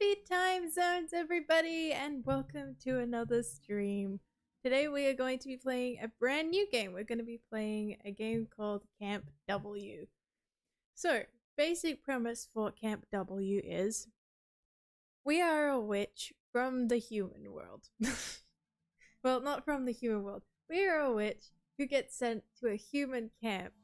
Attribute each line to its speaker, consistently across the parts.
Speaker 1: Happy time zones, everybody, and welcome to another stream. Today we are going to be playing a brand new game. We're going to be playing a game called Camp W. So, basic premise for Camp W is we are a witch from the human world. Well, not from the human world. We are a witch who gets sent to a human camp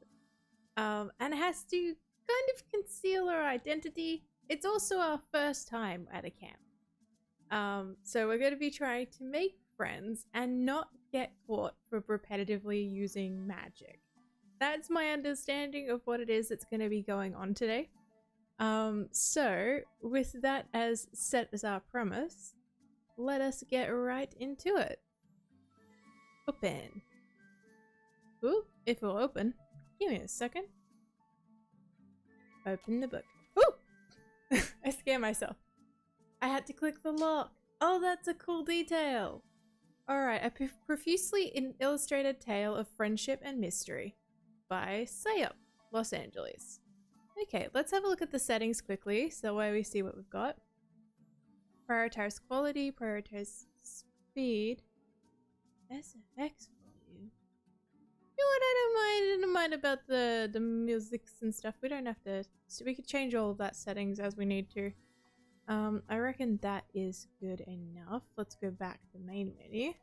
Speaker 1: and has to kind of conceal her identity. It's also our first time at a camp. So we're going to be trying to make friends and not get caught for repetitively using magic. That's my understanding of what it is that's going to be going on today. So with that as set as our premise, let us get right into it. Open. Ooh, if it'll open. Give me a second. Open the book. Ooh! I scared myself. I had to click the lock. Oh, that's a cool detail. Alright, a profusely illustrated tale of friendship and mystery by Sayup, Los Angeles. Okay, let's have a look at the settings quickly so that way we see what we've got. Prioritize quality, prioritize speed, SFX volume. You know what, I don't mind about the musics and stuff. We don't have to, so we could change all of that settings as we need to. I reckon that is good enough. Let's go back to the main menu.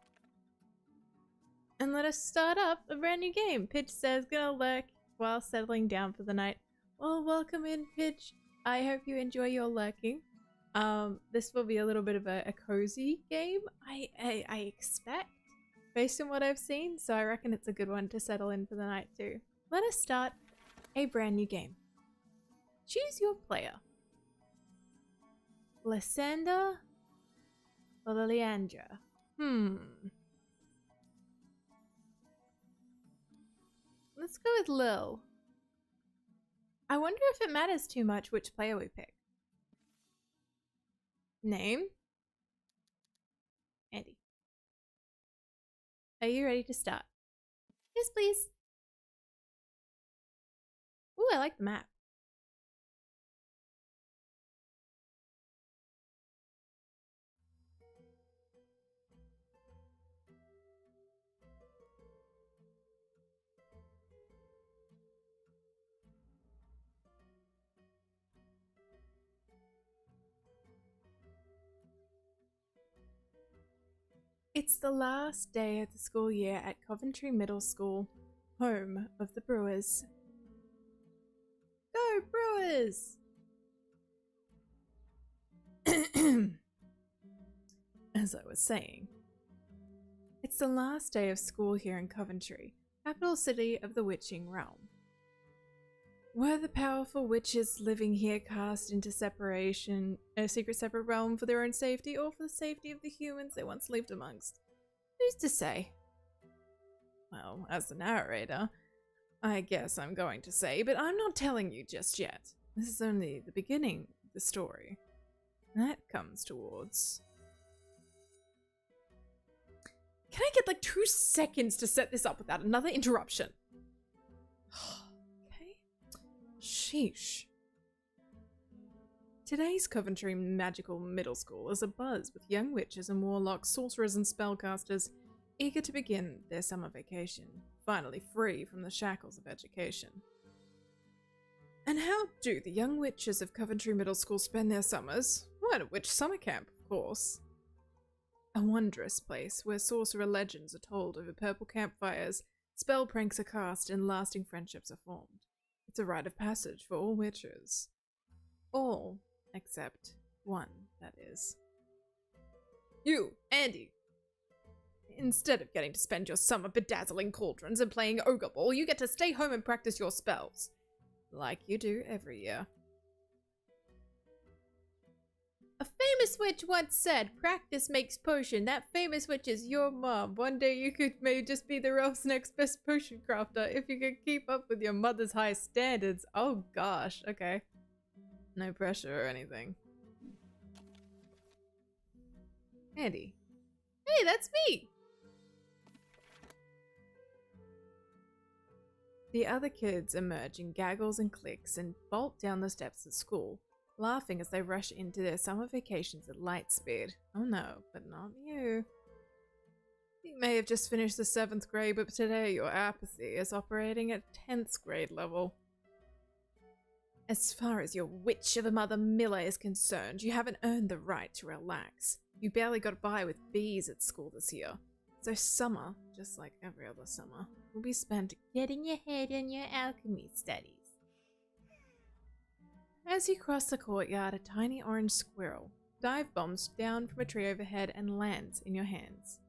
Speaker 1: And let us start up a brand new game. Pitch says, gonna lurk while settling down for the night. Well, welcome in, Pitch. I hope you enjoy your lurking. This will be a little bit of a cozy game, I expect, based on what I've seen, so I reckon it's a good one to settle in for the night too. Let us start a brand new game. Choose your player. Lysander or Leandra? Let's go with Lil. I wonder if it matters too much which player we pick. Name? Andy. Are you ready to start? Yes, please. Ooh, I like the map. It's the last day of the school year at Coventry Middle School, home of the Brewers. Go Brewers! As I was saying, it's the last day of school here in Coventry, capital city of the witching realm. Were the powerful witches living here cast into separation, a secret separate realm for their own safety, or for the safety of the humans they once lived amongst? Who's to say? Well, as the narrator, I guess I'm going to say, but I'm not telling you just yet. This is only the beginning of the story. That comes towards... Can I get like 2 seconds to set this up without another interruption? Sheesh. Today's Coventry Magical Middle School is abuzz with young witches and warlocks, sorcerers and spellcasters eager to begin their summer vacation, finally free from the shackles of education. And how do the young witches of Coventry Middle School spend their summers? Well, at a witch summer camp, of course. A wondrous place where sorcerer legends are told over purple campfires, spell pranks are cast, and lasting friendships are formed. It's a rite of passage for all witches. All except one, that is. You, Andy! Instead of getting to spend your summer bedazzling cauldrons and playing ogre ball, you get to stay home and practice your spells. Like you do every year. A famous witch once said, practice makes potion. That famous witch is your mom. One day you could maybe just be the realm's next best potion crafter if you could keep up with your mother's high standards. Oh gosh, okay. No pressure or anything. Andy. Hey, that's me! The other kids emerge in gaggles and clicks and bolt down the steps of school, laughing as they rush into their summer vacations at light speed. Oh no, but not you. You may have just finished the 7th grade, but today your apathy is operating at 10th grade level. As far as your witch of a mother Miller is concerned, you haven't earned the right to relax. You barely got by with B's at school this year. So summer, just like every other summer, will be spent getting your head in your alchemy studies. As you cross the courtyard, a tiny orange squirrel dive bombs down from a tree overhead and lands in your hands.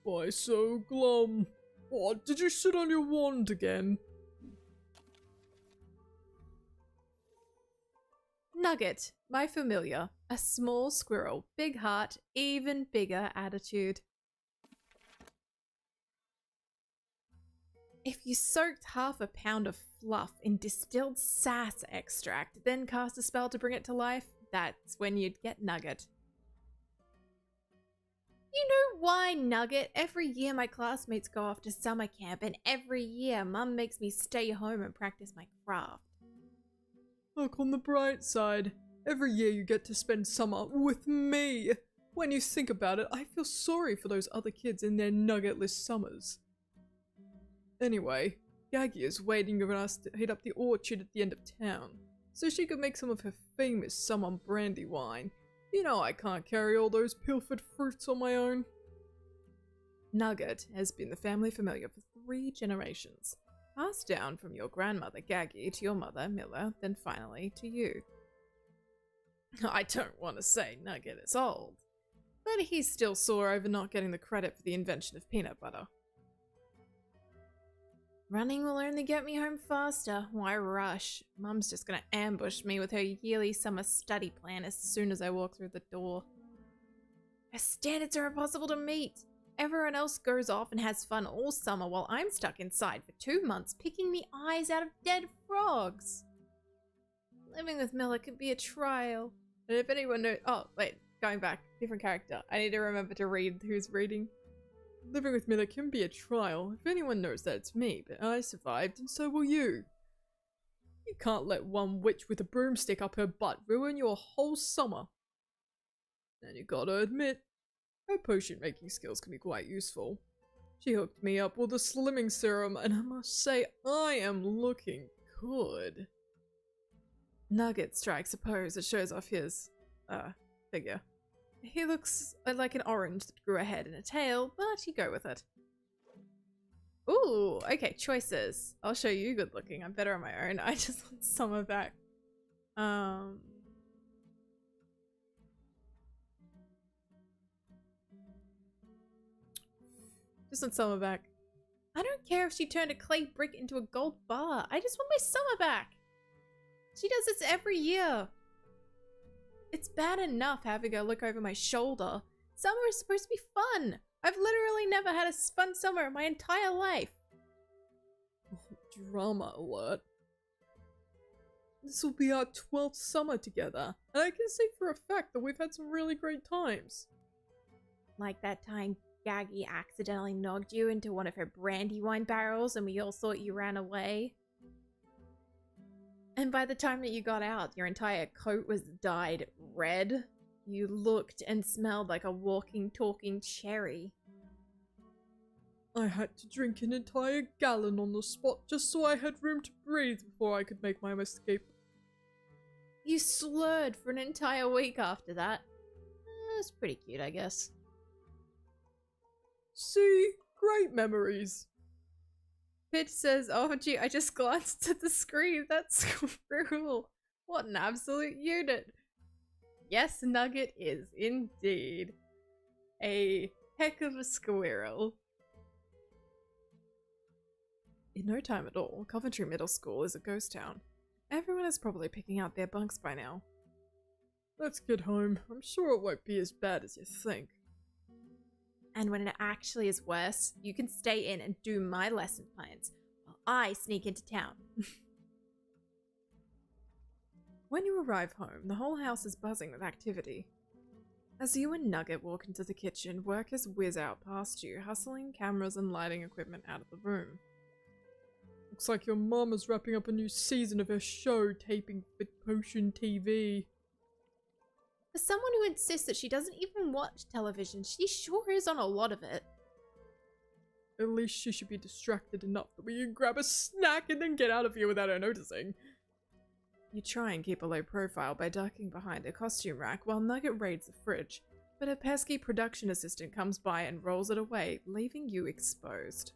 Speaker 2: Why so glum? What, did you sit on your wand again?
Speaker 1: Nugget, my familiar, a small squirrel, big heart, even bigger attitude. If you soaked half a pound of fluff in distilled sass extract, then cast a spell to bring it to life, that's when you'd get Nugget. You know why, Nugget? Every year my classmates go off to summer camp, and every year Mum makes me stay home and practice my craft.
Speaker 2: Look on the bright side. Every year you get to spend summer with me. When you think about it, I feel sorry for those other kids in their nuggetless summers. Anyway, Gaggy is waiting for us to hit up the orchard at the end of town, so she could make some of her famous summer brandy wine. You know I can't carry all those pilfered fruits on my own.
Speaker 1: Nugget has been the family familiar for 3 generations, passed down from your grandmother Gaggy to your mother Miller, then finally to you. I don't want to say Nugget is old, but he's still sore over not getting the credit for the invention of peanut butter. Running will only get me home faster. Why rush? Mum's just gonna ambush me with her yearly summer study plan as soon as I walk through the door. Her standards are impossible to meet. Everyone else goes off and has fun all summer while I'm stuck inside for 2 months picking the eyes out of dead frogs. Living with Miller could be a trial. And if anyone knows— oh, wait, going back, different character. I need to remember to read who's reading.
Speaker 2: Living with Miller can be a trial. If anyone knows that, it's me, but I survived, and so will you. You can't let one witch with a broomstick up her butt ruin your whole summer. And you gotta admit, her potion making skills can be quite useful. She hooked me up with a slimming serum, and I must say, I am looking good.
Speaker 1: Nugget strikes a pose that shows off his, figure. He looks like an orange that grew a head and a tail, but you go with it. Ooh, okay, choices. I'll show you good looking. I'm better on my own. I just want summer back. Just want summer back. I don't care if she turned a clay brick into a gold bar. I just want my summer back. She does this every year. It's bad enough having her look over my shoulder. Summer is supposed to be fun. I've literally never had a fun summer in my entire life.
Speaker 2: Drama alert. This will be our 12th summer together, and I can say for a fact that we've had some really great times.
Speaker 1: Like that time Gaggy accidentally knocked you into one of her brandy wine barrels and we all thought you ran away. And by the time that you got out, your entire coat was dyed red. You looked and smelled like a walking, talking cherry.
Speaker 2: I had to drink an entire gallon on the spot just so I had room to breathe before I could make my escape.
Speaker 1: You slurred for an entire week after that. That's pretty cute, I guess.
Speaker 2: See? Great memories.
Speaker 1: Pitch says, oh gee, I just glanced at the screen. That's cruel. What an absolute unit. Yes, Nugget is indeed a heck of a squirrel. In no time at all, Coventry Middle School is a ghost town. Everyone is probably picking out their bunks by now.
Speaker 2: Let's get home. I'm sure it won't be as bad as you think.
Speaker 1: And when it actually is worse, you can stay in and do my lesson plans while I sneak into town. When you arrive home, the whole house is buzzing with activity. As you and Nugget walk into the kitchen, workers whiz out past you, hustling cameras and lighting equipment out of the room.
Speaker 2: Looks like your mama's wrapping up a new season of her show, taping for Potion TV.
Speaker 1: For someone who insists that she doesn't even watch television, she sure is on a lot of it.
Speaker 2: At least she should be distracted enough that we can grab a snack and then get out of here without her noticing. You try and keep a low profile by ducking behind a costume rack while Nugget raids the fridge, but a pesky production assistant comes by and rolls it away, leaving you exposed.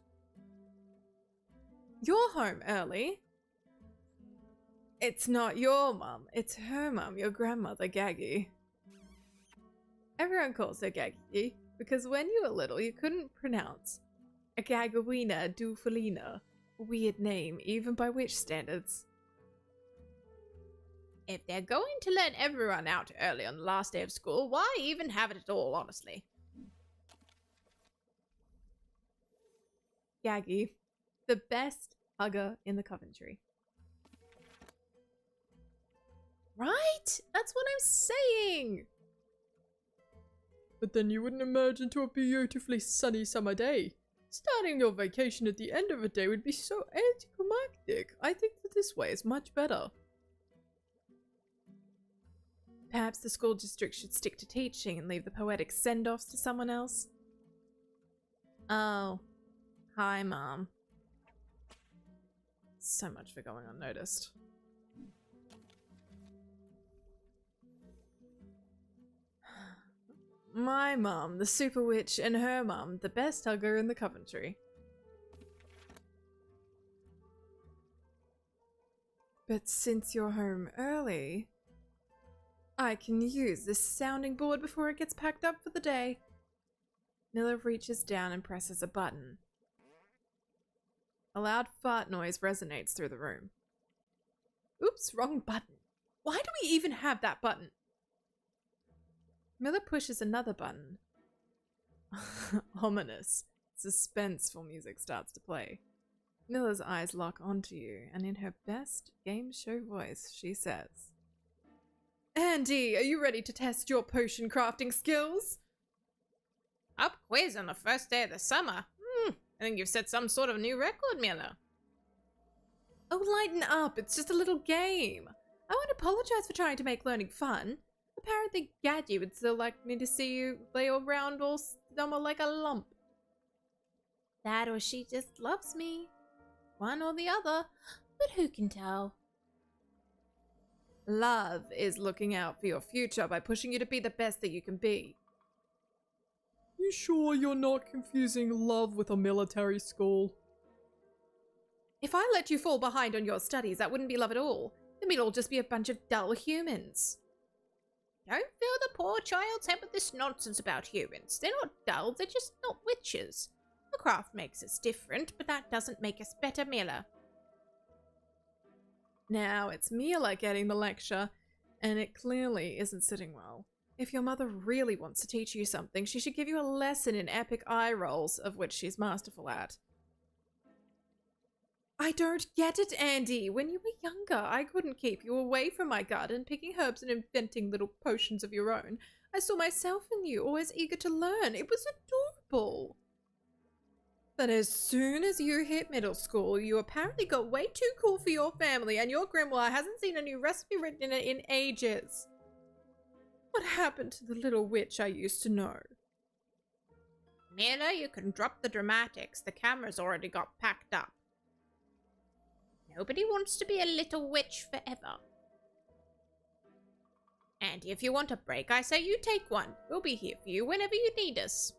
Speaker 2: You're home early. It's not your mum, it's her mum, your grandmother, Gaggy. Everyone calls her Gaggy because when you were little you couldn't pronounce a Gagawina Dufalina, a weird name even by witch standards. If they're going to let everyone out early on the last day of school, why even have it at all, honestly? Gaggy, the best hugger in the Coventry. Right? That's what I'm saying! But then you wouldn't emerge into a beautifully sunny summer day. Starting your vacation at the end of a day would be so anticlimactic. I think that this way is much better. Perhaps the school district should stick to teaching and leave the poetic send-offs to someone else. Oh. Hi, Mom. So much for going unnoticed. My mum, the super witch, and her mum, the best hugger in the Coventry. But since you're home early, I can use this sounding board before it gets packed up for the day. Miller reaches down and presses a button. A loud fart noise resonates through the room. Oops, wrong button. Why do we even have that button? Miller pushes another button. Ominous, suspenseful music starts to play. Miller's eyes lock onto you, and in her best game show voice, she says, Andy, are you ready to test your potion crafting skills? Up quiz on the first day of the summer. I think you've set some sort of new record, Miller. Oh, lighten up. It's just a little game. I won't apologize for trying to make learning fun. Apparently, Gadget would still like me to see you lay around all summer like a lump. That or she just loves me. One or the other. But who can tell? Love is looking out for your future by pushing you to be the best that you can be. You sure you're not confusing love with a military school?
Speaker 1: If I let you fall behind on your studies, that wouldn't be love at all. Then we'd all just be a bunch of dull humans. Don't fill the poor child's head with this nonsense about humans. They're not dull, they're just not witches. The craft makes us different, but that doesn't make us better, Miller. Now, it's Mila getting the lecture, and it clearly isn't sitting well. If your mother really wants to teach you something, she should give you a lesson in epic eye rolls, of which she's masterful at. I don't get it, Andy. When you were younger, I couldn't keep you away from my garden, picking herbs and inventing little potions of your own. I saw myself in you, always eager to learn. It was adorable. But as soon as you hit middle school, you apparently got way too cool for your family, and your grimoire hasn't seen a new recipe written in it in ages. What happened to the little witch I used to know? Miller, you can drop the dramatics. The camera's already got packed up. Nobody wants to be a little witch forever. And if you want a break, I say you take one. We'll be here for you whenever you need us.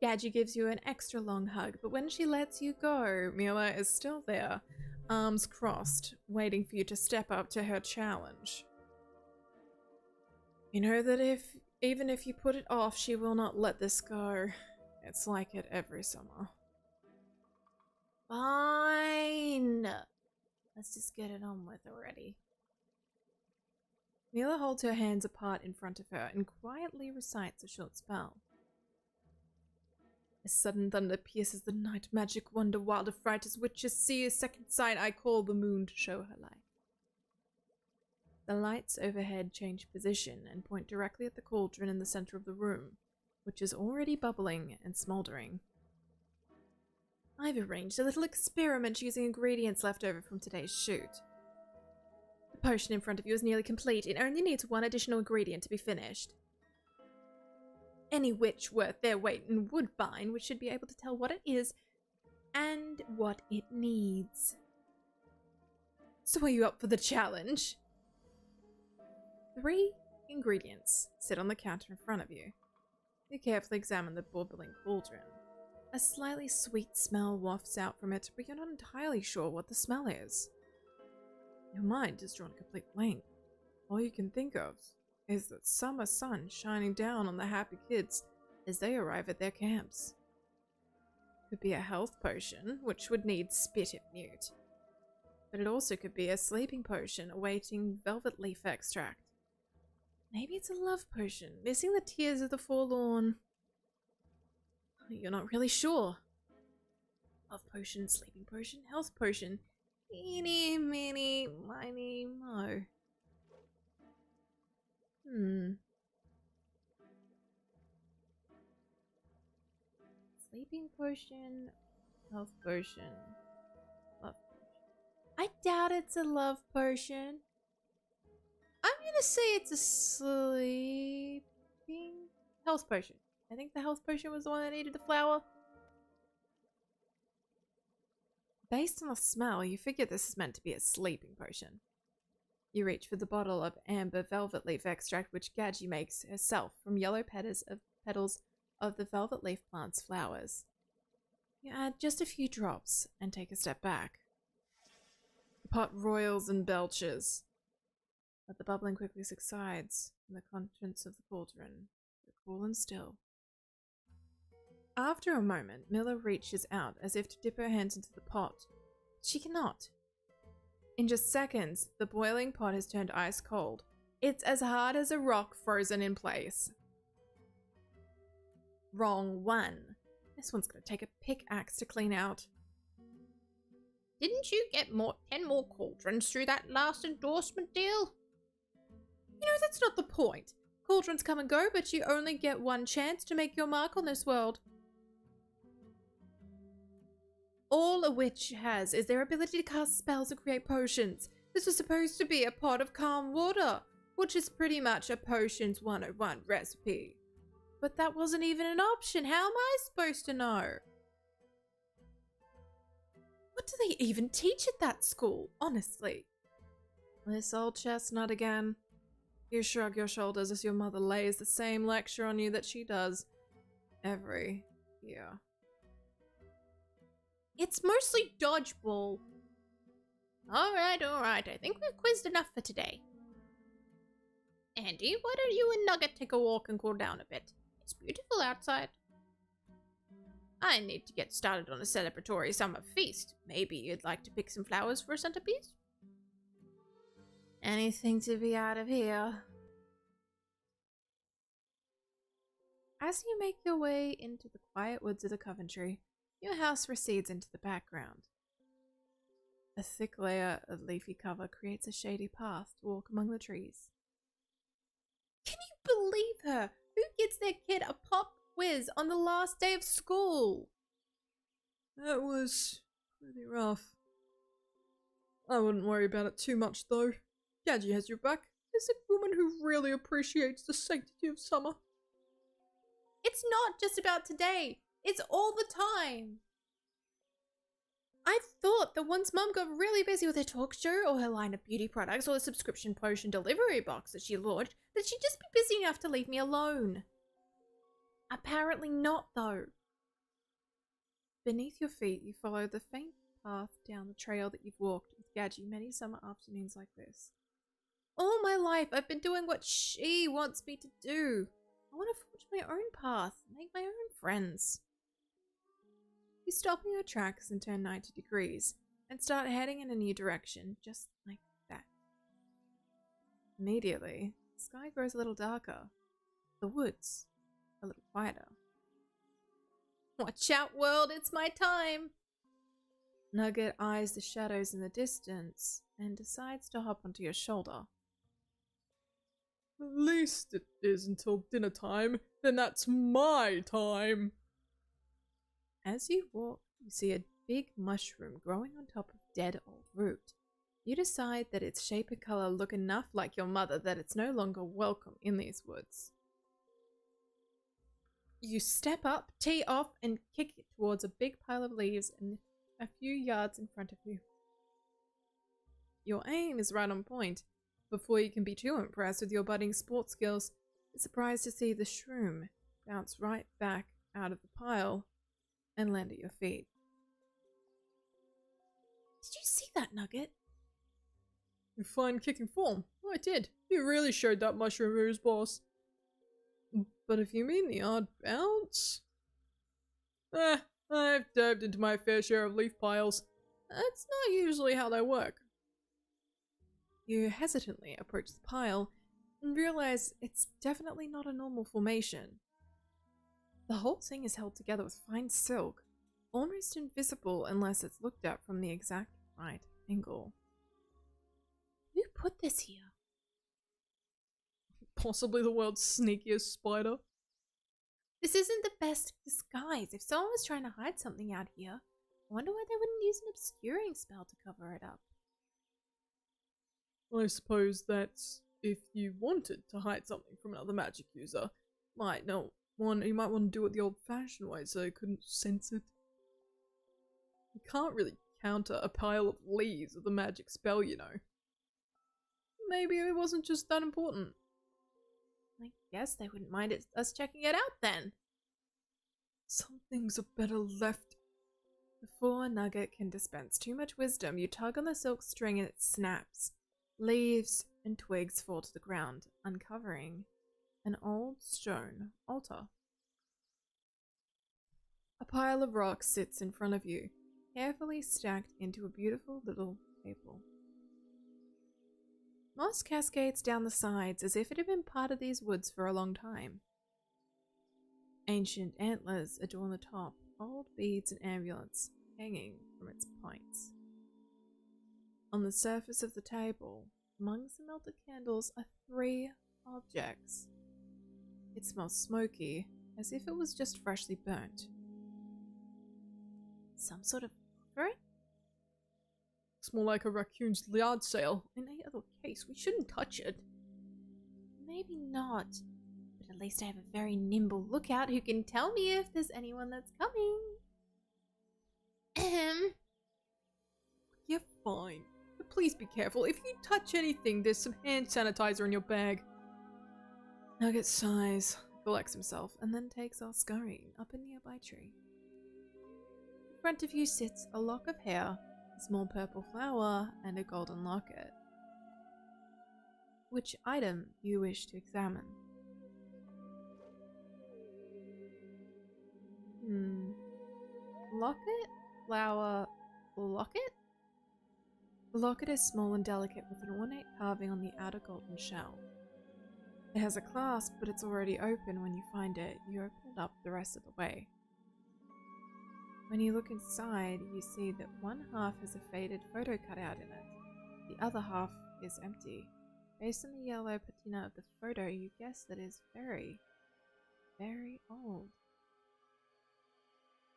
Speaker 1: Gadget gives you an extra long hug, but when she lets you go, Mila is still there, arms crossed, waiting for you to step up to her challenge. You know that even if you put it off, she will not let this go. It's like it every summer. Fine. Let's just get it on with already. Mila holds her hands apart in front of her and quietly recites a short spell. A sudden thunder pierces the night, magic wonder, wild affright as witches see a second sight. I call the moon to show her light. The lights overhead change position and point directly at the cauldron in the center of the room, which is already bubbling and smoldering. I've arranged a little experiment using ingredients left over from today's shoot. The potion in front of you is nearly complete. It only needs one additional ingredient to be finished. Any witch worth their weight in woodbine which should be able to tell what it is and what it needs. So are you up for the challenge? 3 ingredients sit on the counter in front of you. You carefully examine the bubbling cauldron. A slightly sweet smell wafts out from it, but you're not entirely sure what the smell is. Your mind is drawn a complete blank. All you can think of is the summer sun shining down on the happy kids as they arrive at their camps. Could be a health potion, which would need spit if newt. But it also could be a sleeping potion awaiting velvet leaf extract. Maybe it's a love potion, missing the tears of the forlorn. You're not really sure. Love potion, sleeping potion, health potion. Eeny, meeny, miny, mo. Sleeping potion, health potion, love potion. I doubt it's a love potion. I'm gonna say it's a sleeping health potion. I think the health potion was the one that needed the flower. Based on the smell, you figure this is meant to be a sleeping potion. You reach for the bottle of amber velvet leaf extract which Gadgie makes herself from yellow petals of the velvet leaf plant's flowers. You add just a few drops and take a step back. The pot roils and belches, but the bubbling quickly subsides and the contents of the cauldron are cool and still. After a moment, Miller reaches out as if to dip her hands into the pot. She cannot. In just seconds, the boiling pot has turned ice cold. It's as hard as a rock frozen in place. Wrong one. This one's gonna take a pickaxe to clean out. Didn't you get 10 more cauldrons through that last endorsement deal? You know, that's not the point. Cauldrons come and go, but you only get one chance to make your mark on this world. All a witch has is their ability to cast spells and create potions. This was supposed to be a pot of calm water, which is pretty much a potions 101 recipe. But that wasn't even an option. How am I supposed to know? What do they even teach at that school, honestly? This old chestnut again. You shrug your shoulders as your mother lays the same lecture on you that she does every year. It's mostly dodgeball. Alright. I think we've quizzed enough for today. Andy, why don't you and Nugget take a walk and cool down a bit? It's beautiful outside. I need to get started on a celebratory summer feast. Maybe you'd like to pick some flowers for a centerpiece? Anything to be out of here. As you make your way into the quiet woods of the Coventry, your house recedes into the background. A thick layer of leafy cover creates a shady path to walk among the trees. Can you believe her? Who gets their kid a pop quiz on the last day of school?
Speaker 2: That was pretty rough. I wouldn't worry about it too much though. Gadgie has your back. Is a woman who really appreciates the sanctity of summer.
Speaker 1: It's not just about today. It's all the time. I thought that once Mum got really busy with her talk show or her line of beauty products or the subscription potion delivery box that she launched, that she'd just be busy enough to leave me alone. Apparently not, though. Beneath your feet, you follow the faint path down the trail that you've walked with Gadgie many summer afternoons like this. All my life, I've been doing what she wants me to do. I want to forge my own path, make my own friends. You stop in your tracks and turn 90 degrees and start heading in a new direction, just like that. Immediately, the sky grows a little darker, the woods a little quieter. Watch out, world, it's my time! Nugget eyes the shadows in the distance and decides to hop onto your shoulder.
Speaker 2: At least it is until dinner time, then that's my time.
Speaker 1: As you walk, you see a big mushroom growing on top of dead old root. You decide that its shape and color look enough like your mother that it's no longer welcome in these woods. You step up, tee off, and kick it towards a big pile of leaves and a few yards in front of you. Your aim is right on point. Before you can be too impressed with your budding sports skills, you're surprised to see the shroom bounce right back out of the pile and land at your feet. Did you see that, Nugget?
Speaker 2: In fine kicking form. I did. You really showed that mushroom who's boss. But if you mean the odd bounce... I've dived into my fair share of leaf piles. That's not usually how they work.
Speaker 1: You hesitantly approach the pile and realize it's definitely not a normal formation. The whole thing is held together with fine silk, almost invisible unless it's looked at from the exact right angle. Who put this here?
Speaker 2: Possibly the world's sneakiest spider.
Speaker 1: This isn't the best disguise. If someone was trying to hide something out here, I wonder why they wouldn't use an obscuring spell to cover it up.
Speaker 2: I suppose that's if you wanted to hide something from another magic user. You might want to do it the old-fashioned way so they couldn't sense it. You can't really counter a pile of leaves with a magic spell, you know. Maybe it wasn't just that important.
Speaker 1: I guess they wouldn't mind us checking it out then.
Speaker 2: Some things are better left.
Speaker 1: Before Nugget can dispense too much wisdom, you tug on the silk string and it snaps. Leaves and twigs fall to the ground, uncovering an old stone altar. A pile of rocks sits in front of you, carefully stacked into a beautiful little table. Moss cascades down the sides as if it had been part of these woods for a long time. Ancient antlers adorn the top, old beads and amulets hanging from its points. On the surface of the table, amongst the melted candles, are 3 objects. It smells smoky, as if it was just freshly burnt. Some sort of offering?
Speaker 2: It's more like a raccoon's yard sale. In any other case, we shouldn't touch it.
Speaker 1: Maybe not, but at least I have a very nimble lookout who can tell me if there's anyone that's coming. Ahem.
Speaker 2: You're fine. But please be careful. If you touch anything, there's some hand sanitizer in your bag.
Speaker 1: Nugget sighs, collects himself, and then takes off scurrying up a nearby tree. In front of you sits a lock of hair, a small purple flower, and a golden locket. Which item do you wish to examine? Locket? Flower? Locket? The locket is small and delicate with an ornate carving on the outer golden shell. It has a clasp, but it's already open when you find it. You open it up the rest of the way. When you look inside, you see that one half has a faded photo cutout in it. The other half is empty. Based on the yellow patina of the photo, you guess that it is very, very old.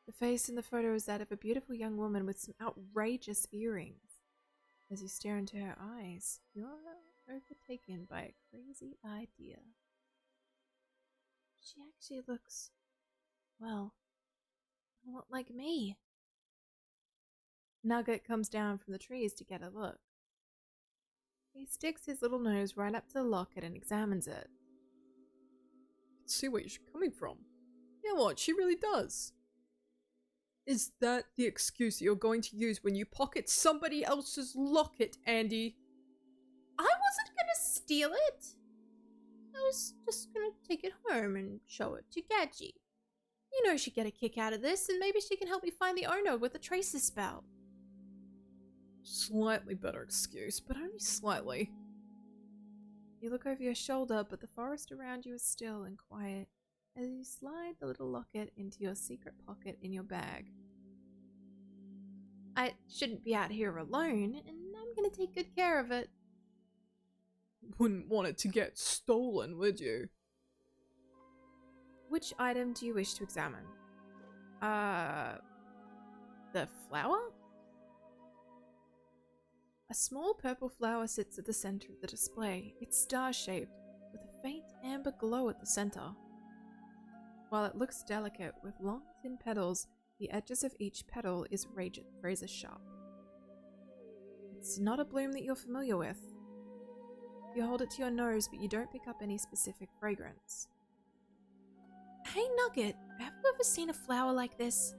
Speaker 1: The face in the photo is that of a beautiful young woman with some outrageous earrings. As you stare into her eyes, you are overtaken by a crazy idea. She actually looks, well, a lot like me. Nugget comes down from the trees to get a look. He sticks his little nose right up to the locket and examines it.
Speaker 2: I can see where you're coming from. Yeah, what? She really does. Is that the excuse you're going to use when you pocket somebody else's locket, Andy?
Speaker 1: I wasn't gonna steal it. I was just gonna take it home and show it to Gadgie. You know she'd get a kick out of this, and maybe she can help me find the owner with the tracer spell.
Speaker 2: Slightly better excuse, but only slightly.
Speaker 1: You look over your shoulder, but the forest around you is still and quiet as you slide the little locket into your secret pocket in your bag. I shouldn't be out here alone, and I'm gonna take good care of it.
Speaker 2: Wouldn't want it to get stolen, would you?
Speaker 1: Which item do you wish to examine? The flower? A small purple flower sits at the center of the display. It's star-shaped, with a faint amber glow at the center. While it looks delicate, with long, thin petals, the edges of each petal is razor sharp. It's not a bloom that you're familiar with. You hold it to your nose, but you don't pick up any specific fragrance. Hey Nugget, have you ever seen a flower like this?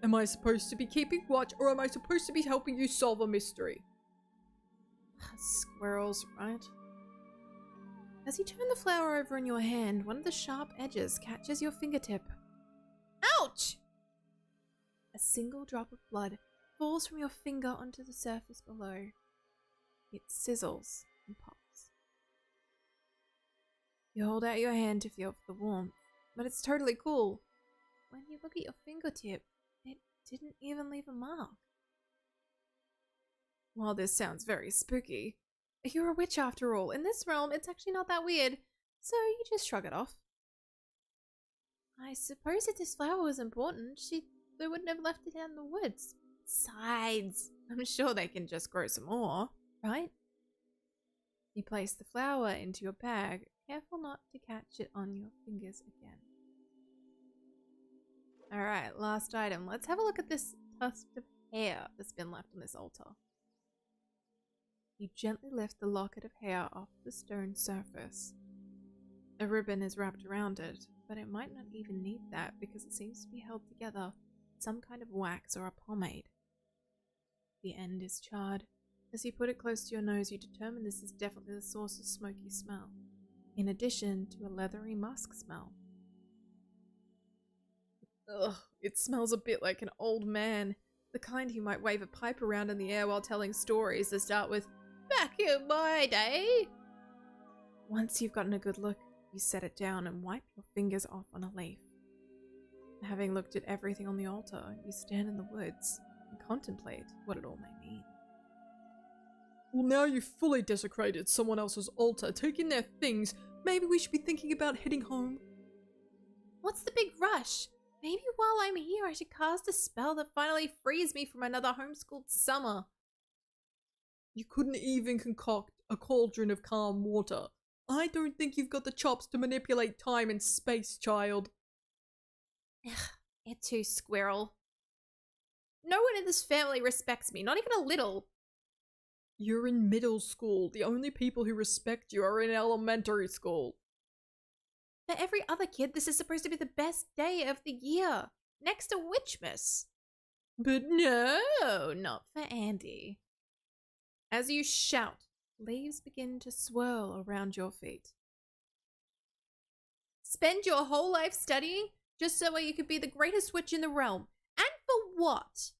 Speaker 2: Am I supposed to be keeping watch, or am I supposed to be helping you solve a mystery?
Speaker 1: Squirrels, right? As you turn the flower over in your hand, one of the sharp edges catches your fingertip. Ouch! A single drop of blood falls from your finger onto the surface below. It sizzles and pops. You hold out your hand to feel for the warmth, but it's totally cool. When you look at your fingertip, it didn't even leave a mark. While this sounds very spooky, you're a witch after all. In this realm, it's actually not that weird, so you just shrug it off. I suppose if this flower was important, they wouldn't have left it out in the woods. Besides, I'm sure they can just grow some more, right? You place the flower into your bag, careful not to catch it on your fingers again. Alright, last item. Let's have a look at this tuft of hair that's been left on this altar. You gently lift the locket of hair off the stone surface. A ribbon is wrapped around it, but it might not even need that because it seems to be held together with some kind of wax or a pomade. The end is charred. As you put it close to your nose, you determine this is definitely the source of smoky smell, in addition to a leathery musk smell. Ugh, it smells a bit like an old man, the kind who might wave a pipe around in the air while telling stories that start with, "Back in my day." Once you've gotten a good look, you set it down and wipe your fingers off on a leaf. Having looked at everything on the altar, you stand in the woods and contemplate what it all may mean.
Speaker 2: Well, now you've fully desecrated someone else's altar, taking their things. Maybe we should be thinking about heading home.
Speaker 1: What's the big rush? Maybe while I'm here, I should cast a spell that finally frees me from another homeschooled summer.
Speaker 2: You couldn't even concoct a cauldron of calm water. I don't think you've got the chops to manipulate time and space, child.
Speaker 1: Ugh, you're too squirrel. No one in this family respects me, not even a little.
Speaker 2: You're in middle school. The only people who respect you are in elementary school.
Speaker 1: For every other kid, this is supposed to be the best day of the year, next to Witchmas. But no, not for Andy. As you shout, leaves begin to swirl around your feet. Spend your whole life studying just so you could be the greatest witch in the realm. And for what?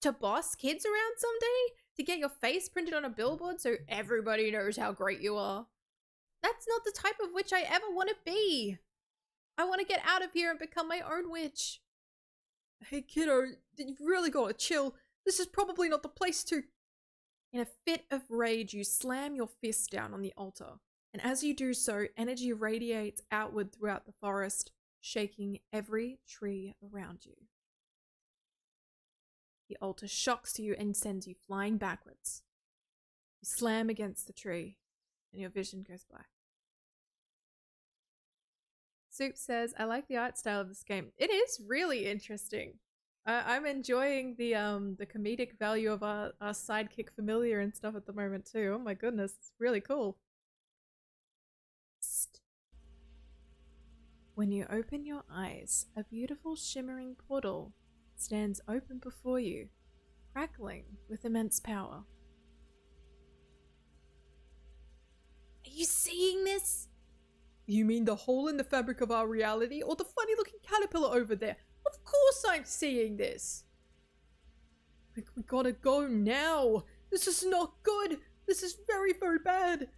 Speaker 1: To boss kids around someday? To get your face printed on a billboard so everybody knows how great you are? That's not the type of witch I ever want to be. I want to get out of here and become my own witch.
Speaker 2: Hey kiddo, you've really got to chill. This is probably not the place to...
Speaker 1: In a fit of rage, you slam your fist down on the altar. And as you do so, energy radiates outward throughout the forest, shaking every tree around you. The altar shocks you and sends you flying backwards. You slam against the tree, and your vision goes black. Soup says, I like the art style of this game. It is really interesting. I'm enjoying the comedic value of our sidekick familiar and stuff at the moment too. Oh my goodness, it's really cool. Psst. When you open your eyes, a beautiful shimmering portal stands open before you, crackling with immense power. Are you seeing this?
Speaker 2: You mean the hole in the fabric of our reality, or the funny-looking caterpillar over there? Of course I'm seeing this! We gotta go now! This is not good! This is very, very bad!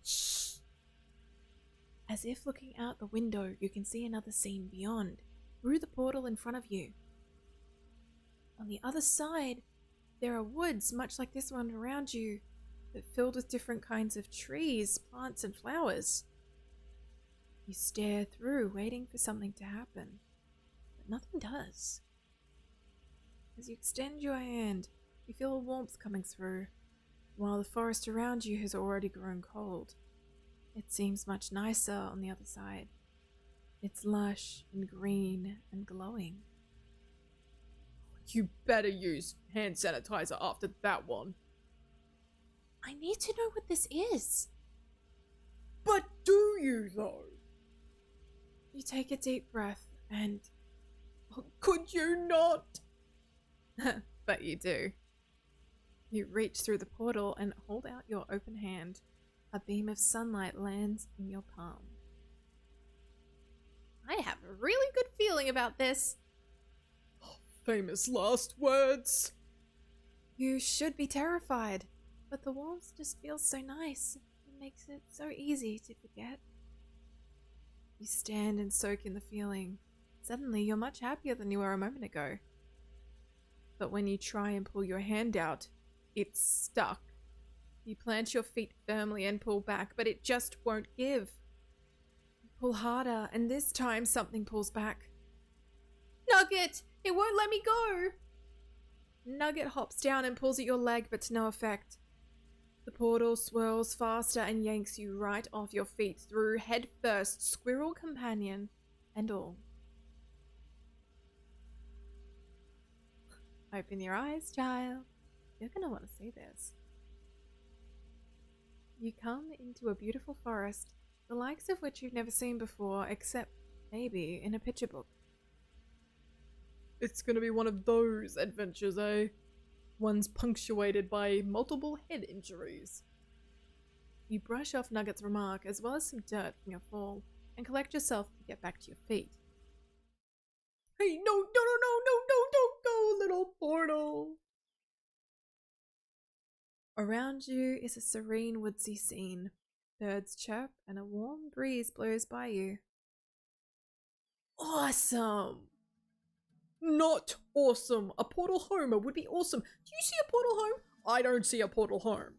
Speaker 1: Shh! As if looking out the window, you can see another scene beyond, through the portal in front of you. On the other side, there are woods much like this one around you, but filled with different kinds of trees, plants, and flowers. You stare through, waiting for something to happen. but nothing does. As you extend your hand, you feel a warmth coming through, while the forest around you has already grown cold. It seems much nicer on the other side. It's lush and green and glowing.
Speaker 2: You better use hand sanitizer after that one.
Speaker 1: I need to know what this is.
Speaker 2: But do you, though?
Speaker 1: You take a deep breath and...
Speaker 2: Could you not?
Speaker 1: But you do. You reach through the portal and hold out your open hand. A beam of sunlight lands in your palm. I have a really good feeling about this.
Speaker 2: Famous last words.
Speaker 1: You should be terrified, but the warmth just feels so nice. It makes it so easy to forget. You stand and soak in the feeling. Suddenly, you're much happier than you were a moment ago. But when you try and pull your hand out, it's stuck. You plant your feet firmly and pull back, but it just won't give. You pull harder, and this time something pulls back. Nugget! It won't let me go! Nugget hops down and pulls at your leg, but to no effect. The portal swirls faster and yanks you right off your feet through head first, squirrel companion and all. Open your eyes, child. You're gonna want to see this. You come into a beautiful forest, the likes of which you've never seen before, except maybe in a picture book.
Speaker 2: It's gonna be one of those adventures, eh? Ones punctuated by multiple head injuries.
Speaker 1: You brush off Nugget's remark as well as some dirt from your fall and collect yourself to get back to your feet.
Speaker 2: Hey, no, don't go, little portal.
Speaker 1: Around you is a serene woodsy scene. Birds chirp and a warm breeze blows by you. Awesome!
Speaker 2: Not awesome. A portal home would be awesome. Do you see a portal home? I don't see a portal home.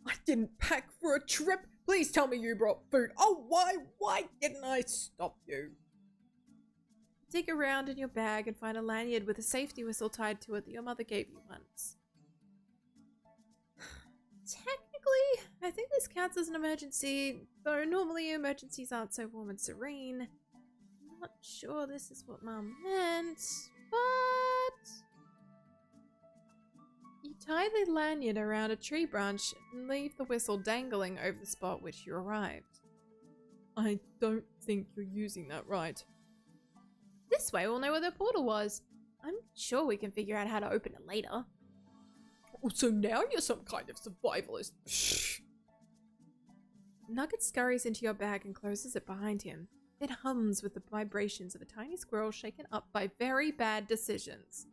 Speaker 2: I didn't pack for a trip. Please tell me you brought food. Oh, why didn't I stop you?
Speaker 1: Dig around in your bag and find a lanyard with a safety whistle tied to it that your mother gave you once. Technically, I think this counts as an emergency, though normally emergencies aren't so warm and serene. I'm not sure this is what Mum meant, but... You tie the lanyard around a tree branch and leave the whistle dangling over the spot which you arrived.
Speaker 2: I don't think you're using that right.
Speaker 1: This way we'll know where the portal was. I'm sure we can figure out how to open it later.
Speaker 2: Oh, so now you're some kind of survivalist. Shh.
Speaker 1: Nugget scurries into your bag and closes it behind him. It hums with the vibrations of a tiny squirrel shaken up by very bad decisions.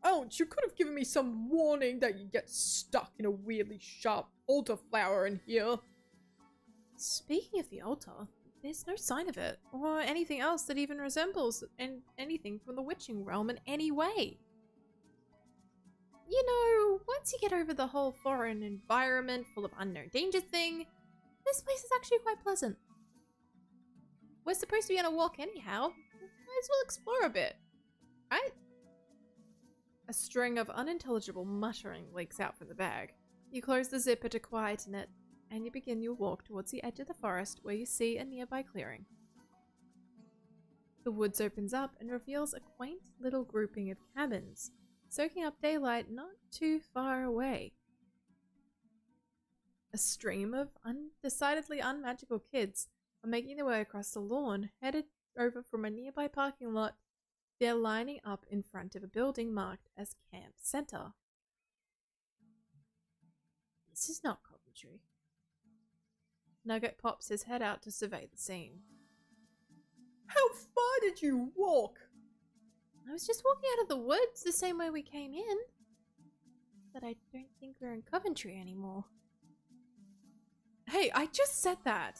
Speaker 2: Ouch, you could have given me some warning that you get stuck in a weirdly sharp altar flower in here.
Speaker 1: Speaking of the altar, there's no sign of it, or anything else that even resembles anything from the witching realm in any way. You know, once you get over the whole foreign environment full of unknown dangers thing, this place is actually quite pleasant. We're supposed to be on a walk anyhow. Might as well explore a bit, right? A string of unintelligible muttering leaks out from the bag. You close the zipper to quieten it, and you begin your walk towards the edge of the forest where you see a nearby clearing. The woods opens up and reveals a quaint little grouping of cabins, soaking up daylight not too far away. A stream of decidedly unmagical kids are making their way across the lawn, headed over from a nearby parking lot. They're lining up in front of a building marked as Camp Center. This is not Coventry. Nugget pops his head out to survey the scene.
Speaker 2: How far did you walk?
Speaker 1: I was just walking out of the woods the same way we came in. But I don't think we're in Coventry anymore. Hey, I just said that!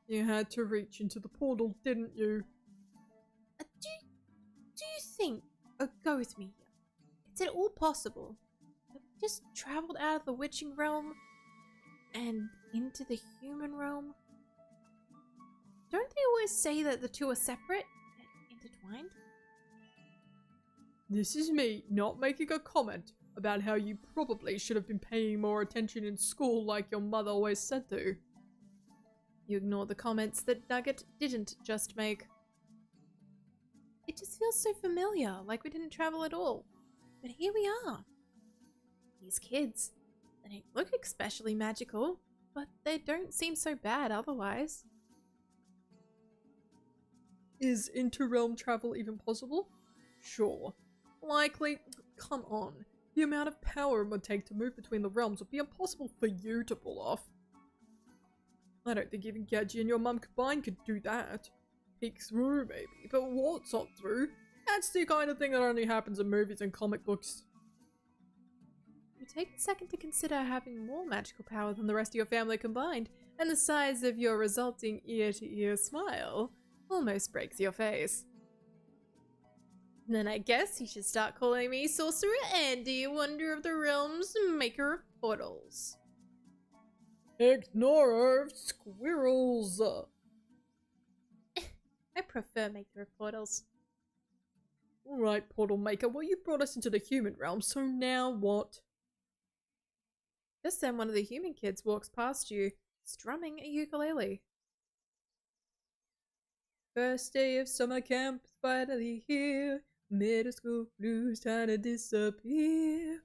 Speaker 2: You had to reach into the portal, didn't you?
Speaker 1: Do you think, go with me here, it's at all possible that we just travelled out of the witching realm and into the human realm? Don't they always say that the two are separate and intertwined?
Speaker 2: This is me not making a comment about how you probably should have been paying more attention in school like your mother always said to.
Speaker 1: You ignore the comments that Nugget didn't just make. It just feels so familiar, like we didn't travel at all. But here we are. These kids, they don't look especially magical, but they don't seem so bad otherwise.
Speaker 2: Is interrealm travel even possible? Sure. Likely. Come on. The amount of power it would take to move between the realms would be impossible for you to pull off. I don't think even Gadget and your mum combined could do that. Peek through, maybe, but waltz on through? That's the kind of thing that only happens in movies and comic books.
Speaker 1: You take a second to consider having more magical power than the rest of your family combined, and the size of your resulting ear-to-ear smile almost breaks your face. Then I guess you should start calling me Sorcerer Andy, Wonder of the Realms, Maker of Portals.
Speaker 2: Ignore squirrels!
Speaker 1: I prefer Maker of Portals.
Speaker 2: Alright, Portal Maker, well you brought us into the human realm, so now what?
Speaker 1: Just then one of the human kids walks past you, strumming a ukulele.
Speaker 2: First day of summer camp, finally here. Middle school blues trying to disappear.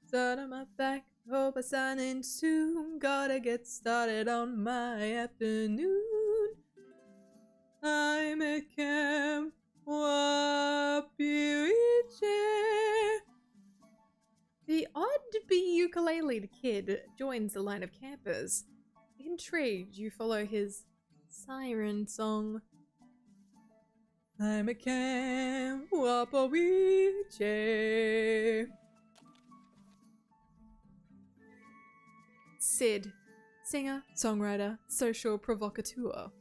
Speaker 2: Start on my back, hope I sign in soon. Gotta get started on my afternoon. I'm at camp Wapiche.
Speaker 1: The odd-to-be ukulele kid joins the line of campers. Intrigued, you follow his siren song.
Speaker 2: I'm a Camp Wapawiche.
Speaker 1: Sid, singer, songwriter, social provocateur.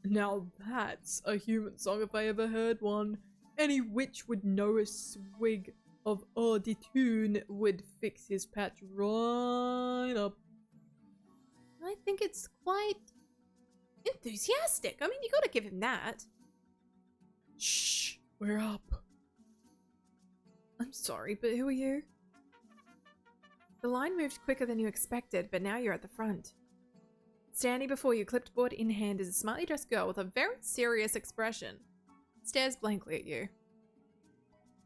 Speaker 2: Now that's a human song if I ever heard one. Any witch would know a swig of eau de tune would fix his patch right up.
Speaker 1: I think it's quite enthusiastic. I mean, you gotta give him that.
Speaker 2: Shh, we're up.
Speaker 1: I'm sorry, but who are you? The line moved quicker than you expected, but now you're at the front. Standing before you, clipboard in hand, is a smartly dressed girl with a very serious expression. Stares blankly at you.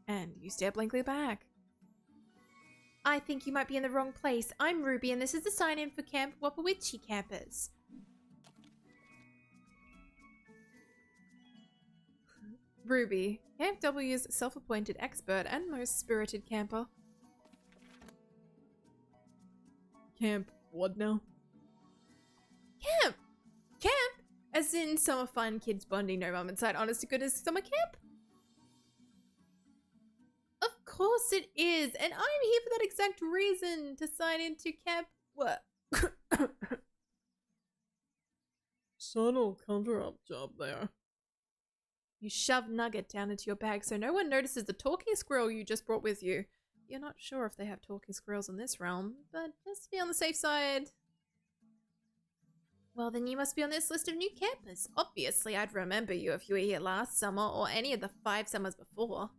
Speaker 1: And you stare blankly back. I think you might be in the wrong place. I'm Ruby, and this is the sign-in for Camp Wapawichi campers. Ruby, Camp W's self-appointed expert and most spirited camper.
Speaker 2: Camp what now?
Speaker 1: Camp! Camp! As in summer fun, kids bonding, no mum inside, honest to goodness summer camp? Of course it is, and I'm here for that exact reason, to sign into camp. What?
Speaker 2: Subtle cover-up job there.
Speaker 1: You shove Nugget down into your bag so no one notices the talking squirrel you just brought with you. You're not sure if they have talking squirrels in this realm, but just to be on the safe side. Well, then you must be on this list of new campers. Obviously, I'd remember you if you were here last summer or any of the 5 summers before.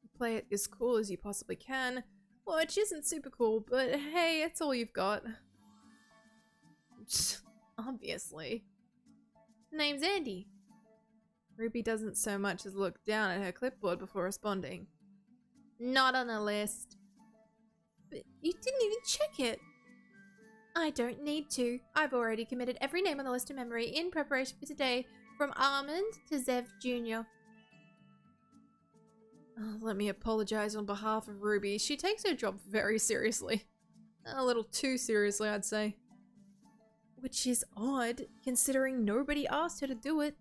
Speaker 1: You play it as cool as you possibly can, which isn't super cool, but hey, it's all you've got. Obviously. Name's Andy. Ruby doesn't so much as look down at her clipboard before responding. Not on the list. But you didn't even check it. I don't need to. I've already committed every name on the list to memory in preparation for today, from Armand to Zev Jr. Oh, let me apologize on behalf of Ruby. She takes her job very seriously. A little too seriously, I'd say. Which is odd, considering nobody asked her to do it.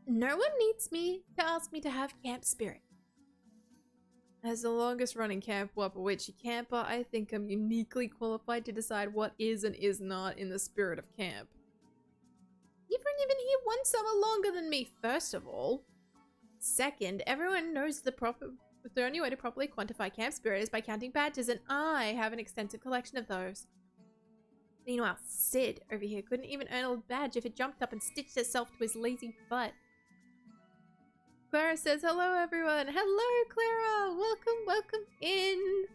Speaker 1: No one needs me to ask me to have camp spirit. As the longest running Camp Wapawichi camper, I think I'm uniquely qualified to decide what is and is not in the spirit of camp. You've only been here 1 summer longer than me, first of all. Second, everyone knows the only way to properly quantify camp spirit is by counting badges, and I have an extensive collection of those. Meanwhile, Sid over here couldn't even earn a badge if it jumped up and stitched itself to his lazy butt. Clara says, hello everyone. Hello Clara. Welcome in.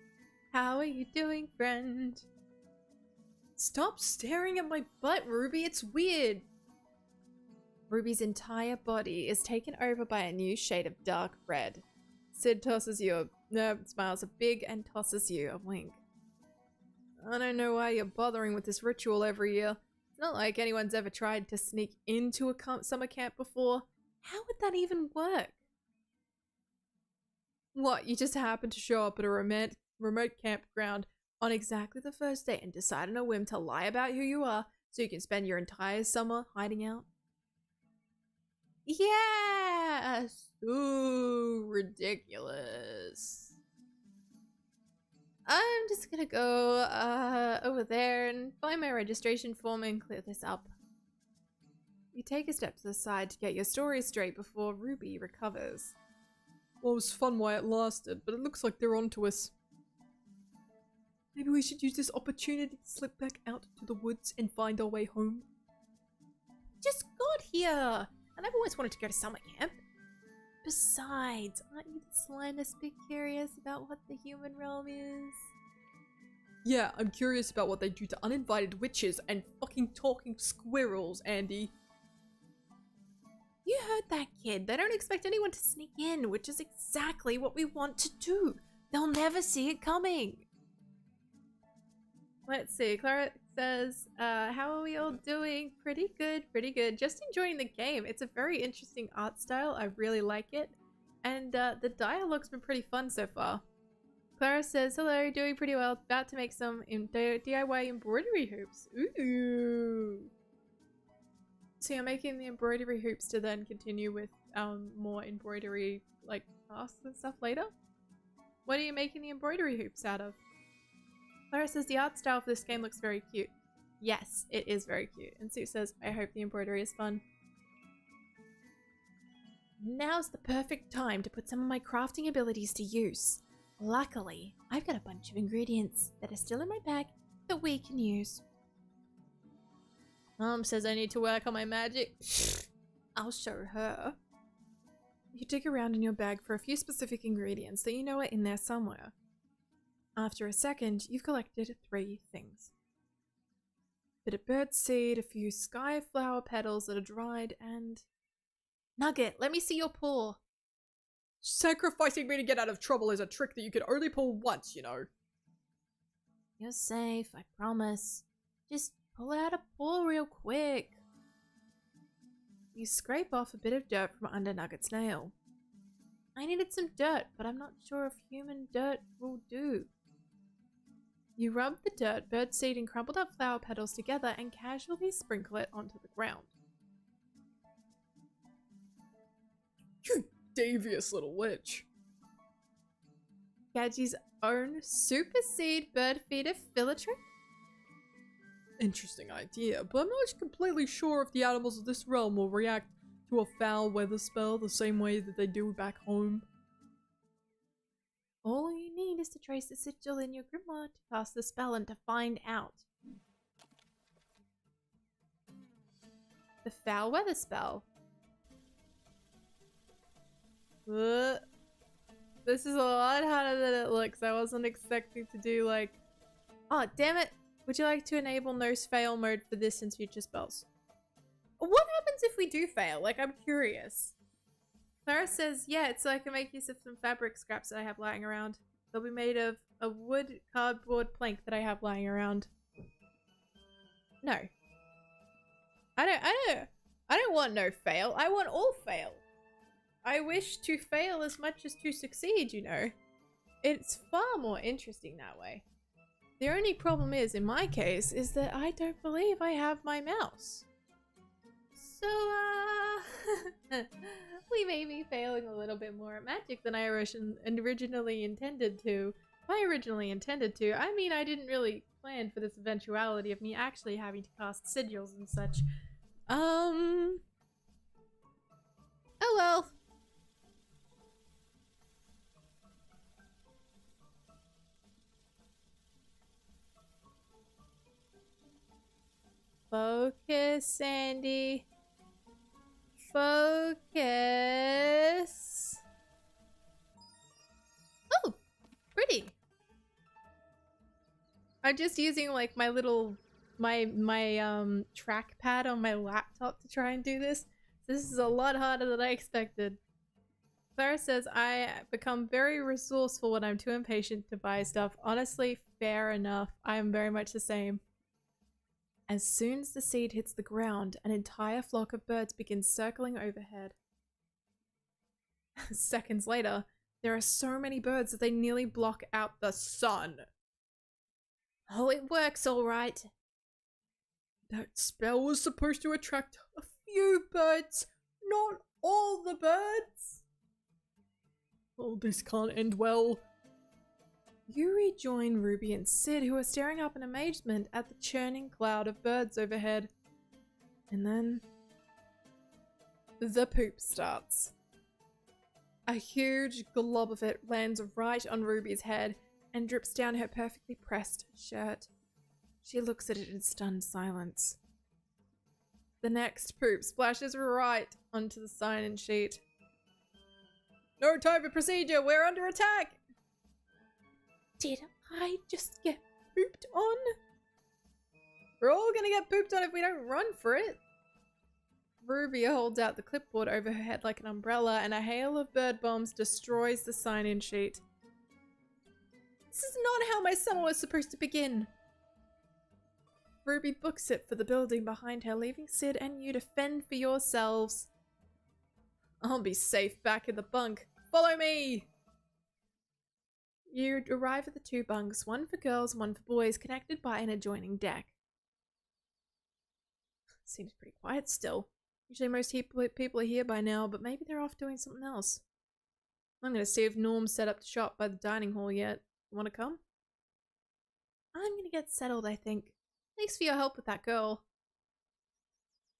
Speaker 1: How are you doing, friend?
Speaker 2: Stop staring at my butt, Ruby. It's weird.
Speaker 1: Ruby's entire body is taken over by a new shade of dark red. Sid smiles a big and tosses you a wink. I don't know why you're bothering with this ritual every year. It's not like anyone's ever tried to sneak into a summer camp before. How would that even work? What, you just happen to show up at a remote campground on exactly the first day and decide on a whim to lie about who you are so you can spend your entire summer hiding out? Yeah! So ridiculous. I'm just gonna go over there and find my registration form and clear this up. You take a step to the side to get your story straight before Ruby recovers.
Speaker 2: Well, it was fun while it lasted, but it looks like they're onto us. Maybe we should use this opportunity to slip back out to the woods and find our way home.
Speaker 1: Just got here, and I've always wanted to go to summer camp. Besides, aren't you the slightest bit curious about what the human realm is?
Speaker 2: Yeah, I'm curious about what they do to uninvited witches and fucking talking squirrels, Andy.
Speaker 1: You heard that, kid. They don't expect anyone to sneak in, which is exactly what we want to do. They'll never see it coming. Let's see. Clara says, how are we all doing? Pretty good. Just enjoying the game. It's a very interesting art style. I really like it. And the dialogue's been pretty fun so far. Clara says, hello, doing pretty well. About to make some DIY embroidery hoops. Ooh. So you're making the embroidery hoops to then continue with more embroidery like tasks and stuff later? What are you making the embroidery hoops out of? Clara says the art style for this game looks very cute. Yes, it is very cute. And Sue says, I hope the embroidery is fun. Now's the perfect time to put some of my crafting abilities to use. Luckily, I've got a bunch of ingredients that are still in my bag that we can use. Mom says I need to work on my magic. I'll show her. You dig around in your bag for a few specific ingredients that you know are in there somewhere. After a second, you've collected 3 things. A bit of birdseed, a few sky flower petals that are dried, and... Nugget, let me see your paw.
Speaker 2: Sacrificing me to get out of trouble is a trick that you can only pull once, you know.
Speaker 1: You're safe, I promise. Just pull out a paw real quick. You scrape off a bit of dirt from under Nugget's nail. I needed some dirt, but I'm not sure if human dirt will do. You rub the dirt, birdseed, and crumpled up flower petals together and casually sprinkle it onto the ground.
Speaker 2: You devious little witch.
Speaker 1: Gadgie's own super seed bird feeder filler trick?
Speaker 2: Interesting idea, but I'm not completely sure if the animals of this realm will react to a foul weather spell the same way that they do back home.
Speaker 1: All you need is to trace the sigil in your grimoire to cast the spell and to find out. The foul weather spell. This is a lot harder than it looks. I wasn't expecting to do like... Oh, damn it! Would you like to enable no fail mode for this and future spells? What happens if we do fail? Like, I'm curious. Clara says, yeah, it's so I can make use of some fabric scraps that I have lying around. They'll be made of a wood cardboard plank that I have lying around. No. I don't want no fail. I want all fail. I wish to fail as much as to succeed, you know. It's far more interesting that way. The only problem is, in my case, is that I don't believe I have my mouse. So, we may be failing a little bit more at magic than I originally intended to. By originally intended to, I mean I didn't really plan for this eventuality of me actually having to cast sigils and such. Oh well. Focus, Sandy. Focus. Oh, pretty. I'm just using like my little trackpad on my laptop to try and do this. This is a lot harder than I expected. Clara says, I become very resourceful when I'm too impatient to buy stuff. Honestly, fair enough. I am very much the same. As soon as the seed hits the ground, an entire flock of birds begins circling overhead. Seconds later, there are so many birds that they nearly block out the sun. Oh, it works all right.
Speaker 2: That spell was supposed to attract a few birds, not all the birds. Oh, this can't end well.
Speaker 1: You rejoin Ruby and Sid, who are staring up in amazement at the churning cloud of birds overhead. And then the poop starts. A huge glob of it lands right on Ruby's head and drips down her perfectly pressed shirt. She looks at it in stunned silence. The next poop splashes right onto the sign-in sheet. No time for procedure, we're under attack! Did I just get pooped on? We're all gonna get pooped on if we don't run for it. Ruby holds out the clipboard over her head like an umbrella, and a hail of bird bombs destroys the sign-in sheet. This is not how my summer was supposed to begin. Ruby books it for the building behind her, leaving Sid and you to fend for yourselves. I'll be safe back in the bunk. Follow me! You arrive at the two bunks, one for girls, one for boys, connected by an adjoining deck. Seems pretty quiet still. Usually most people are here by now, but maybe they're off doing something else. I'm gonna see if Norm's set up shop by the dining hall yet. Wanna come? I'm gonna get settled, I think. Thanks for your help with that girl.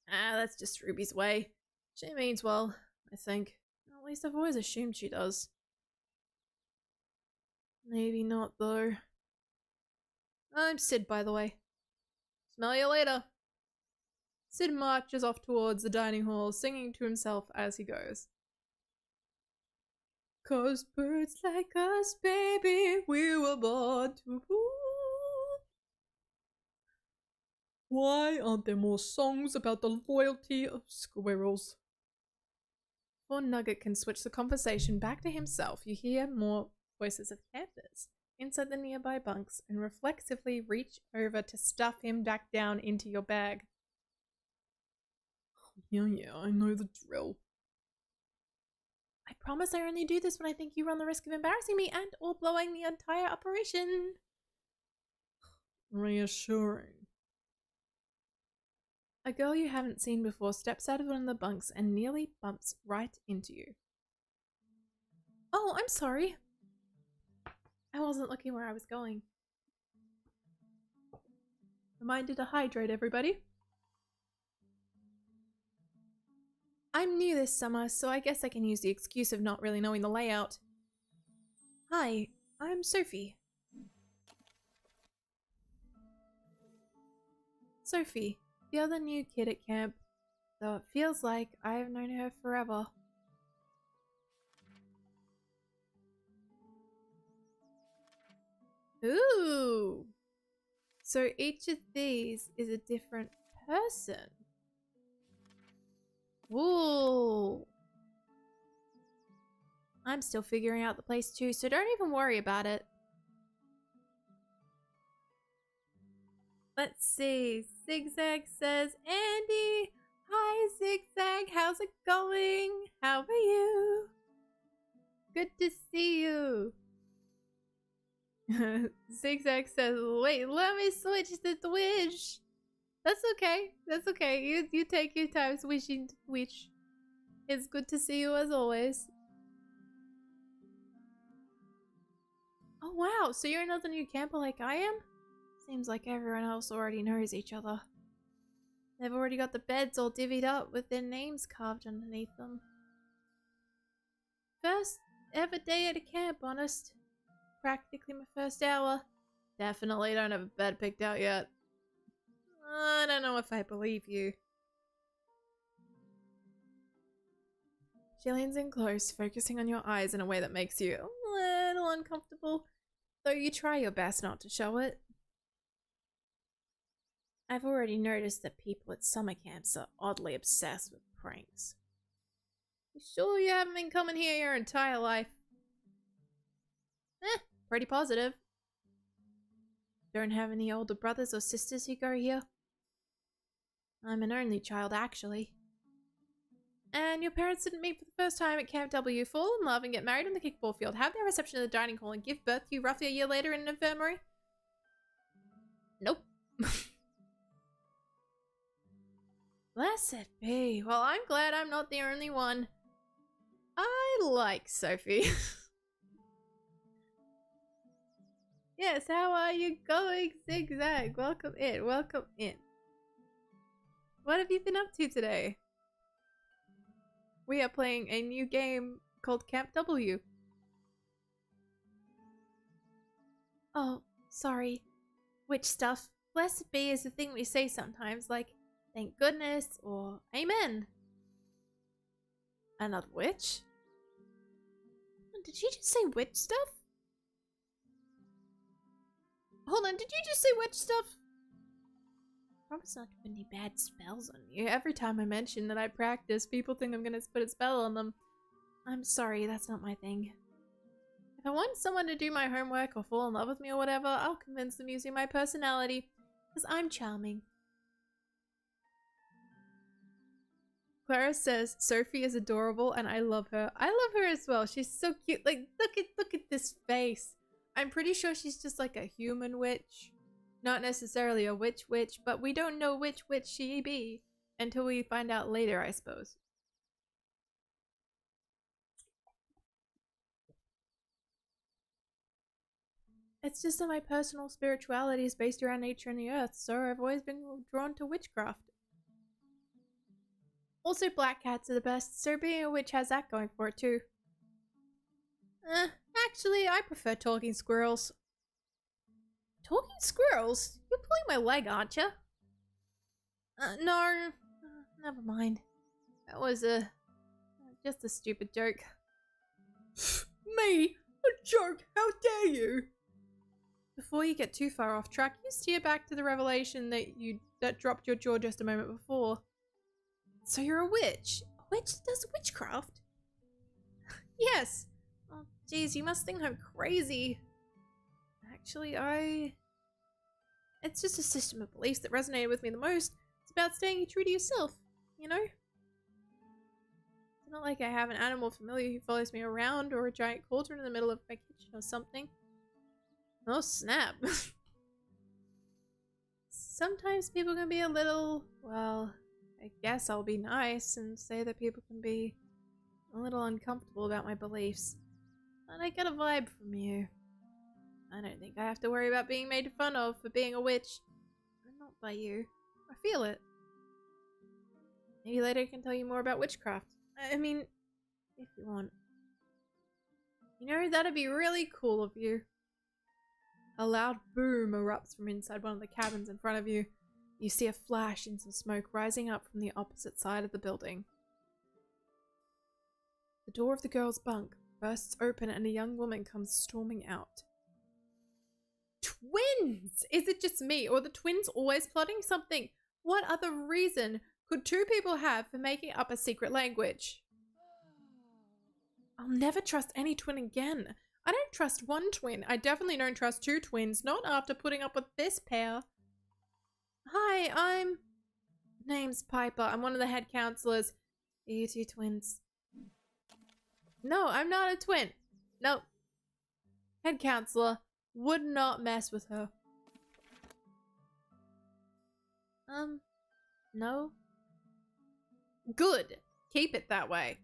Speaker 1: Ah, that's just Ruby's way. She means well, I think. At least I've always assumed she does. Maybe not, though. I'm Sid, by the way. Smell you later. Sid marches off towards the dining hall, singing to himself as he goes. 'Cause birds like us, baby, we were born to rule.
Speaker 2: Why aren't there more songs about the loyalty of squirrels?
Speaker 1: Before Nugget can switch the conversation back to himself, you hear more voices of campers inside the nearby bunks and reflexively reach over to stuff him back down into your bag.
Speaker 2: Yeah, I know the drill.
Speaker 1: I promise I only do this when I think you run the risk of embarrassing me and or blowing the entire operation.
Speaker 2: Reassuring.
Speaker 1: A girl you haven't seen before steps out of one of the bunks and nearly bumps right into you. Oh, I'm sorry. I wasn't looking where I was going. Reminder to hydrate, everybody. I'm new this summer, so I guess I can use the excuse of not really knowing the layout. Hi, I'm Sophie. Sophie, the other new kid at camp, though it feels like I've known her forever. Ooh! So each of these is a different person. Ooh! I'm still figuring out the place too, so don't even worry about it. Let's see. Zigzag says, Andy! Hi, Zigzag! How's it going? How are you? Good to see you. Zigzag says, wait, let me switch the Twitch. That's okay. That's okay. You take your time switching to Twitch. It's good to see you as always. Oh wow, so you're another new camper like I am? Seems like everyone else already knows each other. They've already got the beds all divvied up with their names carved underneath them. First ever day at a camp, honest. Practically my first hour. Definitely don't have a bed picked out yet. I don't know know if I believe you. She leans in close, focusing on your eyes in a way that makes you a little uncomfortable, though you try your best not to show it. I've already noticed that people at summer camps are oddly obsessed with pranks. You sure you haven't been coming here your entire life? Pretty positive. Don't have any older brothers or sisters who go here? I'm an only child, actually. And your parents didn't meet for the first time at Camp W, fall in love and get married on the kickball field, have their reception in the dining hall, and give birth to you roughly a year later in an infirmary? Nope. Blessed be. Well, I'm glad I'm not the only one. I like Sophie. Yes, how are you going, Zigzag? Welcome in, welcome in. What have you been up to today? We are playing a new game called Camp W. Oh, sorry. Witch stuff. Blessed be is the thing we say sometimes, like, thank goodness, or amen. Another witch? Did she just say witch stuff? Hold on, did you just say witch stuff? I promise not to put any bad spells on you. Every time I mention that I practice, people think I'm gonna put a spell on them. I'm sorry, that's not my thing. If I want someone to do my homework or fall in love with me or whatever, I'll convince them using my personality, because I'm charming. Clara says Sophie is adorable and I love her. I love her as well. She's so cute. Like, look at this face. I'm pretty sure she's just like a human witch. Not necessarily a witch, but we don't know which witch she be until we find out later, I suppose. It's just that my personal spirituality is based around nature and the earth, so I've always been drawn to witchcraft. Also, black cats are the best, so being a witch has that going for it too. Actually, I prefer talking squirrels. Talking squirrels? You're pulling my leg, aren't you? No. Never mind. That was just a stupid joke.
Speaker 2: Me? A joke? How dare you?
Speaker 1: Before you get too far off track, you steer back to the revelation that dropped your jaw just a moment before. So you're a witch? A witch that does witchcraft? Yes. Oh, geez, you must think I'm crazy. Actually, it's just a system of beliefs that resonated with me the most. It's about staying true to yourself, you know? It's not like I have an animal familiar who follows me around or a giant cauldron in the middle of my kitchen or something. Oh, snap. Sometimes people can be a little, well, I guess I'll be nice and say that people can be a little uncomfortable about my beliefs. But I get a vibe from you. I don't think I have to worry about being made fun of for being a witch. Not by you. I feel it. Maybe later I can tell you more about witchcraft. I mean, if you want. You know, that'd be really cool of you. A loud boom erupts from inside one of the cabins in front of you. You see a flash and some smoke rising up from the opposite side of the building. The door of the girl's bunk bursts open and a young woman comes storming out. Twins! Is it just me, or are the twins always plotting something? What other reason could two people have for making up a secret language? I'll never trust any twin again. I don't trust one twin. I definitely don't trust two twins, not after putting up with this pair. Hi, name's Piper. I'm one of the head counselors. Are you two twins? No, I'm not a twin. Nope. Head counselor. Would not mess with her. No. Good. Keep it that way.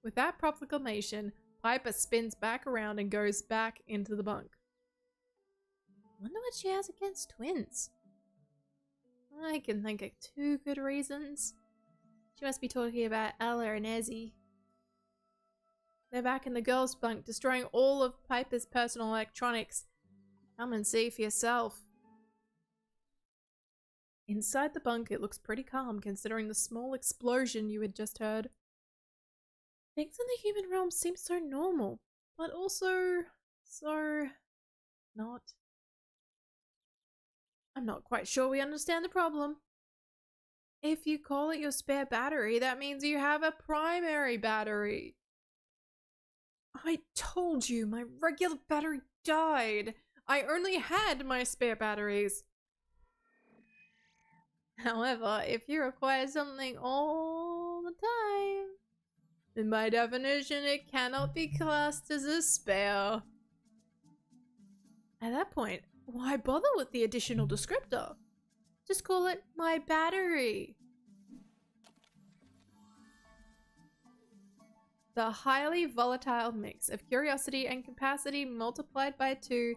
Speaker 1: With that proclamation, Piper spins back around and goes back into the bunk. Wonder what she has against twins. I can think of two good reasons. She must be talking about Ella and Ezzy. They're back in the girls' bunk, destroying all of Piper's personal electronics. Come and see for yourself. Inside the bunk, it looks pretty calm considering the small explosion you had just heard. Things in the human realm seem so normal, but also so not. I'm not quite sure we understand the problem. If you call it your spare battery, that means you have a primary battery. I told you my regular battery died. I only had my spare batteries. However, if you require something all the time, then by definition it cannot be classed as a spare. At that point, why bother with the additional descriptor? Just call it my battery. The highly volatile mix of curiosity and capacity multiplied by 2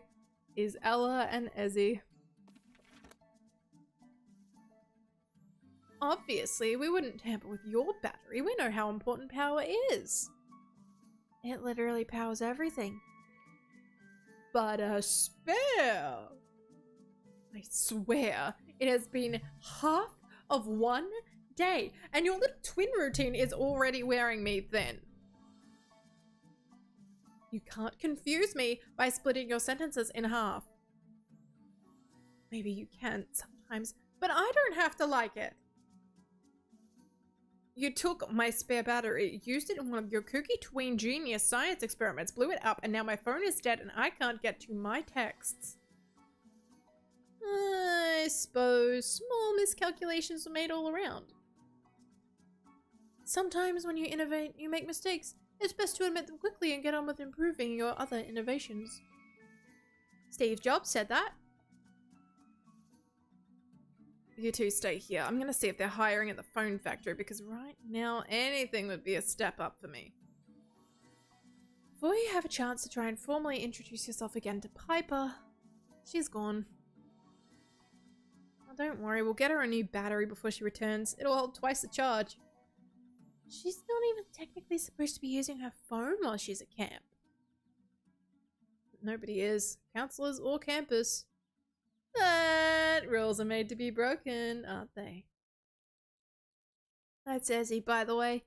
Speaker 1: is Ella and Ezzy. Obviously, we wouldn't tamper with your battery. We know how important power is. It literally powers everything. But a spare? I swear, it has been half of one day, and your little twin routine is already wearing me thin. You can't confuse me by splitting your sentences in half. Maybe you can sometimes, but I don't have to like it. You took my spare battery, used it in one of your kooky tween genius science experiments, blew it up, and now my phone is dead and I can't get to my texts. I suppose small miscalculations are made all around. Sometimes when you innovate, you make mistakes. It's best to admit them quickly and get on with improving your other innovations. Steve Jobs said that. You two stay here. I'm gonna see if they're hiring at the phone factory because right now anything would be a step up for me. Before you have a chance to try and formally introduce yourself again to Piper, she's gone. Oh, don't worry, we'll get her a new battery before she returns. It'll hold twice the charge. She's not even technically supposed to be using her phone while she's at camp. But nobody is. Counselors or campus. But rules are made to be broken, aren't they? That's Ezzy, by the way.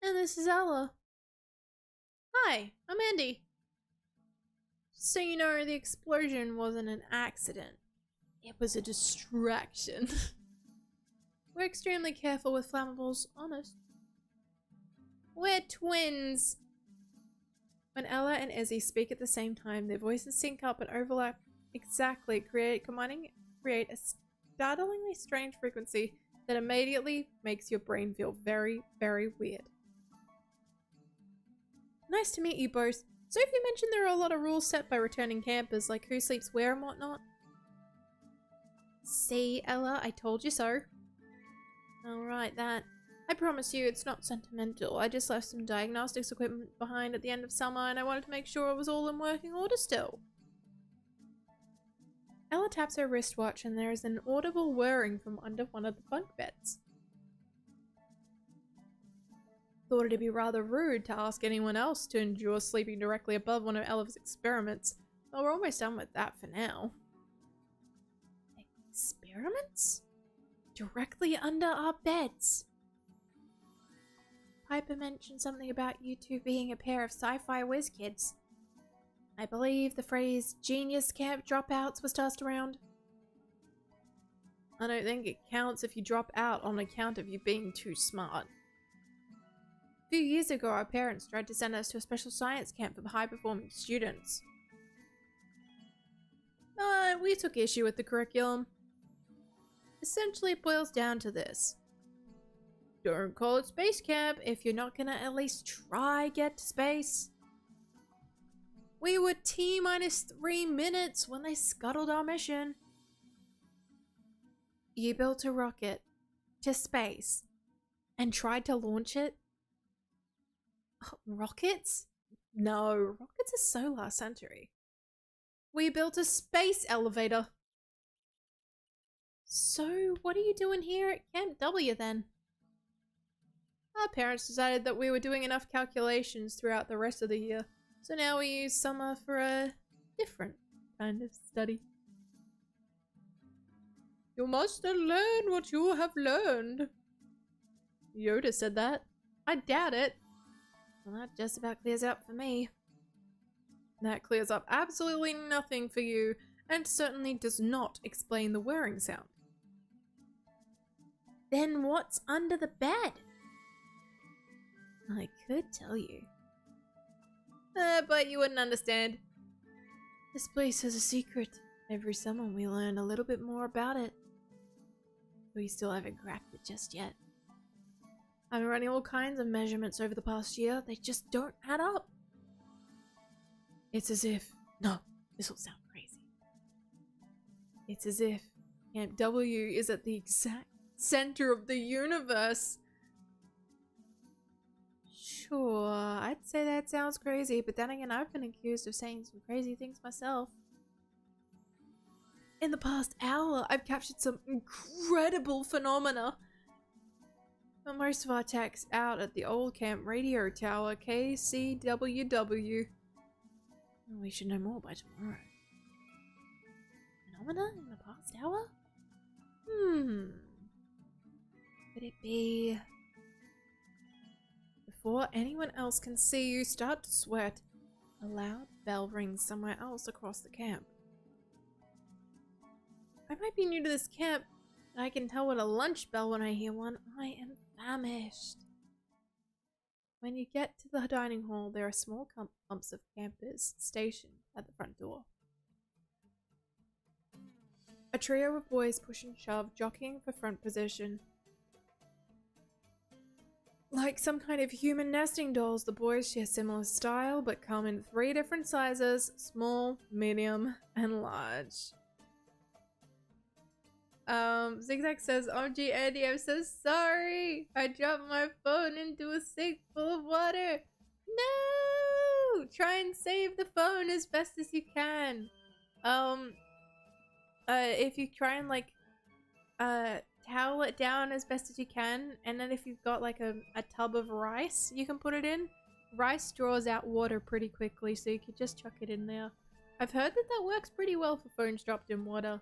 Speaker 1: And this is Ella. Hi, I'm Andy. Just so you know, the explosion wasn't an accident. It was a distraction. We're extremely careful with flammables, honest. We're twins. When Ella and Ezzy speak at the same time, their voices sync up and overlap exactly, create a startlingly strange frequency that immediately makes your brain feel very, very weird. Nice to meet you both. Sophie mentioned there are a lot of rules set by returning campers, like who sleeps where and whatnot. See, Ella, I told you so. Alright, that. I promise you it's not sentimental. I just left some diagnostics equipment behind at the end of summer and I wanted to make sure it was all in working order still. Ella taps her wristwatch and there is an audible whirring from under one of the bunk beds. Thought it'd be rather rude to ask anyone else to endure sleeping directly above one of Ella's experiments, but we're almost done with that for now. Experiments? Directly under our beds. Piper mentioned something about you two being a pair of sci-fi whiz kids. I believe the phrase genius camp dropouts was tossed around. I don't think it counts if you drop out on account of you being too smart. A few years ago, our parents tried to send us to a special science camp for high-performing students. But we took issue with the curriculum. Essentially, it boils down to this. Don't call it space camp if you're not gonna at least try get to space. We were T-minus 3 minutes when they scuttled our mission. You built a rocket to space and tried to launch it? Rockets? No, rockets are so last century. We built a space elevator. So, what are you doing here at Camp W then? Our parents decided that we were doing enough calculations throughout the rest of the year, so now we use summer for a different kind of study. You must unlearn what you have learned. Yoda said that. I doubt it. Well, that just about clears it up for me. That clears up absolutely nothing for you, and certainly does not explain the whirring sound. Then what's under the bed? I could tell you. But you wouldn't understand. This place has a secret. Every summer we learn a little bit more about it. We still haven't cracked it just yet. I've been running all kinds of measurements over the past year. They just don't add up. It's as if... No, this will sound crazy. It's as if Camp W is at the exact center of the universe. Sure, I'd say that sounds crazy, but then again, I've been accused of saying some crazy things myself. In the past hour, I've captured some incredible phenomena. But most of our tech's out at the old camp radio tower, KCWW. We should know more by tomorrow. Phenomena in the past hour? Could it be... Before anyone else can see you start to sweat, a loud bell rings somewhere else across the camp. I might be new to this camp, but I can tell what a lunch bell when I hear one. I am famished. When you get to the dining hall, there are small clumps of campers stationed at the front door. A trio of boys push and shove, jockeying for front position. Like some kind of human nesting dolls, the boys share similar style, but come in 3 different sizes: small, medium, and large. Zigzag says, OMG Andy, I'm so sorry. I dropped my phone into a sink full of water. No! Try and save the phone as best as you can. If you try and towel it down as best as you can, and then if you've got like a tub of rice you can put it in. Rice draws out water pretty quickly, so you could just chuck it in there. I've heard that works pretty well for phones dropped in water.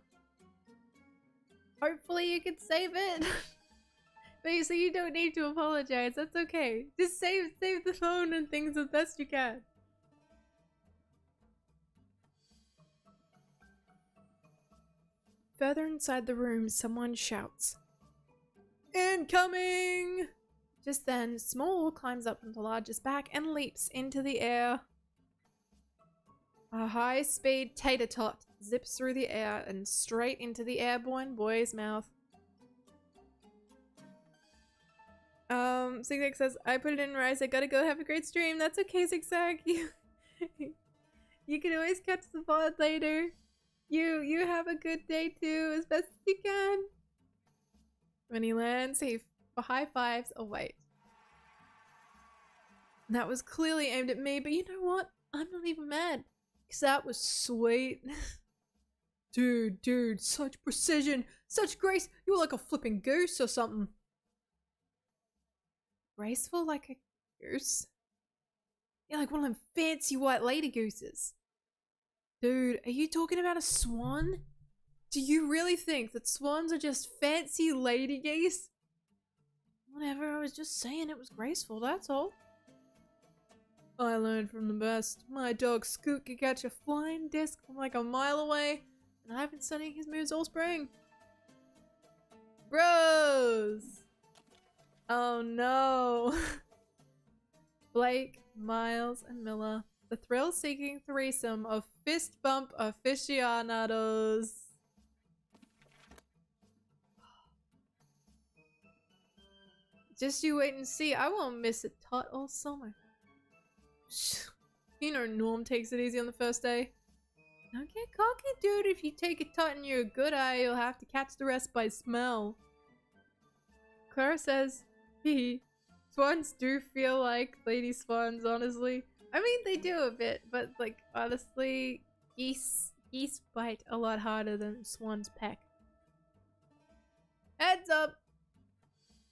Speaker 1: Hopefully you can save it. But so you don't need to apologize, that's okay. Just save the phone and things as best you can. Further inside the room, someone shouts, "Incoming!" Just then, Small climbs up from the largest back and leaps into the air. A high-speed tater tot zips through the air and straight into the airborne boy's mouth. Zigzag says, I put it in rice. I gotta go. Have a great stream. That's okay, Zigzag. You can always catch the VOD later. You have a good day too, as best as you can. When he lands, he high fives. Oh wait, that was clearly aimed at me. But you know what? I'm not even mad, because that was sweet. Dude, such precision, such grace. You were like a flipping goose or something. Graceful like a goose? You're like one of them fancy white lady gooses. Dude, are you talking about a swan? Do you really think that swans are just fancy lady geese? Whatever, I was just saying it was graceful, that's all. I learned from the best. My dog Scoot could catch a flying disc from like a mile away, and I've been studying his moves all spring. Bros! Oh no. Blake, Miles, and Miller. The thrill-seeking threesome of fist bump aficionados. Just you wait and see. I won't miss it tot all summer. You know Norm takes it easy on the first day. Don't get cocky, dude. If you take a tot and you're a good eye, you'll have to catch the rest by smell. Clara says, swans do feel like lady swans, honestly. I mean, they do a bit, but like, honestly, geese bite a lot harder than swans peck. Heads up!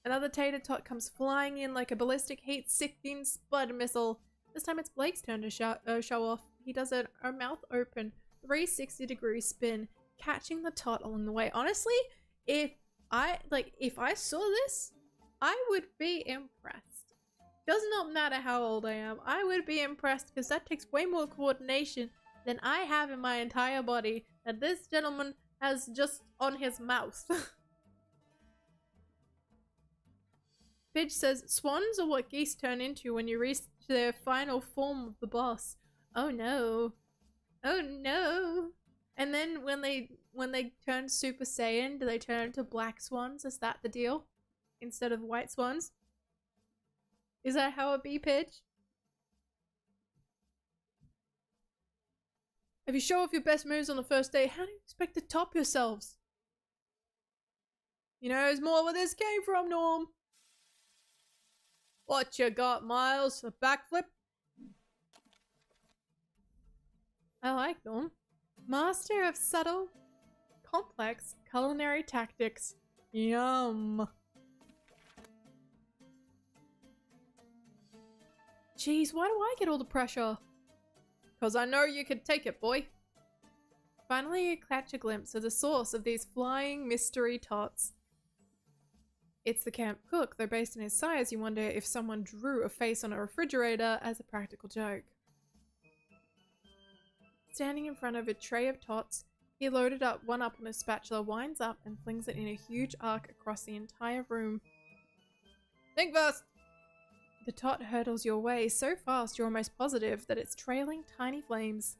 Speaker 1: Another tater tot comes flying in like a ballistic heat-sicking spud missile. This time it's Blake's turn to show off. He does a mouth open 360-degree spin, catching the tot along the way. Honestly, if I saw this, I would be impressed. Does not matter how old I am, I would be impressed because that takes way more coordination than I have in my entire body that this gentleman has just on his mouth. Pidge says, swans are what geese turn into when you reach their final form of the boss. Oh no. Oh no. And then when they turn Super Saiyan, do they turn into black swans? Is that the deal? Instead of white swans? Is that how it be, Pidge? If you show off your best moves on the first day, how do you expect to top yourselves? You know, it's more where this came from, Norm. What you got, Miles? A backflip? I like them. Master of subtle, complex culinary tactics. Yum. Jeez, why do I get all the pressure? Cause I know you could take it, boy. Finally, you catch a glimpse of the source of these flying mystery tots. It's the camp cook, though based on his size, you wonder if someone drew a face on a refrigerator as a practical joke. Standing in front of a tray of tots, he loaded one up on his spatula, winds up, and flings it in a huge arc across the entire room. Think fast! The tot hurtles your way so fast you're almost positive that it's trailing tiny flames.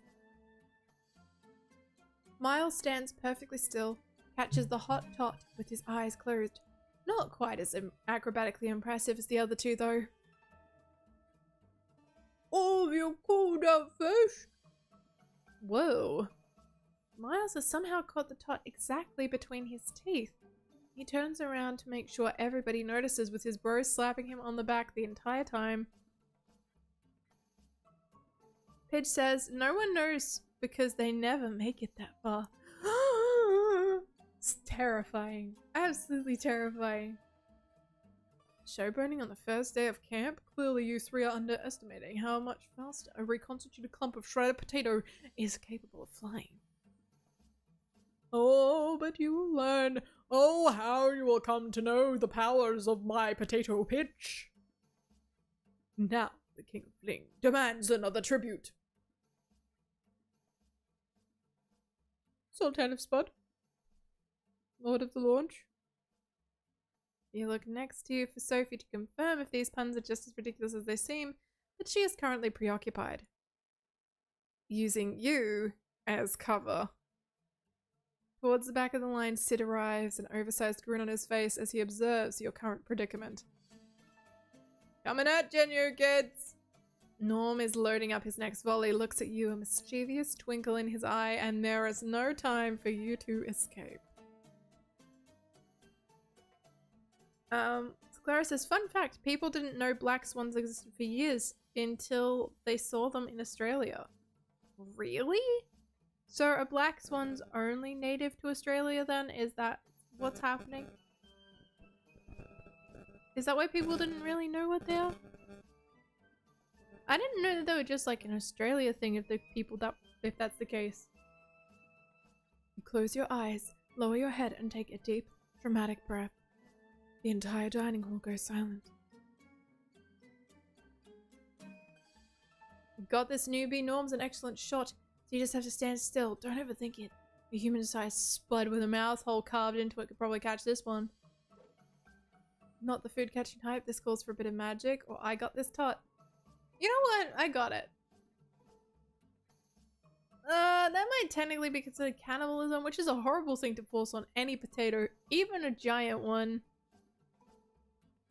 Speaker 1: Miles stands perfectly still, catches the hot tot with his eyes closed. Not quite as acrobatically impressive as the other two, though. Oh, you cooled out fish! Whoa. Miles has somehow caught the tot exactly between his teeth. He turns around to make sure everybody notices with his bro slapping him on the back the entire time. Pidge says, no one knows because they never make it that far. It's terrifying. Absolutely terrifying. Showboating on the first day of camp? Clearly you three are underestimating how much faster a reconstituted clump of shredded potato is capable of flying. Oh, but you will learn. Oh, how you will come to know the powers of my potato pitch. Now the King of Fling demands another tribute. Sultan of Spud. Lord of the Launch. You look next to you for Sophie to confirm if these puns are just as ridiculous as they seem, but she is currently preoccupied. Using you as cover. Towards the back of the line, Sid arrives, an oversized grin on his face as he observes your current predicament. Coming at you, new kids! Norm is loading up his next volley, looks at you, a mischievous twinkle in his eye, and there is no time for you to escape. Clara says, fun fact, people didn't know black swans existed for years until they saw them in Australia. Really? So are black swans only native to Australia then? Is that what's happening? Is that why people didn't really know what they are? I didn't know that they were just like an Australia thing if that's the case. You close your eyes, lower your head and take a deep, dramatic breath. The entire dining hall goes silent. You got this, newbie. Norm's an excellent shot. So you just have to stand still. Don't overthink it. A human-sized spud with a mouth hole carved into it could probably catch this one. Not the food-catching type. This calls for a bit of magic. Or I got this tot. You know what? I got it. That might technically be considered cannibalism, which is a horrible thing to force on any potato, even a giant one.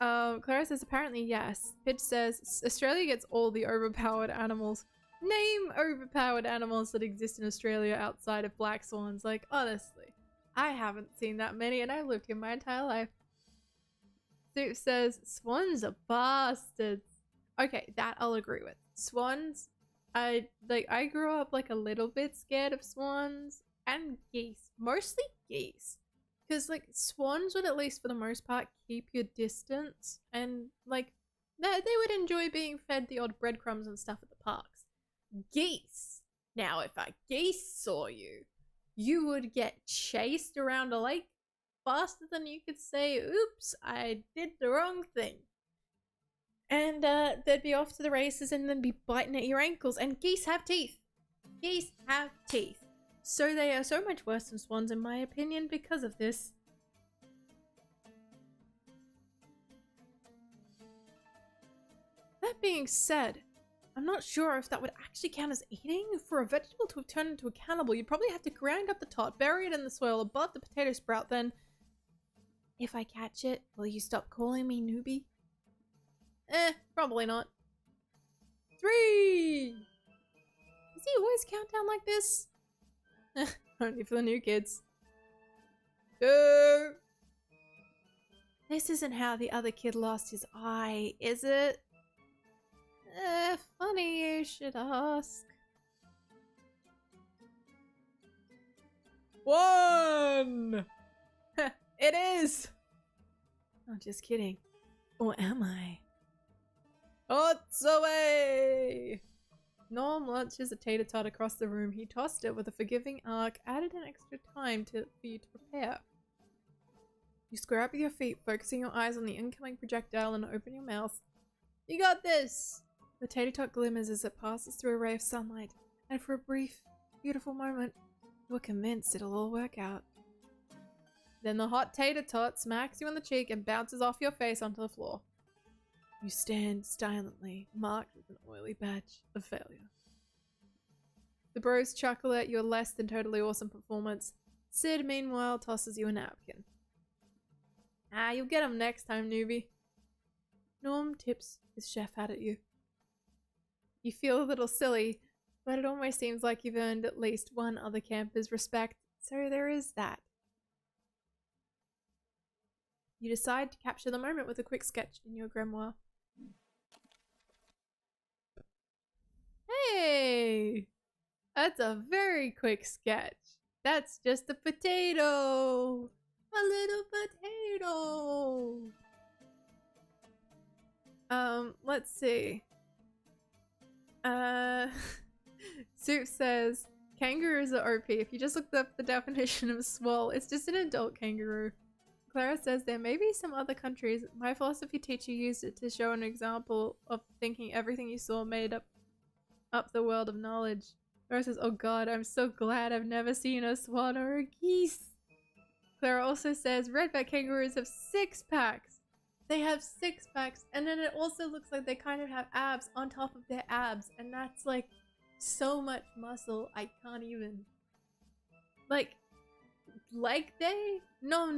Speaker 1: Clara says apparently yes. Pitch says Australia gets all the overpowered animals. Name overpowered animals that exist in Australia outside of black swans. Like, honestly, I haven't seen that many and I've lived here my entire life. Soup says swans are bastards. Okay, that I'll agree with. Swans, I grew up like a little bit scared of swans and geese. Mostly geese. Because, like, swans would, at least for the most part, keep your distance. And, like, they would enjoy being fed the odd breadcrumbs and stuff at the parks. Geese. Now, if a geese saw you, you would get chased around a lake faster than you could say, oops, I did the wrong thing. And they'd be off to the races and then be biting at your ankles. And geese have teeth. Geese have teeth. So they are so much worse than swans in my opinion because of this. That being said, I'm not sure if that would actually count as eating. For a vegetable to have turned into a cannibal, you'd probably have to grind up the tot, bury it in the soil above the potato sprout, then... If I catch it, will you stop calling me newbie? Probably not. 3! Does he always count down like this? Only for the new kids. 2! This isn't how the other kid lost his eye, is it? Funny you should ask.
Speaker 2: 1!
Speaker 1: It is! Oh, just kidding. Or am I?
Speaker 2: Odds away!
Speaker 1: Norm launches a tater tot across the room. He tossed it with a forgiving arc, added an extra time for you to prepare. You square up with your feet, focusing your eyes on the incoming projectile and open your mouth. You got this! The tater tot glimmers as it passes through a ray of sunlight, and for a brief, beautiful moment, you're convinced it'll all work out. Then the hot tater tot smacks you on the cheek and bounces off your face onto the floor. You stand silently, marked with an oily badge of failure. The bros chuckle at your less than totally awesome performance. Sid, meanwhile, tosses you a napkin. You'll get him next time, newbie. Norm tips his chef hat at you. You feel a little silly, but it almost seems like you've earned at least one other camper's respect, so there is that. You decide to capture the moment with a quick sketch in your grimoire. Hey! That's a very quick sketch. That's just a potato! A little potato! Let's see. Soup says, kangaroos are OP. If you just looked up the definition of swole, it's just an adult kangaroo. Clara says there may be some other countries. My philosophy teacher used it to show an example of thinking everything you saw made up the world of knowledge. Clara says, oh god, I'm so glad I've never seen a swan or a geese. Clara also says redback kangaroos have 6-packs. They have 6-packs, and then it also looks like they kind of have abs on top of their abs, and that's like so much muscle I can't even. Like leg day? No.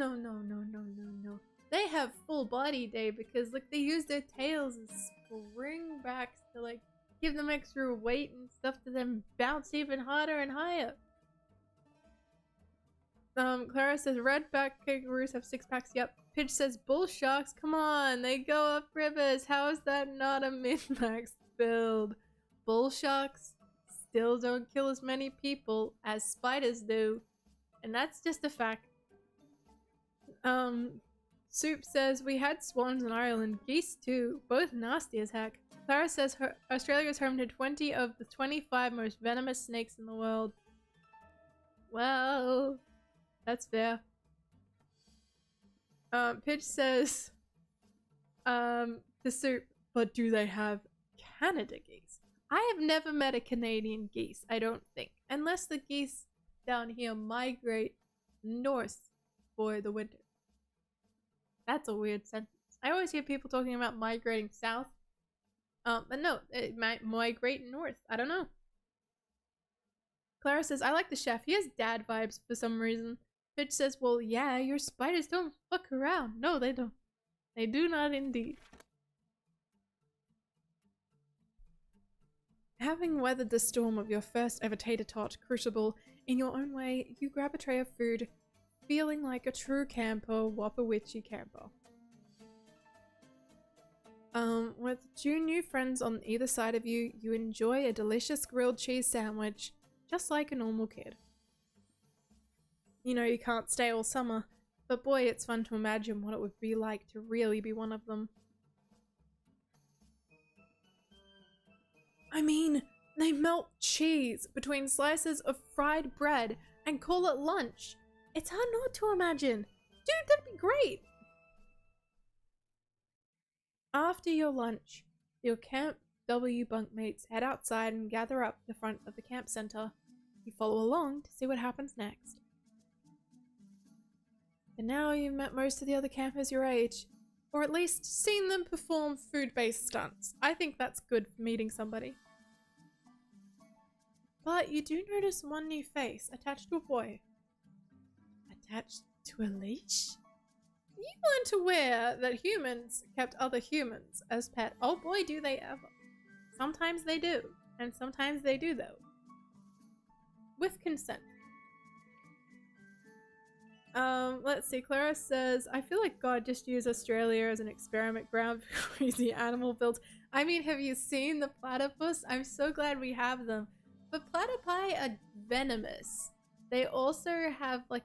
Speaker 1: They have full body day because like they use their tails as spring backs to like give them extra weight and stuff to then bounce even harder and higher. Clara says redback kangaroos have 6-packs. Yep. Pidge says bull sharks. Come on, they go up rivers. How is that not a min-max build? Bull sharks still don't kill as many people as spiders do, and that's just a fact. Soup says we had swans in Ireland, geese too, both nasty as heck. Clara says Australia is home to 20 of the 25 most venomous snakes in the world. Well, that's fair. Pidge says, to Soup, but do they have Canada geese? I have never met a Canadian geese, I don't think, unless the geese down here migrate north for the winter. That's a weird sentence. I always hear people talking about migrating south. But no, it might migrate north. I don't know. Clara says, I like the chef. He has dad vibes for some reason. Fitch says, well, yeah, your spiders don't fuck around. No, they don't. They do not indeed. Having weathered the storm of your first ever tater tot crucible, in your own way, you grab a tray of food, feeling like a true camper, whopper-witchy camper. With 2 new friends on either side of you, you enjoy a delicious grilled cheese sandwich, just like a normal kid. You know you can't stay all summer, but boy, it's fun to imagine what it would be like to really be one of them. I mean, they melt cheese between slices of fried bread and call it lunch. It's hard not to imagine. Dude, that'd be great! After your lunch, your Camp W bunkmates head outside and gather up the front of the camp center. You follow along to see what happens next. But now you've met most of the other campers your age, or at least seen them perform food-based stunts. I think that's good for meeting somebody. But you do notice one new face attached to a boy. Attached to a leash? You weren't aware that humans kept other humans as pets. Oh boy, do they ever. Sometimes they do, and sometimes they do though. With consent. Let's see, Clara says, I feel like God just used Australia as an experiment ground for crazy animal builds. I mean, have you seen the platypus? I'm so glad we have them. But platypi are venomous. They also have like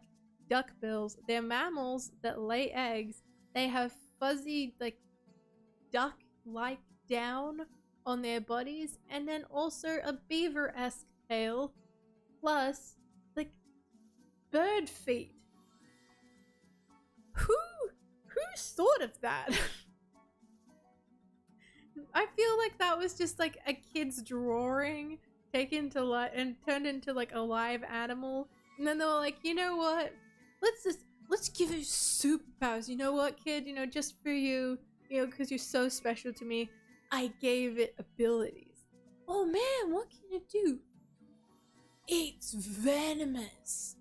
Speaker 1: duckbills. They're mammals that lay eggs. They have fuzzy like duck-like down on their bodies, and then also a beaver-esque tail, plus like bird feet. Who thought of that? I feel like that was just like a kid's drawing taken to life and turned into like a live animal, and then they were like, you know what, let's give it superpowers. You know what, kid, you know, just for you, you know, because you're so special to me, I gave it abilities. Oh man, what can it do? It's venomous,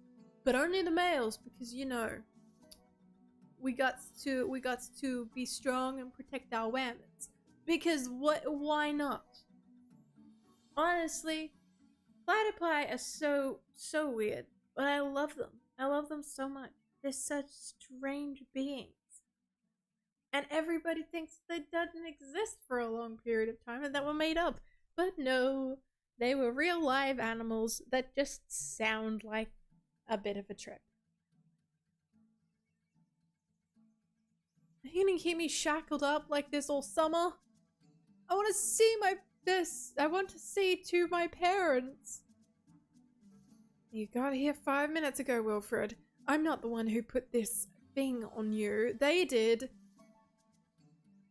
Speaker 1: but only the males, because you know we got to be strong and protect our women's. Because why not? Honestly, platypi are so weird, but I love them. I love them so much. They're such strange beings. And everybody thinks they didn't exist for a long period of time and that were made up. But no, they were real live animals that just sound like a bit of a trip. Are you gonna keep me shackled up like this all summer? I want to see I want to see to my parents. You got here 5 minutes ago, Wilfred. I'm not the one who put this thing on you. They did.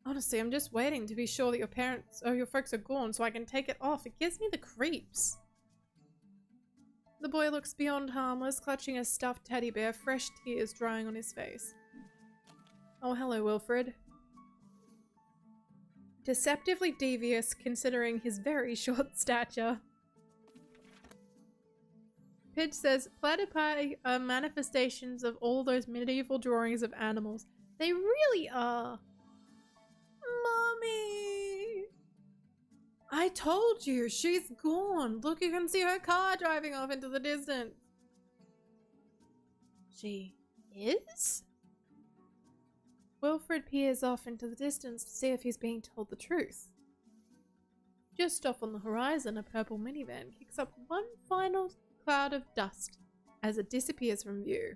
Speaker 1: Honestly, I'm just waiting to be sure that your parents or your folks are gone so I can take it off. It gives me the creeps. The boy looks beyond harmless, clutching a stuffed teddy bear, fresh tears drying on his face. Oh, hello, Wilfred. Deceptively devious considering his very short stature. Pidge says, platypi are manifestations of all those medieval drawings of animals. They really are. Mommy! I told you, she's gone. Look, you can see her car driving off into the distance. She is? Wilfred peers off into the distance to see if he's being told the truth. Just off on the horizon, a purple minivan kicks up one final cloud of dust as it disappears from view.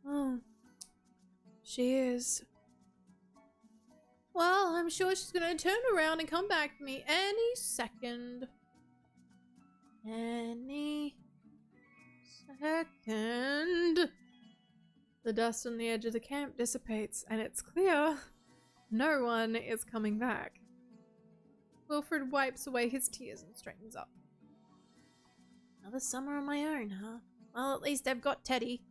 Speaker 1: Oh, she is. Well, I'm sure she's gonna turn around and come back for me any second. Any second. The dust on the edge of the camp dissipates, and it's clear no one is coming back. Wilfred wipes away his tears and straightens up. Another summer on my own, huh? Well, at least I've got Teddy.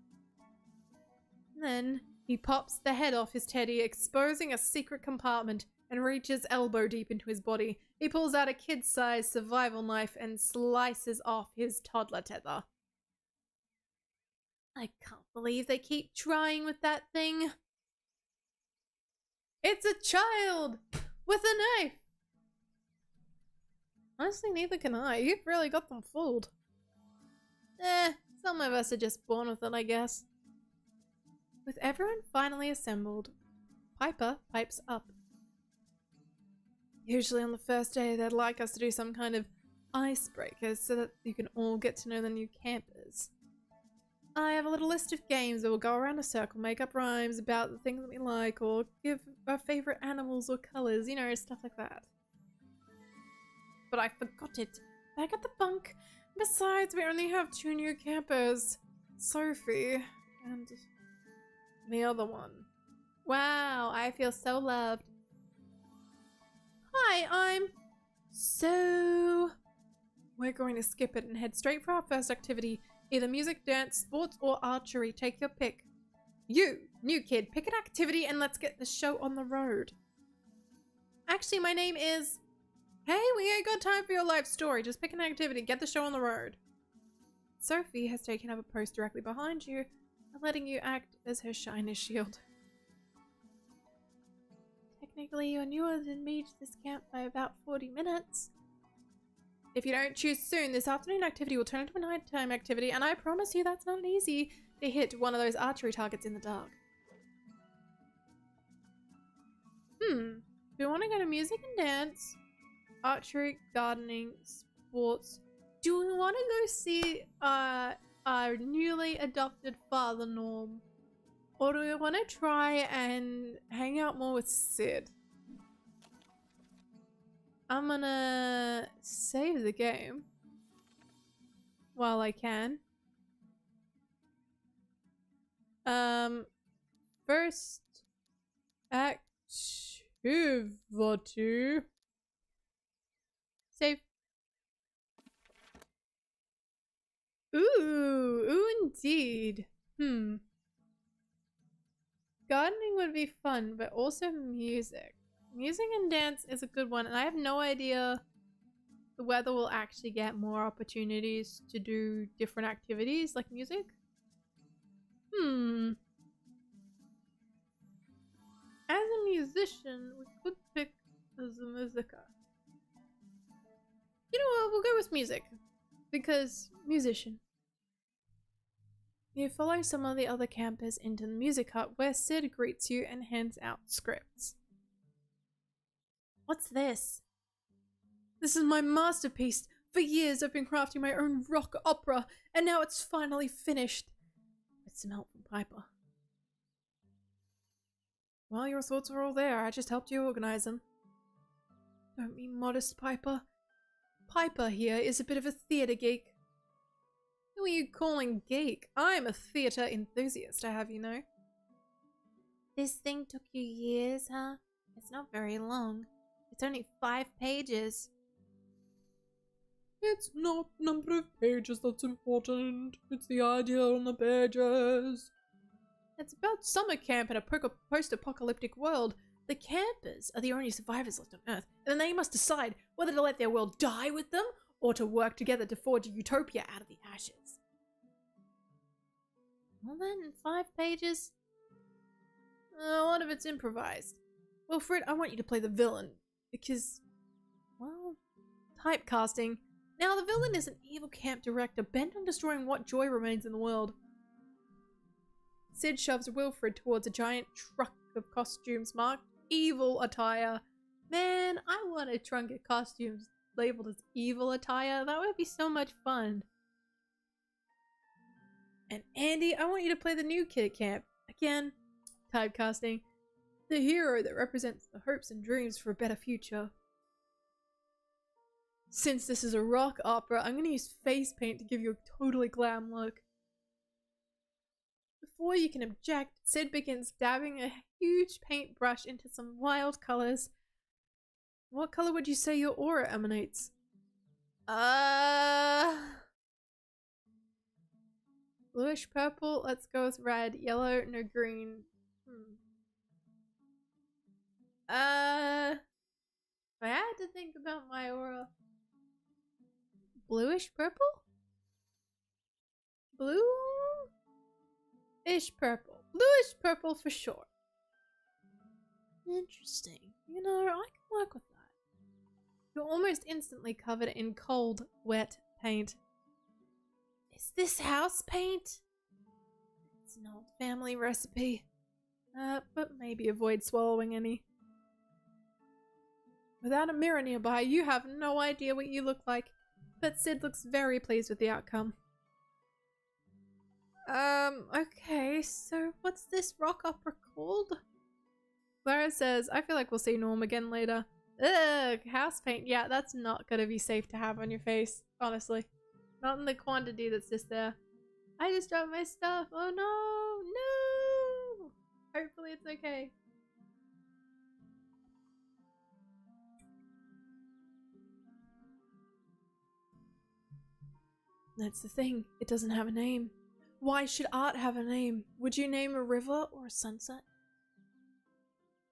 Speaker 1: Then he pops the head off his teddy, exposing a secret compartment, and reaches elbow deep into his body. He pulls out a kid-sized survival knife and slices off his toddler tether. I can't believe they keep trying with that thing. It's a child with a knife. Honestly, neither can I. You've really got them fooled. Some of us are just born with it, I guess. With everyone finally assembled, Piper pipes up. Usually on the first day, they'd like us to do some kind of icebreakers so that you can all get to know the new campers. I have a little list of games that will go around a circle, make up rhymes about the things that we like, or give our favorite animals or colors, you know, stuff like that. But I forgot it. Back at the bunk. Besides, we only have 2 new campers. Sophie and the other one. Wow, I feel so loved. Hi, we're going to skip it and head straight for our first activity. Either music, dance, sports, or archery. Take your pick. You, new kid, pick an activity and let's get the show on the road. Actually, my name is... Hey, we ain't got time for your life story. Just pick an activity. Get the show on the road. Sophie has taken up a post directly behind you, letting you act as her shyness shield. Technically, you're newer than me to this camp by about 40 minutes. If you don't choose soon, this afternoon activity will turn into a nighttime activity, and I promise you that's not easy to hit one of those archery targets in the dark. Do we want to go to music and dance, archery, gardening, sports? Do we want to go see our newly adopted father, Norm? Or do we want to try and hang out more with Sid? I'm gonna save the game while I can. First activity. Save. Ooh, indeed. Gardening would be fun, but also music. Music and dance is a good one, and I have no idea the weather will actually get more opportunities to do different activities like music. As a musician, we could pick as a musica. You know what, we'll go with music. Because musician. You follow some of the other campers into the music hut where Sid greets you and hands out scripts. What's this? This is my masterpiece. For years I've been crafting my own rock opera, and now it's finally finished. With some help from Piper. Well, your thoughts were all there. I just helped you organize them. Don't be modest, Piper. Piper here is a bit of a theatre geek. Who are you calling geek? I'm a theatre enthusiast, I have you know. This thing took you years, huh? It's not very long. It's only 5 pages.
Speaker 2: It's not the number of pages that's important. It's the idea on the pages.
Speaker 1: It's about summer camp in a post-apocalyptic world. The campers are the only survivors left on Earth, and then they must decide whether to let their world die with them or to work together to forge a utopia out of the ashes. Well then, 5 pages? A lot of it's improvised. Well, Fred, I want you to play the villain, because, well, typecasting. Now, the villain is an evil camp director bent on destroying what joy remains in the world. Sid shoves Wilfred towards a giant truck of costumes marked evil attire. Man, I want a trunk of costumes labeled as evil attire. That would be so much fun. And Andy, I want you to play the new kid at camp. Again, typecasting. The hero that represents the hopes and dreams for a better future. Since this is a rock opera, I'm going to use face paint to give you a totally glam look. Before you can object, Sid begins dabbing a huge paintbrush into some wild colors. What color would you say your aura emanates? Bluish purple, let's go with red. Yellow, no green. If I had to think about my aura. Bluish purple? Bluish purple. Bluish purple for sure. Interesting. You know, I can work with that. You're almost instantly covered in cold, wet paint. Is this house paint? It's an old family recipe. But maybe avoid swallowing any. Without a mirror nearby, you have no idea what you look like. But Sid looks very pleased with the outcome. Okay, so what's this rock opera called? Clara says, I feel like we'll see Norm again later. Ugh, house paint. Yeah, that's not gonna be safe to have on your face, honestly. Not in the quantity that's just there. I just dropped my stuff. Oh no, no! it's okay. That's the thing. It doesn't have a name. Why should art have a name? Would you name a river or a sunset?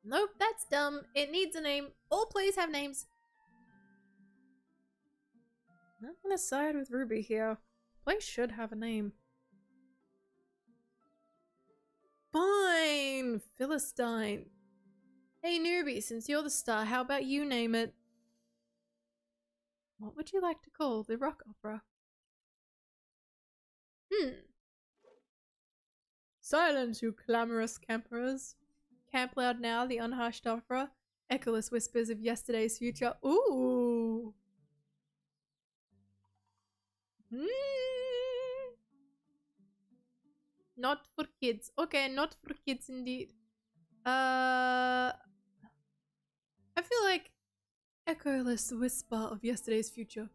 Speaker 1: Nope, that's dumb. It needs a name. All plays have names. I'm gonna side with Ruby here. Play should have a name. Fine, Philistine. Hey newbie, since you're the star, how about you name it? What would you like to call the rock opera? Silence, you clamorous campers. Camp loud now, the unhushed opera. Echoless whispers of yesterday's future. Ooh. Not for kids. Okay, not for kids indeed. I feel like echoless whisper of yesterday's future.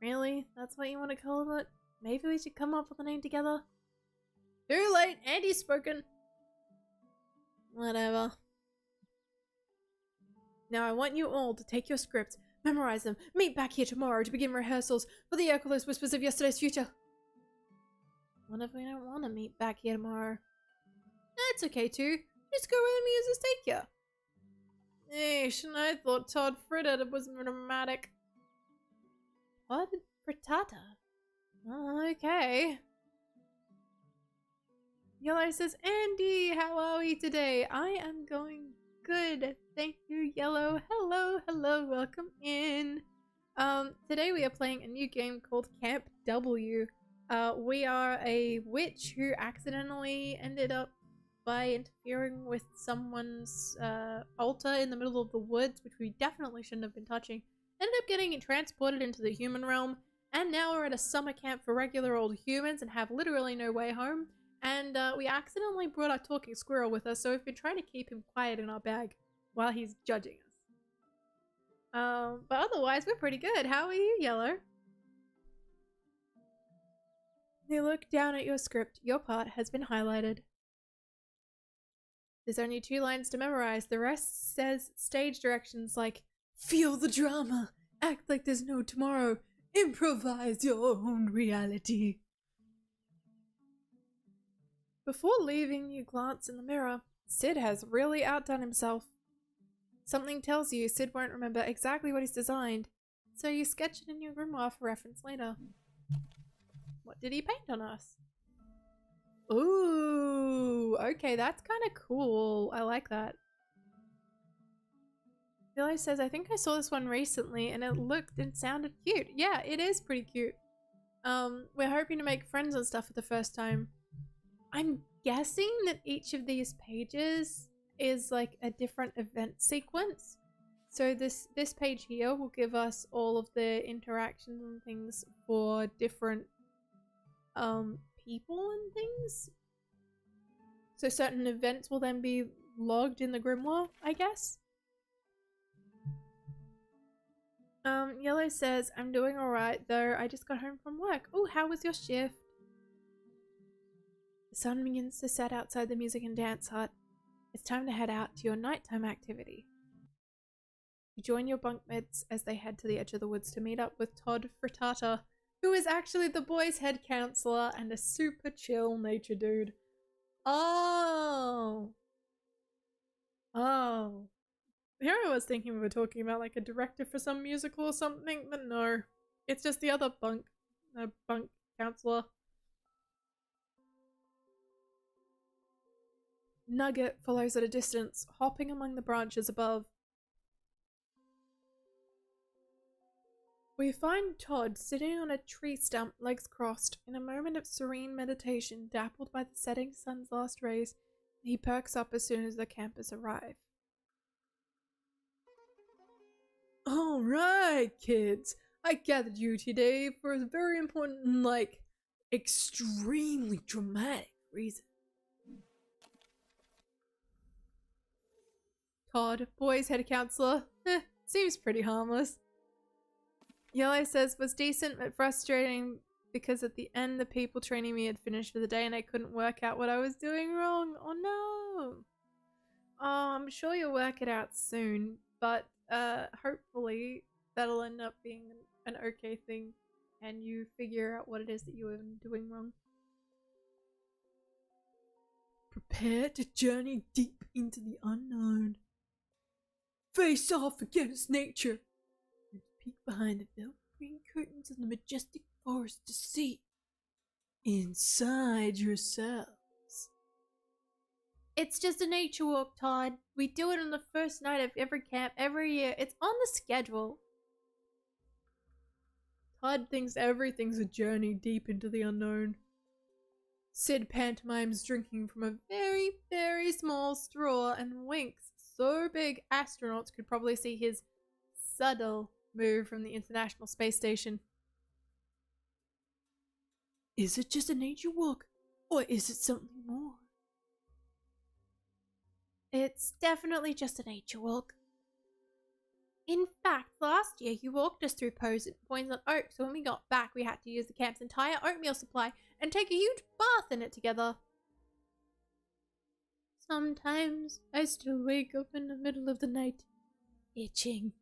Speaker 1: Really? That's what you want to call it? Maybe we should come up with a name together? Too late! Andy's spoken! Whatever. Now I want you all to take your scripts, memorize them, meet back here tomorrow to begin rehearsals for the echoless whispers of yesterday's future. What if we don't want to meet back here tomorrow? That's okay too. Just go where the muses take you. Eesh, and I thought Todd Fritter was dramatic. Todd Frittata? Oh, okay. Yellow says, Andy, how are we today? I am going good. Thank you, Yellow. Hello, hello, welcome in. Today we are playing a new game called Camp W. We are a witch who accidentally ended up by interfering with someone's altar in the middle of the woods, which we definitely shouldn't have been touching. Ended up getting transported into the human realm, and now we're at a summer camp for regular old humans and have literally no way home. And we accidentally brought our talking squirrel with us, so we've been trying to keep him quiet in our bag while he's judging us. But otherwise, we're pretty good. How are you, Yellow? You look down at your script. Your part has been highlighted. There's only 2 lines to memorize. The rest says stage directions like, feel the drama, act like there's no tomorrow, improvise your own reality. Before leaving, you glance in the mirror. Sid has really outdone himself. Something tells you Sid won't remember exactly what he's designed, so you sketch it in your grimoire for reference later. What did he paint on us? Ooh, okay, that's kind of cool. I like that. Billy says, I think I saw this one recently and it looked and sounded cute. Yeah, it is pretty cute. We're hoping to make friends and stuff for the first time. I'm guessing that each of these pages is like a different event sequence. So this page here will give us all of the interactions and things for different people and things. So certain events will then be logged in the grimoire, I guess. Yellow says, I'm doing alright though. I just got home from work. Oh, how was your shift? The sun begins to set outside the music and dance hut. It's time to head out to your nighttime activity. You join your bunkmates as they head to the edge of the woods to meet up with Todd Frittata, who is actually the boys' head counselor and a super chill nature dude. Oh. Here I was thinking we were talking about like a director for some musical or something, but no. It's just the other bunk counselor. Nugget follows at a distance, hopping among the branches above. We find Todd sitting on a tree stump, legs crossed, in a moment of serene meditation, dappled by the setting sun's last rays. He perks up as soon as the campers arrive. Alright, kids. I gathered you today for a very important and, extremely dramatic reason. Todd, boys' head counselor. Seems pretty harmless. Yellow says, was decent but frustrating because at the end the people training me had finished for the day and I couldn't work out what I was doing wrong. Oh no. Oh, I'm sure you'll work it out soon, but hopefully that'll end up being an okay thing and you figure out what it is that you were doing wrong.
Speaker 2: Prepare to journey deep into the unknown. Face off against nature and peek behind the velvet green curtains of the majestic forest to see inside yourselves.
Speaker 1: It's just a nature walk, Todd. We do it on the first night of every camp every year. It's on the schedule.
Speaker 2: Todd thinks everything's a journey deep into the unknown. Sid pantomimes drinking from a very, very small straw and winks so big astronauts could probably see his subtle move from the International Space Station. Is it just a nature walk, or is it something more?
Speaker 1: It's definitely just a nature walk. In fact, last year you walked us through Points on Oak, so when we got back we had to use the camp's entire oatmeal supply and take a huge bath in it together. Sometimes I still wake up in the middle of the night, itching.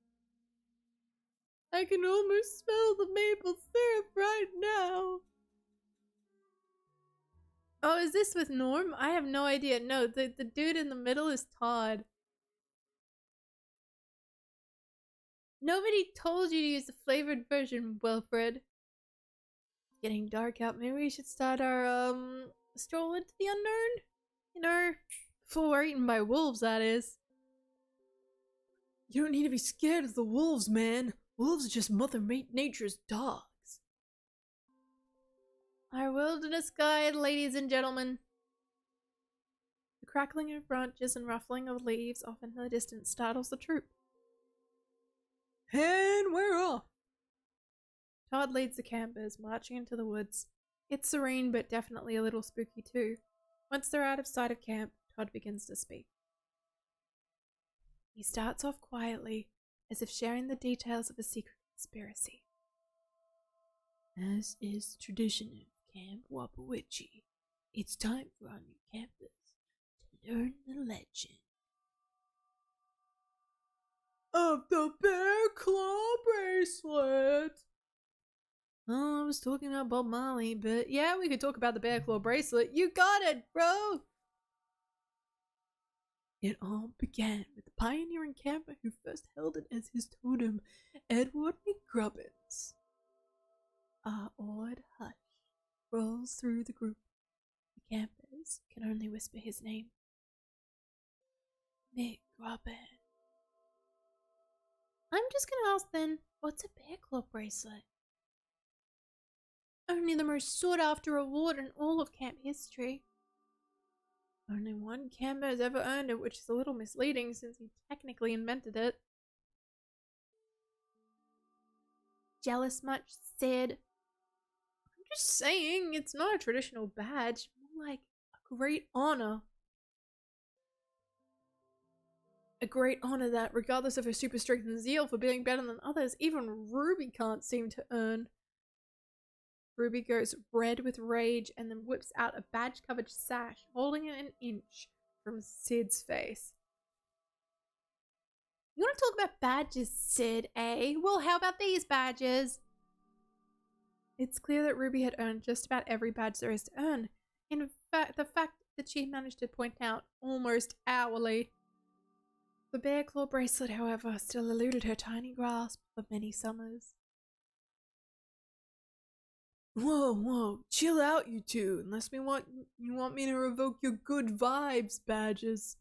Speaker 2: I can almost smell the maple syrup right now.
Speaker 1: Oh, is this with Norm? I have no idea. No, the dude in the middle is Todd. Nobody told you to use the flavored version, Wilfred. It's getting dark out. Maybe we should start our, stroll into the unknown? You know, before we're eaten by wolves, that is.
Speaker 2: You don't need to be scared of the wolves, man. Wolves are just Mother Nature's dogs.
Speaker 1: Our wilderness guide, ladies and gentlemen. The crackling of branches and ruffling of leaves off in the distance startles the troop.
Speaker 2: And we're off.
Speaker 1: Todd leads the campers, marching into the woods. It's serene, but definitely a little spooky too. Once they're out of sight of camp, Todd begins to speak. He starts off quietly, as if sharing the details of a secret conspiracy.
Speaker 2: As is tradition of Camp Wapawitchi, it's time for our new campers to learn the legend of the bear claw bracelet.
Speaker 1: Oh, I was talking about Bob Marley, but yeah, we could talk about the bear claw bracelet. You got it, bro!
Speaker 2: It all began with the pioneering camper who first held it as his totem, Edward McGrubbins. A awed hush rolls through the group. The campers can only whisper his name. McGrubbin.
Speaker 1: I'm just gonna ask then, what's a bear claw bracelet? Only the most sought after award in all of camp history. Only one camper has ever earned it, which is a little misleading since he technically invented it. Jealous much, Sid? I'm just saying, it's not a traditional badge, more like a great honor. A great honor that, regardless of her super strength and zeal for being better than others, even Ruby can't seem to earn. Ruby goes red with rage and then whips out a badge-covered sash, holding it an inch from Sid's face. You want to talk about badges, Sid, eh? Well, how about these badges? It's clear that Ruby had earned just about every badge there is to earn. In fact, the fact that she managed to point out almost hourly. The bear claw bracelet, however, still eluded her tiny grasp of many summers.
Speaker 2: Whoa, chill out, you two, unless you want me to revoke your good vibes badges.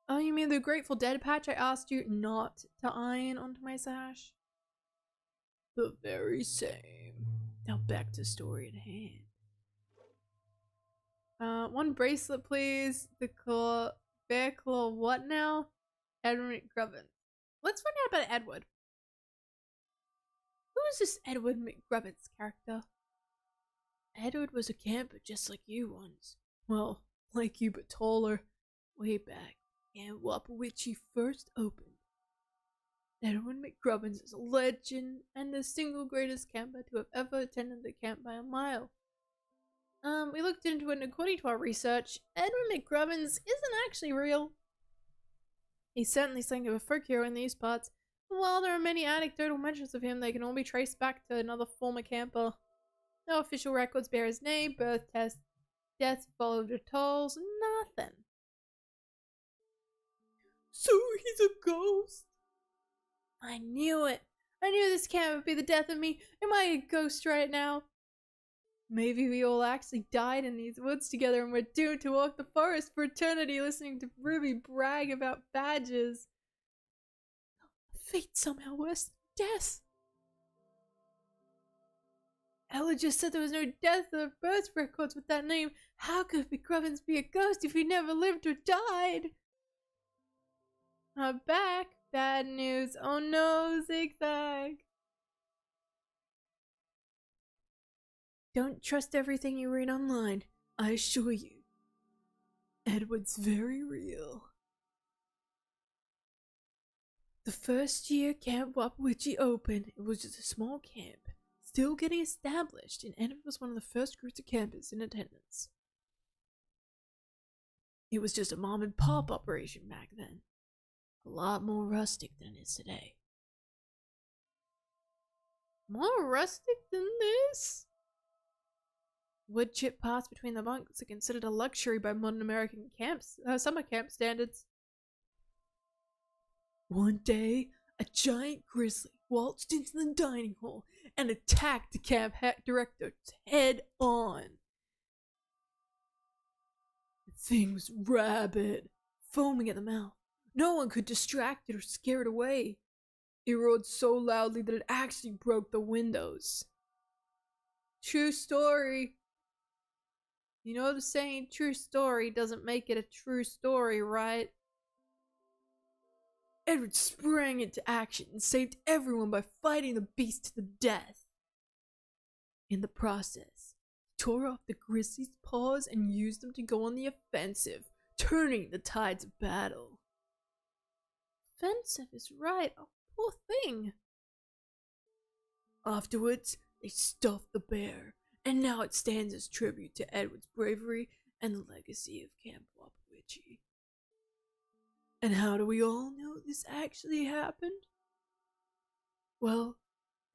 Speaker 1: Oh, you mean the Grateful Dead patch I asked you not to iron onto my sash?
Speaker 2: The very same. Now back to story at hand.
Speaker 1: One bracelet, please. The bear claw, what now? Edward McGrubbin. Let's find out about Edward. Who is this Edward McGrubbin's character?
Speaker 2: Edward was a camper just like you once. Well, like you but taller. Way back, and Wapawitchi first opened.
Speaker 1: Edwin McGrubbins is a legend and the single greatest camper to have ever attended the camp by a mile. We looked into it, and according to our research, Edwin McGrubbins isn't actually real. He's certainly something of a folk hero in these parts, but while there are many anecdotal mentions of him, they can all be traced back to another former camper. No official records bear his name, birth test, deaths followed or tolls, nothing.
Speaker 2: So he's a ghost?
Speaker 1: I knew it. I knew this camp would be the death of me. Am I a ghost right now? Maybe we all actually died in these woods together and we're doomed to walk the forest for eternity listening to Ruby brag about badges. Fate somehow worse than death. Ella just said there was no death or birth records with that name. How could McGrubbins be a ghost if he never lived or died? I'm back. Bad news. Oh no, Zigzag. Don't trust everything you read online, I assure you.
Speaker 2: Edward's very real.
Speaker 1: The first year Camp Wapawitchi opened, it was just a small camp, still getting established, and Edward was one of the first groups of campers in attendance. It was just a mom and pop operation back then. A lot more rustic than it is today. More rustic than this? Wood chip paths between the bunks are considered a luxury by modern American summer camp standards.
Speaker 2: One day, a giant grizzly waltzed into the dining hall and attacked the camp director head on. The thing was rabid, foaming at the mouth. No one could distract it or scare it away. It roared so loudly that it actually broke the windows.
Speaker 1: True story. You know the saying, true story doesn't make it a true story, right?
Speaker 2: Edward sprang into action and saved everyone by fighting the beast to the death. In the process, he tore off the grizzly's paws and used them to go on the offensive, turning the tides of battle.
Speaker 1: Offensive is right. Oh, poor thing.
Speaker 2: Afterwards, they stuffed the bear, and now it stands as tribute to Edward's bravery and the legacy of Camp Wapawitchi. And how do we all know this actually happened? Well,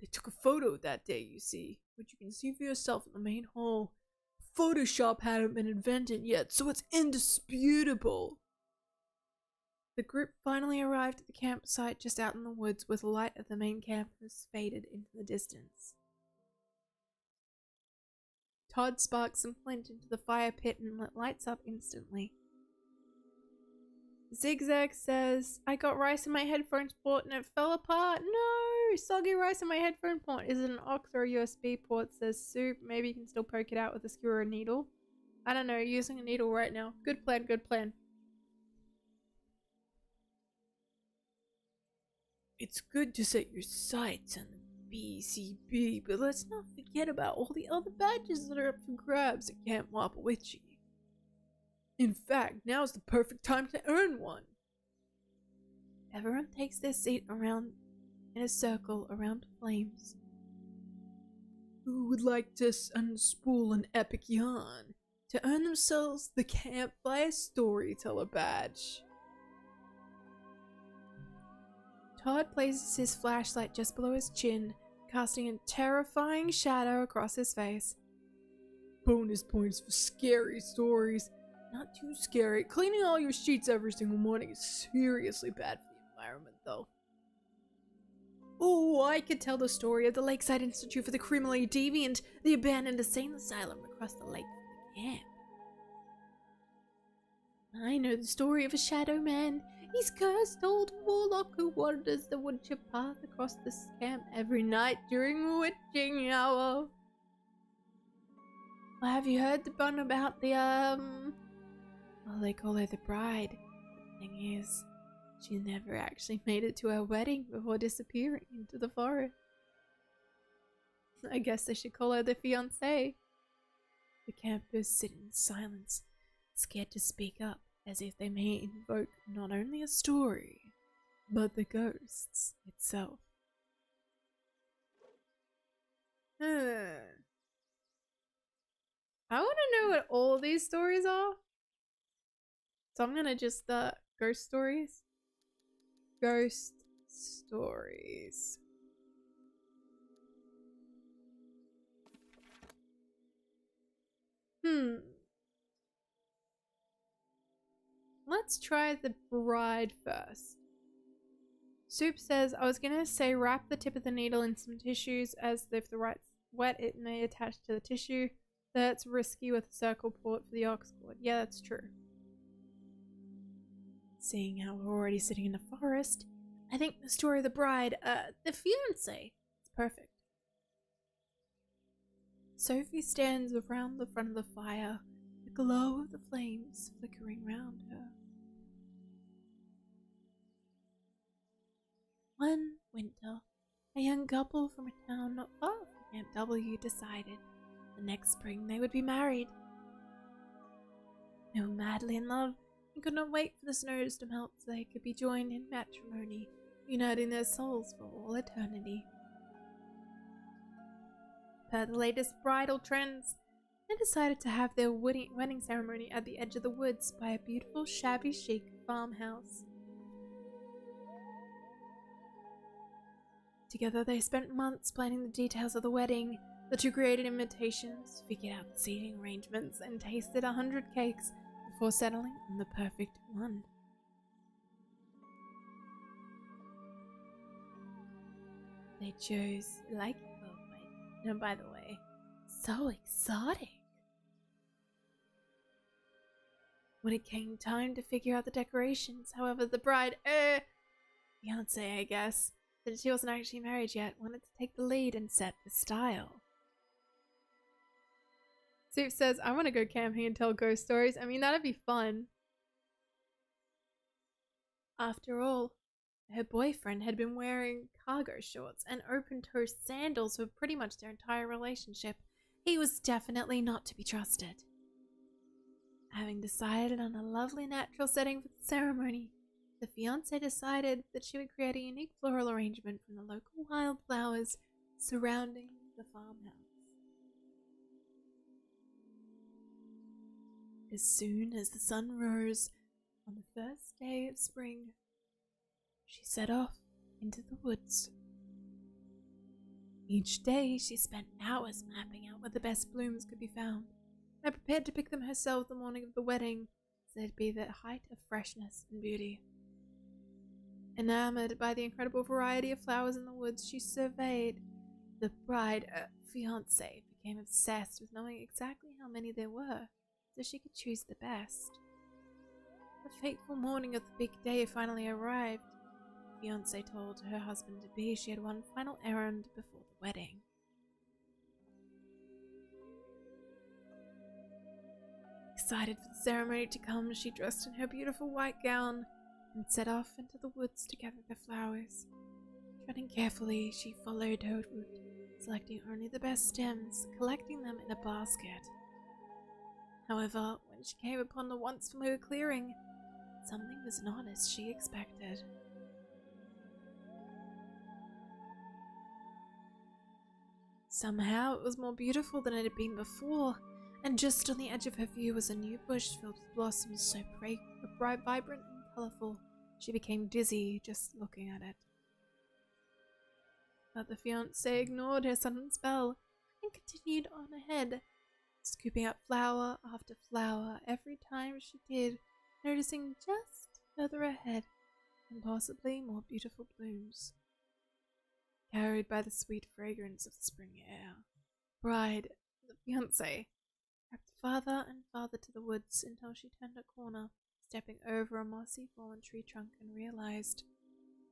Speaker 2: they took a photo that day, you see, which you can see for yourself in the main hall. Photoshop hadn't been invented yet, so it's indisputable.
Speaker 1: The group finally arrived at the campsite just out in the woods where the light of the main campus faded into the distance. Todd sparked some flint into the fire pit and lit lights up instantly. Zigzag says, I got rice in my headphones port and it fell apart. No! Soggy rice in my headphone port. Is it an aux or a USB port? Says Soup. Maybe you can still poke it out with a skewer or a needle. I don't know, using a needle right now. Good plan, good plan.
Speaker 2: It's good to set your sights on the BCB, but let's not forget about all the other badges that are up for grabs at Camp Wapawitchi. In fact, now's the perfect time to earn one.
Speaker 1: Everyone takes their seat around in a circle around flames.
Speaker 2: Who would like to unspool an epic yarn to earn themselves the Campfire Storyteller badge?
Speaker 1: Todd places his flashlight just below his chin, casting a terrifying shadow across his face.
Speaker 2: Bonus points for scary stories. Not too scary. Cleaning all your sheets every single morning is seriously bad for the environment, though.
Speaker 1: Oh, I could tell the story of the Lakeside Institute for the Criminally Deviant, the abandoned insane asylum across the lake from the camp. I know the story of a shadow man. He's cursed old warlock who wanders the woodchip path across this camp every night during witching hour. Well, have you heard the one about the, well, they call her the bride. The thing is, she never actually made it to her wedding before disappearing into the forest. I guess they should call her the fiancée. The campers sit in silence, scared to speak up, as if they may invoke not only a story, but the ghosts itself. I want to know what all these stories are. So I'm gonna just ghost stories. Ghost stories. Let's try the bride first. Soup says, I was gonna say wrap the tip of the needle in some tissues as if the right's wet it may attach to the tissue. That's risky with a circle port for the ox cord. Yeah, that's true. Seeing how we're already sitting in the forest, I think the story of the bride, the fiancé, is perfect. Sophie stands around the front of the fire, the glow of the flames flickering round her. One winter, a young couple from a town not far from Camp W decided the next spring they would be married. They were madly in love and could not wait for the snows to melt so they could be joined in matrimony, uniting their souls for all eternity. Per the latest bridal trends, they decided to have their wedding ceremony at the edge of the woods by a beautiful shabby chic farmhouse. Together they spent months planning the details of the wedding. The two created invitations, figured out the seating arrangements, and tasted 100 cakes before settling on the perfect one. They chose like no, by the way, so exotic. When it came time to figure out the decorations, however, the bride, fiancé, I guess, since she wasn't actually married yet, wanted to take the lead and set the style. Soup says, I want to go camping and tell ghost stories. I mean, that'd be fun. After all, her boyfriend had been wearing cargo shorts and open-toe sandals for pretty much their entire relationship. He was definitely not to be trusted. Having decided on a lovely natural setting for the ceremony, the fiancée decided that she would create a unique floral arrangement from the local wildflowers surrounding the farmhouse. As soon as the sun rose on the first day of spring, she set off into the woods. Each day she spent hours mapping out where the best blooms could be found, and prepared to pick them herself the morning of the wedding, so they'd be the height of freshness and beauty. Enamored by the incredible variety of flowers in the woods she surveyed, the bride, fiancé, became obsessed with knowing exactly how many there were, so she could choose the best. The fateful morning of the big day finally arrived. The fiancé told her husband-to-be she had one final errand before the wedding. Excited for the ceremony to come, she dressed in her beautiful white gown and set off into the woods to gather the flowers. Treading carefully, she followed her route, selecting only the best stems, collecting them in a basket. However, when she came upon the once familiar clearing, something was not as she expected. Somehow it was more beautiful than it had been before, and just on the edge of her view was a new bush filled with blossoms so bright, vibrant, and colorful, she became dizzy just looking at it. But the fiancé ignored her sudden spell and continued on ahead, scooping up flower after flower every time she did, noticing just further ahead and possibly more beautiful blooms. Carried by the sweet fragrance of the spring air, bride, the fiancé, crept farther and farther to the woods until she turned a corner, stepping over a mossy fallen tree trunk, and realized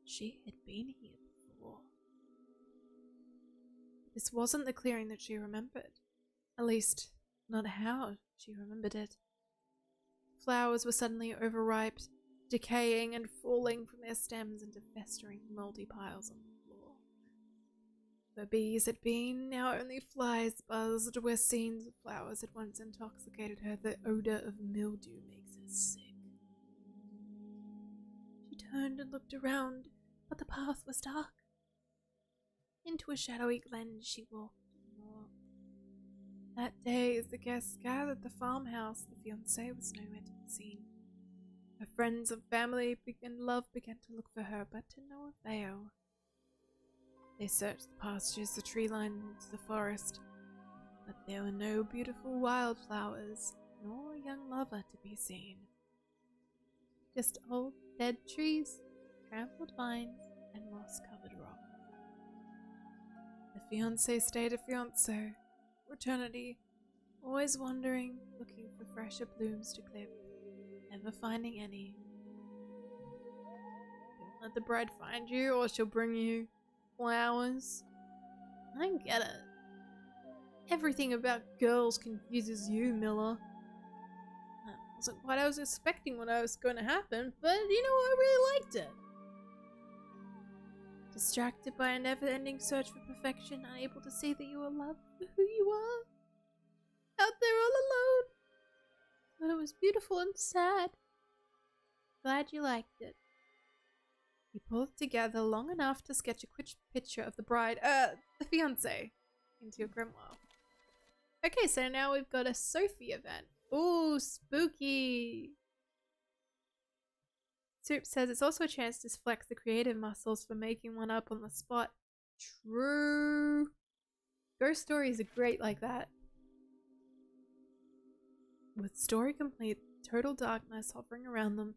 Speaker 1: she had been here before. This wasn't the clearing that she remembered, at least not how she remembered it. Flowers were suddenly overripe, decaying and falling from their stems into festering, moldy piles on the floor. Where bees had been, now only flies buzzed. Where scenes of flowers had once intoxicated her, the odor of mildew makes her sick. She turned and looked around, but the path was dark. Into a shadowy glen she walked and walked. That day, as the guests gathered at the farmhouse, the fiancée was nowhere to be seen. Her friends and family and love began to look for her, but to no avail. They searched the pastures, the tree lines, the forest, but there were no beautiful wildflowers, nor a young lover to be seen. Just old dead trees, trampled vines, and moss-covered rock. The fiancé stayed a fiancé, eternity, always wandering, looking for fresher blooms to clip, never finding any. Don't let the bride find you, or she'll bring you flowers. I get it. Everything about girls confuses you, Miller. That wasn't what I was expecting when I was going to happen, but you know, I really liked it. Distracted by a never-ending search for perfection, unable to see that you are loved for who you are. Out there all alone. But it was beautiful and sad. Glad you liked it. He pulled together long enough to sketch a quick picture of the bride, the fiancé, into your grimoire. Okay, so now we've got a Sophie event. Ooh, spooky! Soup says it's also a chance to flex the creative muscles for making one up on the spot. True. Ghost stories are great like that. With story complete, total darkness hovering around them,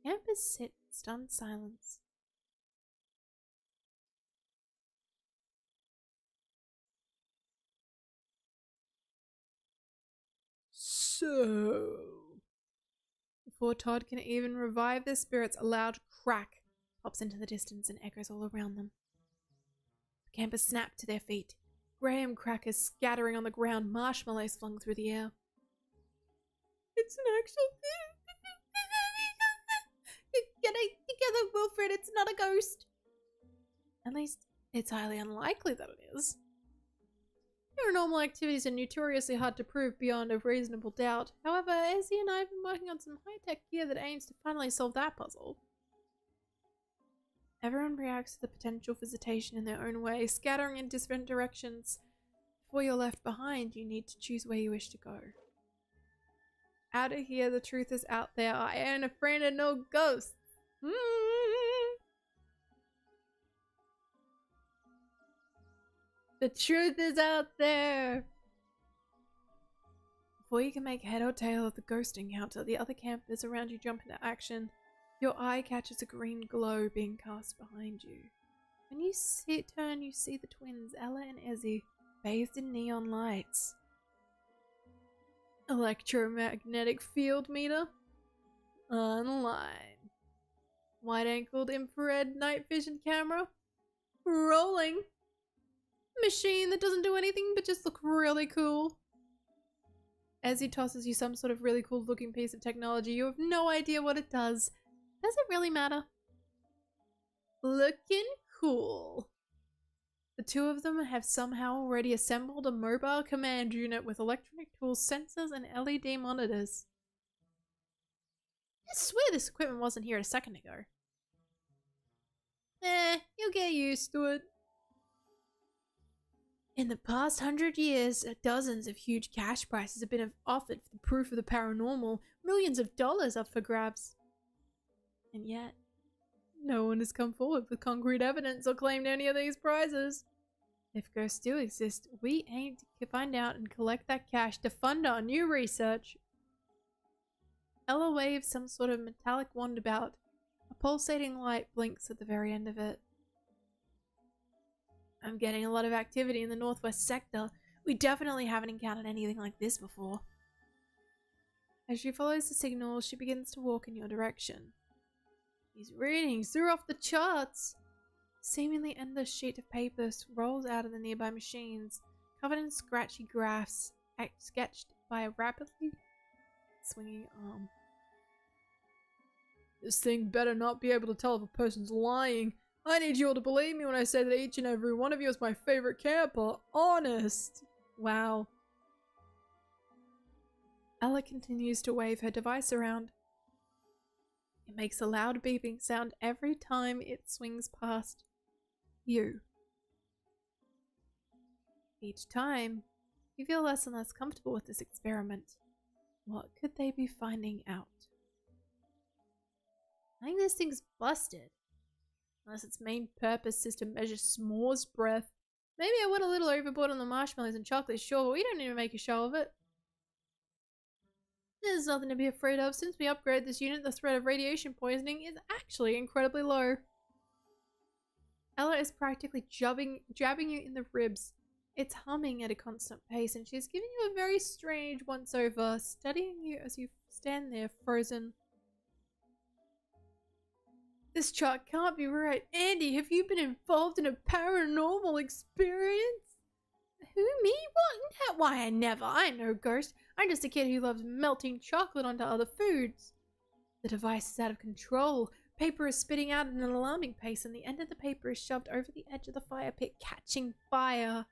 Speaker 1: campers sit in stunned silence.
Speaker 2: So...
Speaker 1: Before Todd can even revive their spirits, a loud crack pops into the distance and echoes all around them. The campers snap to their feet, graham crackers scattering on the ground, marshmallows flung through the air. It's an actual Get it together, Wilfred, it's not a ghost. At least, it's highly unlikely that it is. Paranormal activities are notoriously hard to prove beyond a reasonable doubt. However, Ezzy and I have been working on some high-tech gear that aims to finally solve that puzzle. Everyone reacts to the potential visitation in their own way, scattering in different directions. Before you're left behind, you need to choose where you wish to go. Out of here, the truth is out there. I ain't afraid of no ghosts. The truth is out there. Before you can make head or tail of the ghost encounter, the other campers around you jump into action. Your eye catches a green glow being cast behind you. When you turn, you see the twins, Ella and Ezzy, bathed in neon lights. Electromagnetic field meter? Online. Wide-angled infrared night vision camera? Rolling. Machine that doesn't do anything but just look really cool. As he tosses you some sort of really cool looking piece of technology, you have no idea what it does. Does it really matter? Looking cool. The two of them have somehow already assembled a mobile command unit with electronic tools, sensors, and LED monitors. I swear this equipment wasn't here a second ago. You'll get used to it. In the past 100 years, dozens of huge cash prizes have been offered for the proof of the paranormal, millions of dollars up for grabs. And yet, no one has come forward with concrete evidence or claimed any of these prizes. If ghosts do exist, we aim to find out and collect that cash to fund our new research. Ella waves some sort of metallic wand about. A pulsating light blinks at the very end of it. I'm getting a lot of activity in the northwest sector. We definitely haven't encountered anything like this before. As she follows the signal, she begins to walk in your direction. These readings are off the charts. A seemingly endless sheet of paper rolls out of the nearby machines, covered in scratchy graphs, sketched by a rapidly swinging arm.
Speaker 2: This thing better not be able to tell if a person's lying. I need you all to believe me when I say that each and every one of you is my favorite camper. Honest.
Speaker 1: Wow. Ella continues to wave her device around. It makes a loud beeping sound every time it swings past you. Each time, you feel less and less comfortable with this experiment. What could they be finding out? I think this thing's busted. Unless its main purpose is to measure s'mores breath. Maybe I went a little overboard on the marshmallows and chocolate, sure, but we don't need to make a show of it. There's nothing to be afraid of. Since we upgraded this unit, the threat of radiation poisoning is actually incredibly low. Ella is practically jabbing you in the ribs. It's humming at a constant pace, and she's giving you a very strange once-over, studying you as you stand there frozen. This chart can't be right. Andy, have you been involved in a paranormal experience? Who, me? What? Why, I never. I'm no ghost. I'm just a kid who loves melting chocolate onto other foods. The device is out of control. Paper is spitting out at an alarming pace, and the end of the paper is shoved over the edge of the fire pit, catching fire.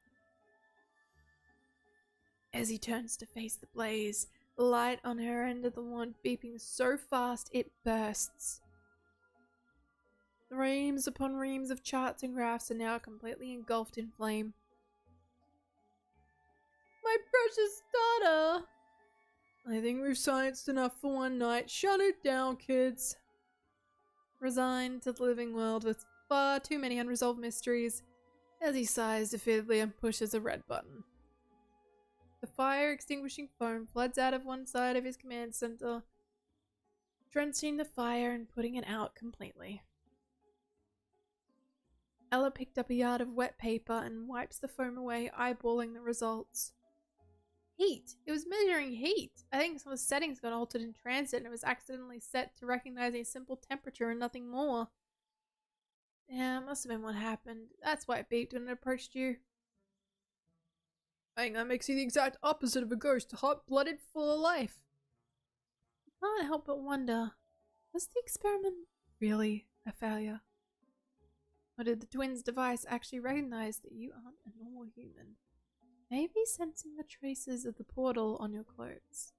Speaker 1: As he turns to face the blaze, the light on her end of the wand beeping so fast it bursts. Reams upon reams of charts and graphs are now completely engulfed in flame. My precious daughter!
Speaker 2: I think we've scienced enough for one night. Shut it down, kids.
Speaker 1: Resigned to the living world with far too many unresolved mysteries, as he sighs defeatedly and pushes a red button. The fire extinguishing foam floods out of one side of his command center, drenching the fire and putting it out completely. Ella picked up a yard of wet paper and wipes the foam away, eyeballing the results. Heat. It was measuring heat. I think some of the settings got altered in transit and it was accidentally set to recognize a simple temperature and nothing more. Yeah, it must have been what happened. That's why it beeped when it approached you.
Speaker 2: I think that makes you the exact opposite of a ghost, hot-blooded, full of life.
Speaker 1: I can't help but wonder, was the experiment really a failure? Or did the twins' device actually recognize that you aren't a normal human? Maybe sensing the traces of the portal on your clothes.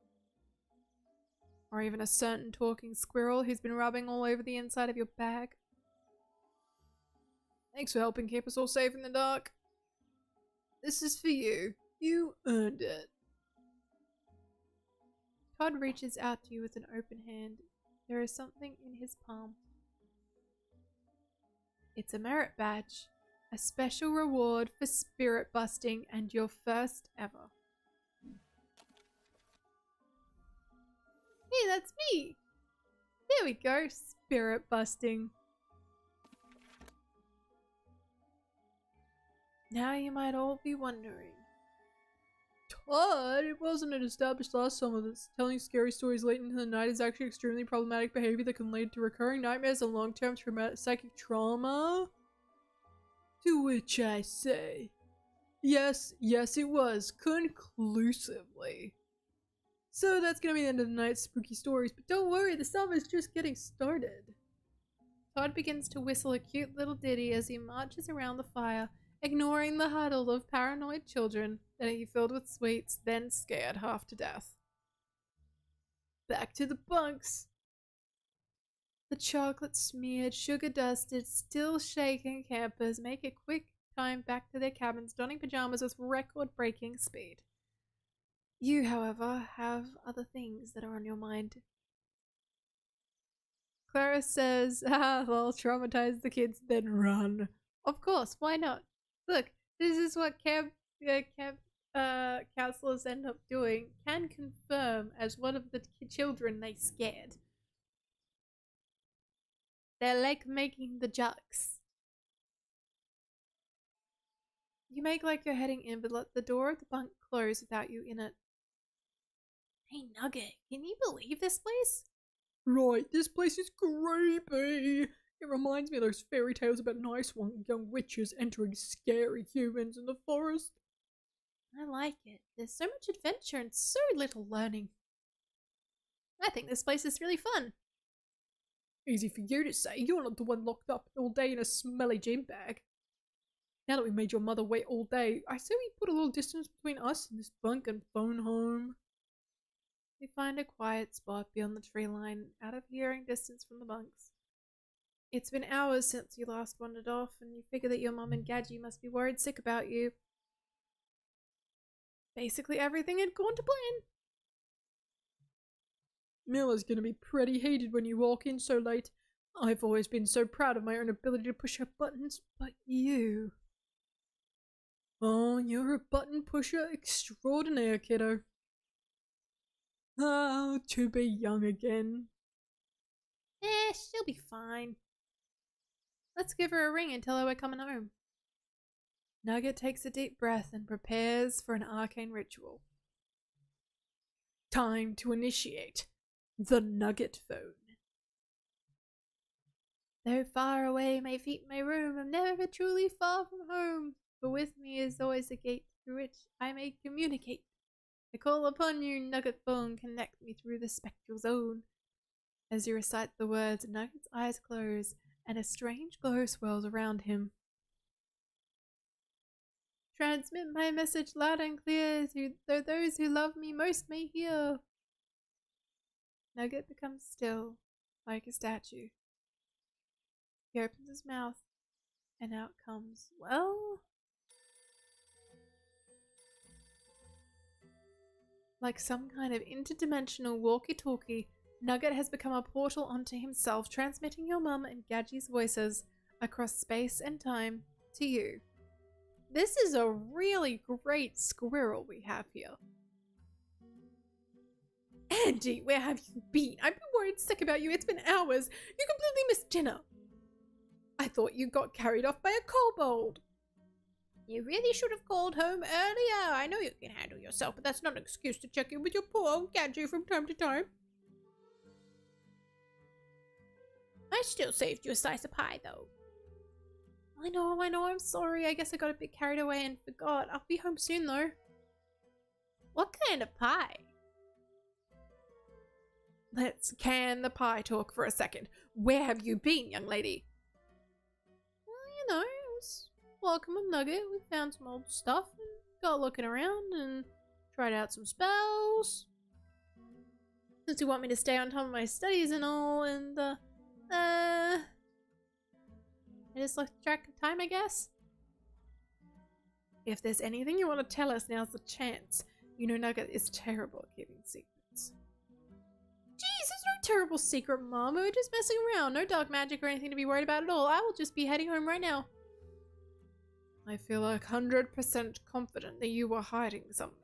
Speaker 1: Or even a certain talking squirrel who's been rubbing all over the inside of your bag.
Speaker 2: Thanks for helping keep us all safe in the dark. This is for you. You earned it.
Speaker 1: Todd reaches out to you with an open hand. There is something in his palm. It's a merit badge. A special reward for spirit busting and your first ever. Hey, that's me! There we go, spirit busting. Now you might all be wondering.
Speaker 2: Todd, it wasn't it established last summer that telling scary stories late into the night is actually extremely problematic behavior that can lead to recurring nightmares and long-term traumatic psychic trauma? To which I say, yes, it was, conclusively. So that's gonna be the end of the night's spooky stories, but don't worry, the summer's just getting started.
Speaker 1: Todd begins to whistle a cute little ditty as he marches around the fire, ignoring the huddle of paranoid children that he filled with sweets, then scared half to death. Back to the bunks. The chocolate-smeared, sugar-dusted, still shaking campers make a quick time back to their cabins, donning pajamas with record-breaking speed. You, however, have other things that are on your mind. Clara says, they'll traumatize the kids, then run. Of course, why not? Look, this is what camp counselors end up doing. Can confirm as one of the children they scared. They're like making the jokes. You make like you're heading in, but let the door of the bunk close without you in it. Hey Nugget, can you believe this place?
Speaker 2: Right, this place is creepy. It reminds me of those fairy tales about nice young witches entering scary humans in the forest.
Speaker 1: I like it. There's so much adventure and so little learning. I think this place is really fun.
Speaker 2: Easy for you to say. You're not the one locked up all day in a smelly gym bag. Now that we made your mother wait all day, I say we put a little distance between us and this bunk and phone home.
Speaker 1: We find a quiet spot beyond the tree line, out of hearing distance from the bunks. It's been hours since you last wandered off, and you figure that your mum and Gadgie must be worried sick about you. Basically everything had gone to plan.
Speaker 2: Milla's gonna be pretty heated when you walk in so late. I've always been so proud of my own ability to push her buttons, but you... Oh, you're a button pusher extraordinaire, kiddo. Oh, to be young again.
Speaker 1: She'll be fine. Let's give her a ring and tell her we're coming home. Nugget takes a deep breath and prepares for an arcane ritual. Time to initiate the Nugget phone. Though far away my feet my room, I'm never truly far from home. For with me is always a gate through which I may communicate. I call upon you, Nugget phone, connect me through the spectral zone. As you recite the words, Nugget's eyes close, and a strange glow swirls around him. Transmit my message loud and clear, so those who love me most may hear. Nugget becomes still, like a statue. He opens his mouth, and out comes, well... like some kind of interdimensional walkie-talkie, Nugget has become a portal onto himself, transmitting your mum and Gadgie's voices across space and time to you. This is a really great squirrel we have here. Andy, where have you been? I've been worried sick about you. It's been hours. You completely missed dinner. I thought you got carried off by a kobold. You really should have called home earlier. I know you can handle yourself, but that's not an excuse to check in with your poor old Gadget from time to time. I still saved you a slice of pie, though. I know, I'm sorry. I guess I got a bit carried away and forgot. I'll be home soon, though. What kind of pie? Let's can the pie talk for a second. Where have you been, young lady? Well, it was welcome with Nugget. We found some old stuff and got looking around and tried out some spells. Since you want me to stay on top of my studies and all, and I just lost track of time, I guess. If there's anything you want to tell us, now's the chance. You know Nugget is terrible at keeping secrets. Jeez, there's no terrible secret, Mom. We're just messing around. No dark magic or anything to be worried about at all. I will just be heading home right now. I feel 100% confident that you were hiding something.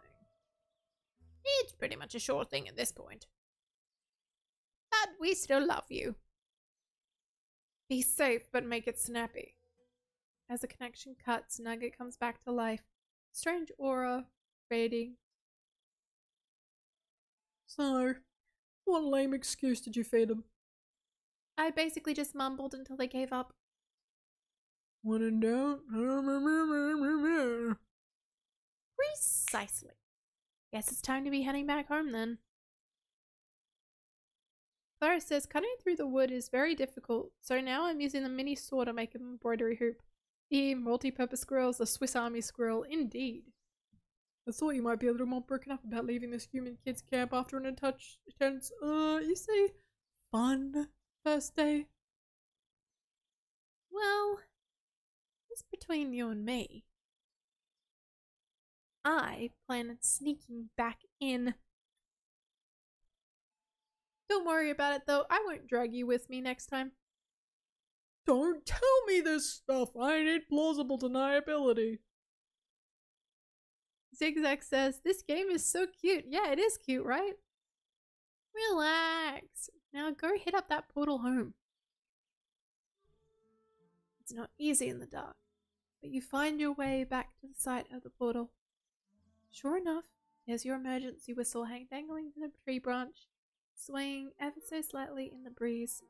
Speaker 1: It's pretty much a sure thing at this point. But we still love you. Be safe, but make it snappy. As the connection cuts, Nugget comes back to life. Strange aura fading.
Speaker 2: So, what lame excuse did you feed them?
Speaker 1: I basically just mumbled until they gave up.
Speaker 2: When in doubt,
Speaker 1: Precisely. Guess it's time to be heading back home then. Clara says cutting through the wood is very difficult, so now I'm using the mini saw to make an embroidery hoop. The multi-purpose squirrel's a Swiss Army squirrel, indeed.
Speaker 2: I thought you might be a little more broken up about leaving this human kids camp after an intense, you say, fun first day.
Speaker 1: Well, just between you and me, I plan on sneaking back in. Don't worry about it though, I won't drag you with me next time.
Speaker 2: Don't tell me this stuff, I need plausible deniability.
Speaker 1: Zigzag says, this game is so cute. Yeah, it is cute, right? Relax. Now go hit up that portal home. It's not easy in the dark, but you find your way back to the site of the portal. Sure enough, there's your emergency whistle dangling from the tree branch, swaying ever so slightly in the breeze.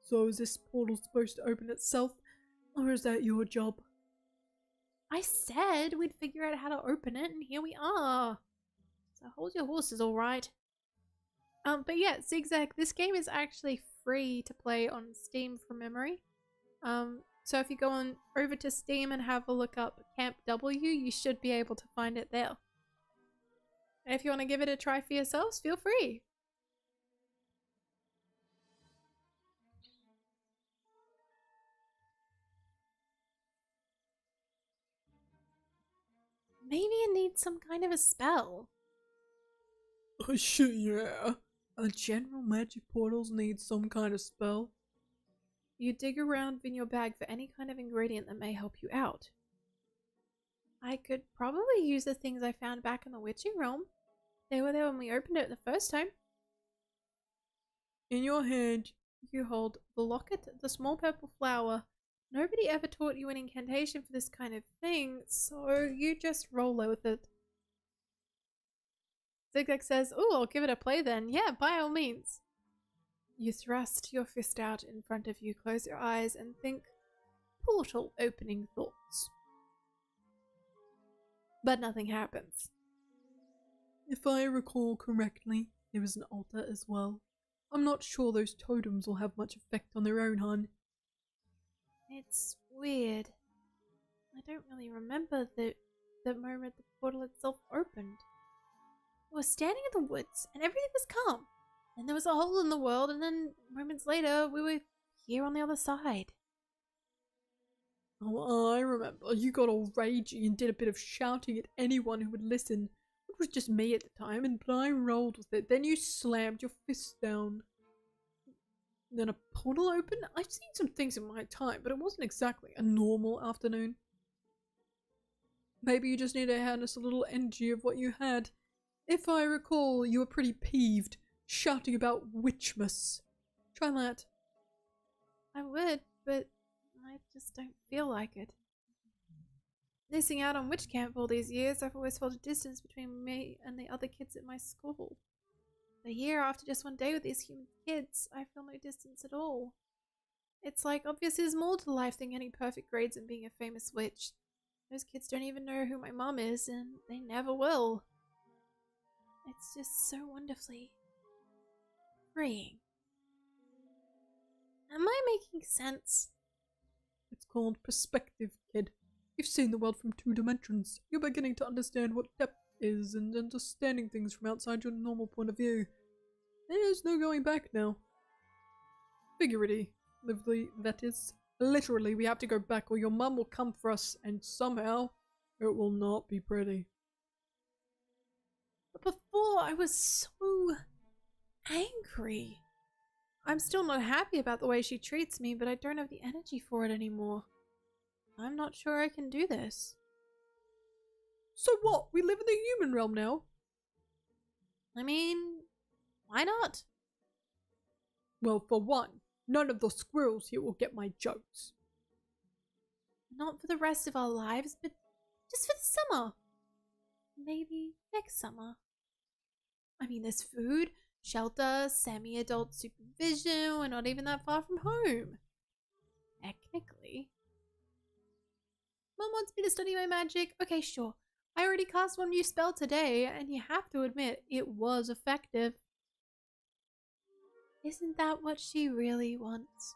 Speaker 2: So is this portal supposed to open itself, or is that your job?
Speaker 1: I said we'd figure out how to open it, and here we are. So hold your horses, alright. But yeah, Zigzag, this game is actually free to play on Steam from memory. So if you go on over to Steam and have a look up Camp W, you should be able to find it there. And if you want to give it a try for yourselves, feel free. Maybe it needs some kind of a spell.
Speaker 2: Oh shit, yeah. General magic portals need some kind of spell.
Speaker 1: You dig around in your bag for any kind of ingredient that may help you out. I could probably use the things I found back in the witching realm. They were there when we opened it the first time.
Speaker 2: In your hand,
Speaker 1: You hold the locket, the small purple flower. Nobody ever taught you an incantation for this kind of thing, so you just roll with it. Zigzag says, "Oh, I'll give it a play then. Yeah, by all means." You thrust your fist out in front of you, close your eyes, and think portal opening thoughts. But nothing happens.
Speaker 2: if I recall correctly, there is an altar as well. I'm not sure those totems will have much effect on their own, hun.
Speaker 1: It's weird. I don't really remember the moment the portal itself opened. We were standing in the woods and everything was calm. And there was a hole in the world, and then moments later we were here on the other side.
Speaker 2: Oh, I remember. You got all ragey and did a bit of shouting at anyone who would listen. It was just me at the time, but I rolled with it. Then you slammed your fist down. Then a portal opened? I've seen some things in my time, but it wasn't exactly a normal afternoon. Maybe you just need to hand us a little energy of what you had. If I recall, you were pretty peeved, shouting about Witchmas. Try that.
Speaker 1: I would, but I just don't feel like it. Missing out on witch camp all these years, I've always felt a distance between me and the other kids at my school. But here, after just one day with these human kids, I feel no distance at all. It's like, obviously there's more to life than getting perfect grades and being a famous witch. Those kids don't even know who my mom is, and they never will. It's just so wonderfully freeing. Am I making sense?
Speaker 2: It's called perspective, kid. You've seen the world from 2 dimensions. You're beginning to understand what depth is and understanding things from outside your normal point of view. There's no going back now. Figuratively, that is. Literally, we have to go back or your mum will come for us, and somehow it will not be pretty.
Speaker 1: But before, I was so angry. I'm still not happy about the way she treats me, but I don't have the energy for it anymore. I'm not sure I can do this.
Speaker 2: So what? We live in the human realm now?
Speaker 1: I mean, why not?
Speaker 2: Well, for one, none of the squirrels here will get my jokes.
Speaker 1: Not for the rest of our lives, but just for the summer. Maybe next summer. I mean, there's food, shelter, semi-adult supervision. We're not even that far from home. Technically. Mom wants me to study my magic. Okay, sure. I already cast one new spell today, and you have to admit, it was effective. Isn't that what she really wants?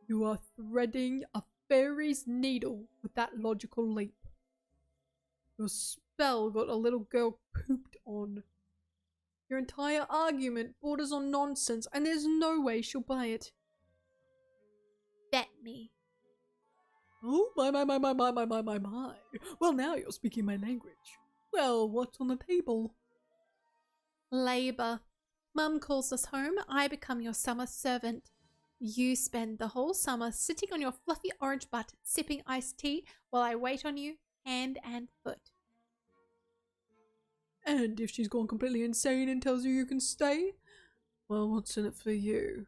Speaker 2: You are threading a fairy's needle with that logical leap. Your spell got a little girl pooped on. Your entire argument borders on nonsense, and there's no way she'll buy it.
Speaker 1: Bet me.
Speaker 2: Oh, my. Well, now you're speaking my language. Well, what's on the table?
Speaker 1: Labor. Mum calls us home, I become your summer servant. You spend the whole summer sitting on your fluffy orange butt, sipping iced tea, while I wait on you, hand and foot.
Speaker 2: And if she's gone completely insane and tells you you can stay, well, what's in it for you?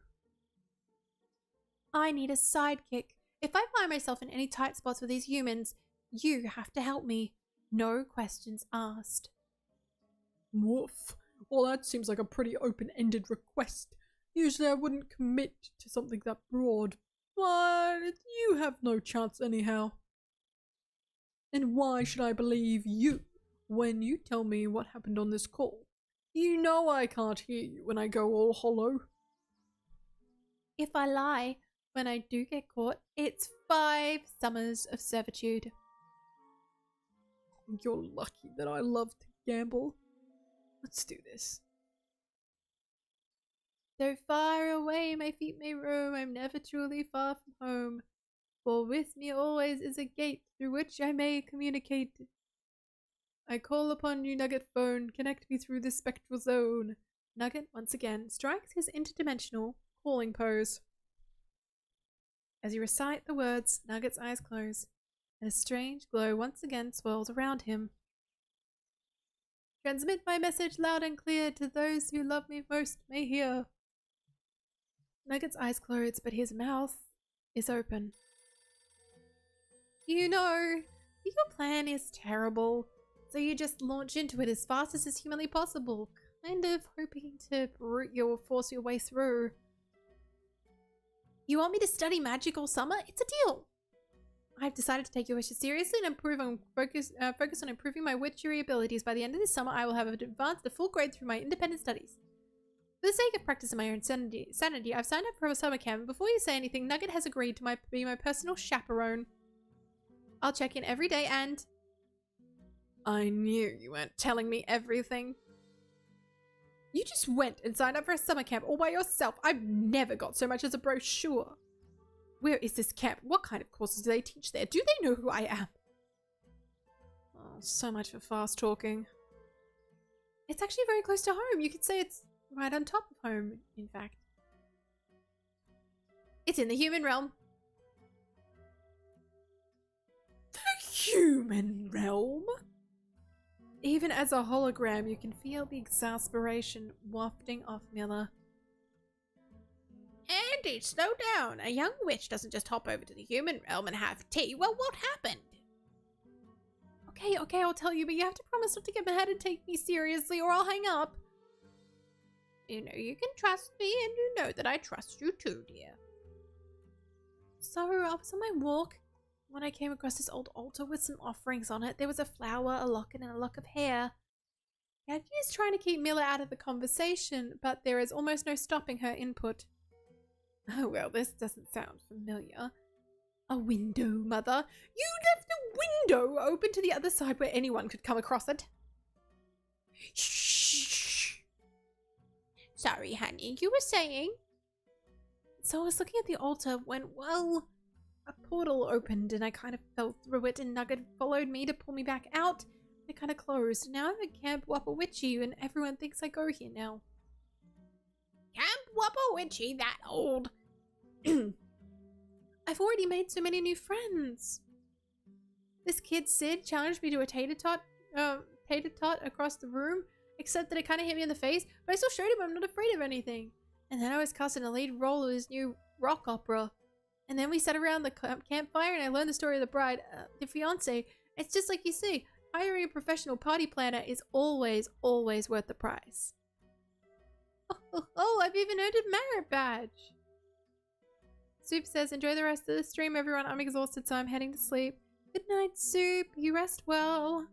Speaker 1: I need a sidekick. If I find myself in any tight spots with these humans, you have to help me. No questions asked.
Speaker 2: Woof. Well, that seems like a pretty open-ended request. Usually I wouldn't commit to something that broad, but you have no chance anyhow. And why should I believe you when you tell me what happened on this call? You know I can't hear you when I go all hollow.
Speaker 1: If I lie, when I do get caught, it's 5 summers of servitude.
Speaker 2: You're lucky that I love to gamble. Let's do this.
Speaker 1: Though far away my feet may roam, I'm never truly far from home. For with me always is a gate through which I may communicate. I call upon you, Nugget phone, connect me through this spectral zone. Nugget once again strikes his interdimensional calling pose. As you recite the words, Nugget's eyes close, and a strange glow once again swirls around him. Transmit my message loud and clear to those who love me most may hear. Nugget's eyes close, but his mouth is open. You know, your plan is terrible, so you just launch into it as fast as is humanly possible, kind of hoping to force your way through. You want me to study magic all summer? It's a deal. I've decided to take your wishes seriously and focus on improving my witchery abilities. By the end of this summer, I will have advanced a full grade through my independent studies. For the sake of practicing my own sanity, I've signed up for a summer camp. Before you say anything, Nugget has agreed to be my personal chaperone. I'll check in every day and... I knew you weren't telling me everything. You just went and signed up for a summer camp all by yourself. I've never got so much as a brochure. Where is this camp? What kind of courses do they teach there? Do they know who I am? Oh, so much for fast talking. It's actually very close to home. You could say it's right on top of home, in fact. It's in the human realm. The human realm? Even as a hologram, you can feel the exasperation wafting off Miller. Andy, slow down. A young witch doesn't just hop over to the human realm and have tea. Well, what happened? Okay, I'll tell you, but you have to promise not to get mad and take me seriously or I'll hang up. You know you can trust me and you know that I trust you too, dear. So, I was on my walk when I came across this old altar with some offerings on it. There was a flower, a locket, and a lock of hair. Kathy is trying to keep Miller out of the conversation, but there is almost no stopping her input. Oh, well, this doesn't sound familiar. A window, Mother. You left the window open to the other side where anyone could come across it. Shh. Sorry, honey. You were saying? So I was looking at the altar when, well, a portal opened and I kind of fell through it and Nugget followed me to pull me back out. It kind of closed. Now I'm at Camp Wapawitchy and everyone thinks I go here now. Camp Wapawitchy? That old? I've already made so many new friends. This kid Sid challenged me to a tater tot across the room, except that it kind of hit me in the face, but I still showed him I'm not afraid of anything. And then I was cast in a lead role of his new rock opera. And then we sat around the campfire and I learned the story of the bride, the fiancé. It's just like you see, hiring a professional party planner is always, always worth the price. Oh, I've even earned a merit badge. Soup says, enjoy the rest of the stream, everyone. I'm exhausted, so I'm heading to sleep. Good night, Soup. You rest well.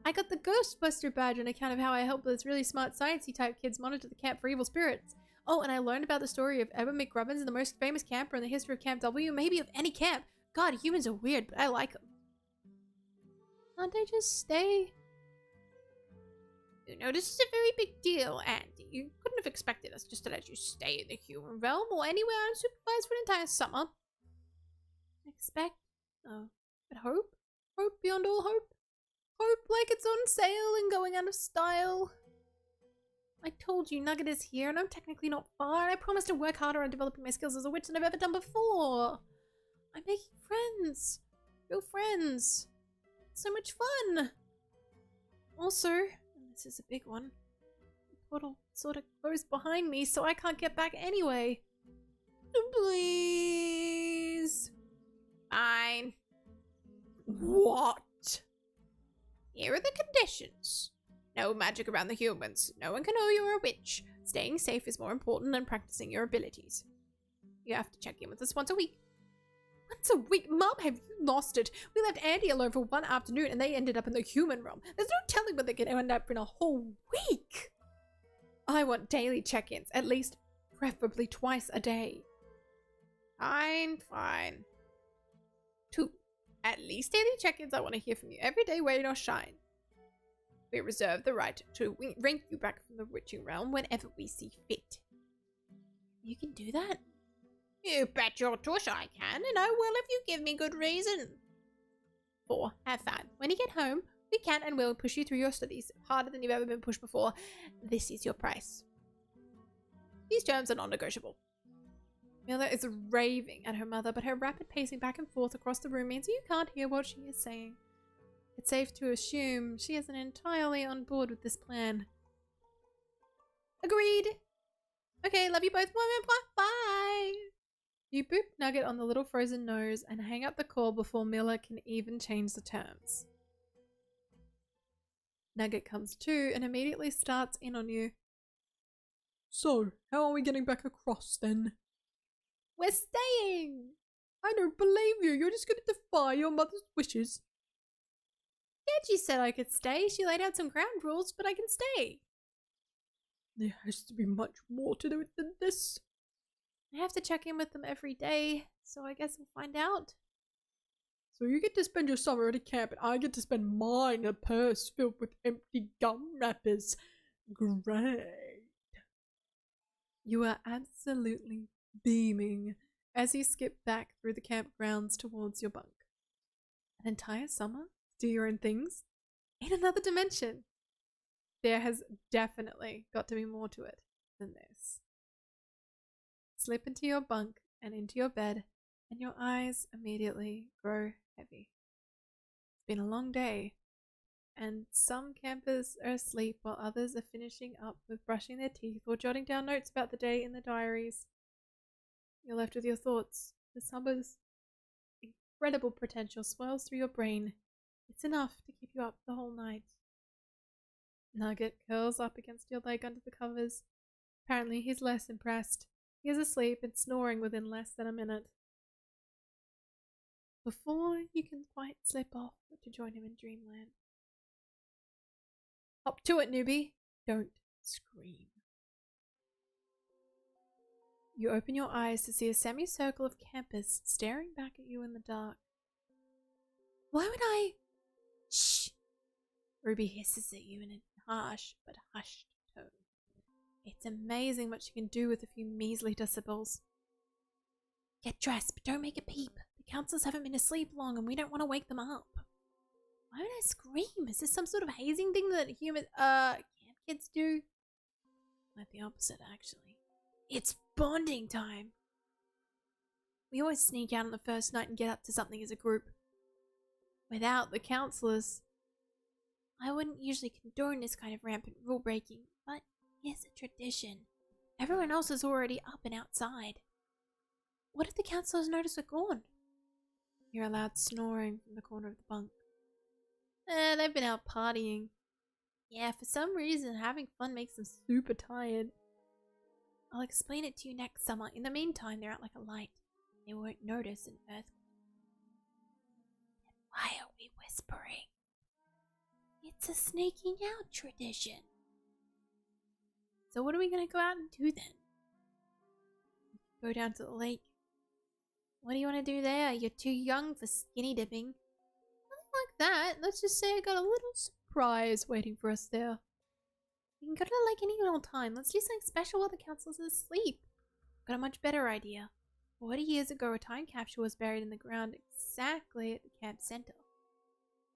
Speaker 1: I got the Ghostbuster badge on account of how I helped those really smart sciencey type kids monitor the camp for evil spirits. Oh, and I learned about the story of Ebba McRubbins, the most famous camper in the history of Camp W, maybe of any camp. God, humans are weird, but I like them. Can't I just stay? You know, this is a very big deal, Andy. You couldn't have expected us just to let you stay in the human realm or anywhere unsupervised for an entire summer. Expect? Oh, but hope? Hope beyond all hope? Hope like it's on sale and going out of style. I told you Nugget is here and I'm technically not far and I promise to work harder on developing my skills as a witch than I've ever done before. I'm making friends. Real friends. So much fun. Also, and this is a big one, the portal sort of closed behind me so I can't get back anyway. Please. Fine. What? Here are the conditions. No magic around the humans. No one can know you're a witch. Staying safe is more important than practicing your abilities. You have to check in with us once a week. Once a week? Mom, have you lost it? We left Andy alone for one afternoon and they ended up in the human realm. There's no telling when they can end up in a whole week. I want daily check-ins, at least preferably twice a day. Fine. 2. At least daily check-ins. I want to hear from you every day, rain or shine. We reserve the right to rank you back from the witching realm whenever we see fit. You can do that? You bet your tush I can, and I will if you give me good reason. 4. Have fun. When you get home, we can and will push you through your studies harder than you've ever been pushed before. This is your price. These terms are non-negotiable. Mila is raving at her mother, but her rapid pacing back and forth across the room means you can't hear what she is saying. It's safe to assume she isn't entirely on board with this plan. Agreed. Okay, love you both. Bye. You boop Nugget on the little frozen nose and hang up the call before Miller can even change the terms. Nugget comes to and immediately starts in on you.
Speaker 2: So, how are we getting back across then?
Speaker 1: We're staying!
Speaker 2: I don't believe you. You're just going to defy your mother's wishes.
Speaker 1: Yeah, she said I could stay. She laid out some ground rules, but I can stay.
Speaker 2: There has to be much more to it than this.
Speaker 1: I have to check in with them every day, so I guess we'll find out.
Speaker 2: So you get to spend your summer at a camp, and I get to spend mine in a purse filled with empty gum wrappers. Great.
Speaker 1: You are absolutely beaming as you skip back through the campgrounds towards your bunk. An entire summer? Do your own things? In another dimension. There has definitely got to be more to it than this. Slip into your bunk and into your bed, and your eyes immediately grow heavy. It's been a long day, and some campers are asleep while others are finishing up with brushing their teeth or jotting down notes about the day in their diaries. You're left with your thoughts. The summer's incredible potential swirls through your brain. It's enough to keep you up the whole night. Nugget curls up against your leg under the covers. Apparently he's less impressed. He is asleep and snoring within less than a minute. Before you can quite slip off to join him in dreamland. Hop to it, newbie. Don't scream. You open your eyes to see a semicircle of campers staring back at you in the dark. Why would I? Shh! Ruby hisses at you in a harsh but hushed tone. It's amazing what she can do with a few measly decibels. Get dressed, but don't make a peep. The counselors haven't been asleep long and we don't want to wake them up. Why would I scream? Is this some sort of hazing thing that camp kids do? Quite the opposite, actually. It's bonding time. We always sneak out on the first night and get up to something as a group. Without the counselors. I wouldn't usually condone this kind of rampant rule breaking, but it's a tradition. Everyone else is already up and outside. What if the counselors notice we're gone? You're loud snoring from the corner of the bunk. They've been out partying. Yeah, for some reason having fun makes them super tired. I'll explain it to you next summer. In the meantime, they're out like a light. They won't notice an earthquake. Then why are we whispering? It's a sneaking out tradition. So what are we going to go out and do then? Go down to the lake. What do you want to do there? You're too young for skinny dipping. Nothing like that. Let's just say I got a little surprise waiting for us there. We can go to the lake any old time. Let's do something special while the counselors are asleep. Got a much better idea. 40 years ago, a time capsule was buried in the ground exactly at the camp center.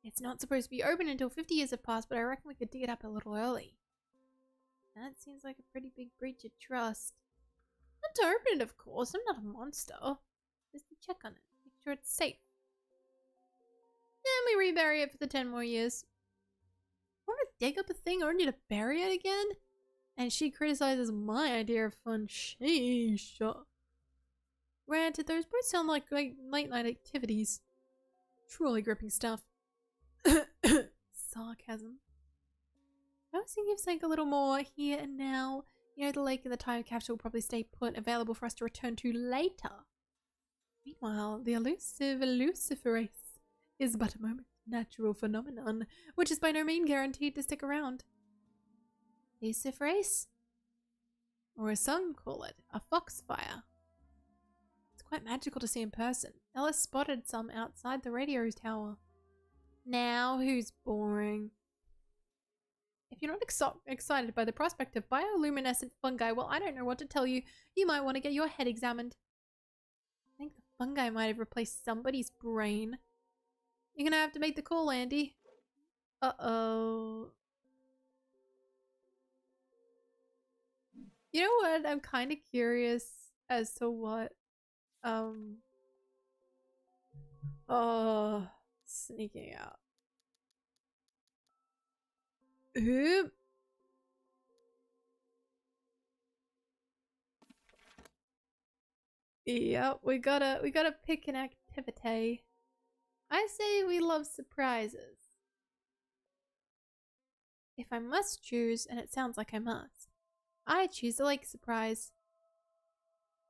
Speaker 1: It's not supposed to be open until 50 years have passed, but I reckon we could dig it up a little early. That seems like a pretty big breach of trust. Not to open it, of course. I'm not a monster. Just to check on it. Make sure it's safe. Then we rebury it for the 10 more years. Want to dig up a thing only to bury it again? And she criticizes my idea of fun. Sheesh. Granted, those both sound like late night activities. Truly gripping stuff. Sarcasm. I was thinking of saying a little more here and now. You know, the lake and the time capsule will probably stay put, available for us to return to later. Meanwhile, the elusive Luciferase is but a moment natural phenomenon, which is by no means guaranteed to stick around. Luciferase? Or as some call it, a foxfire. It's quite magical to see in person. Ellis spotted some outside the radio tower. Now, who's boring? If you're not excited by the prospect of bioluminescent fungi, well, I don't know what to tell you. You might want to get your head examined. I think the fungi might have replaced somebody's brain. You're gonna have to make the call, Andy. Uh-oh. You know what? I'm kind of curious as to what, oh, sneaking out. Oop. Yep, we gotta pick an activity. I say we love surprises. If I must choose, and it sounds like I must, I choose the lake surprise.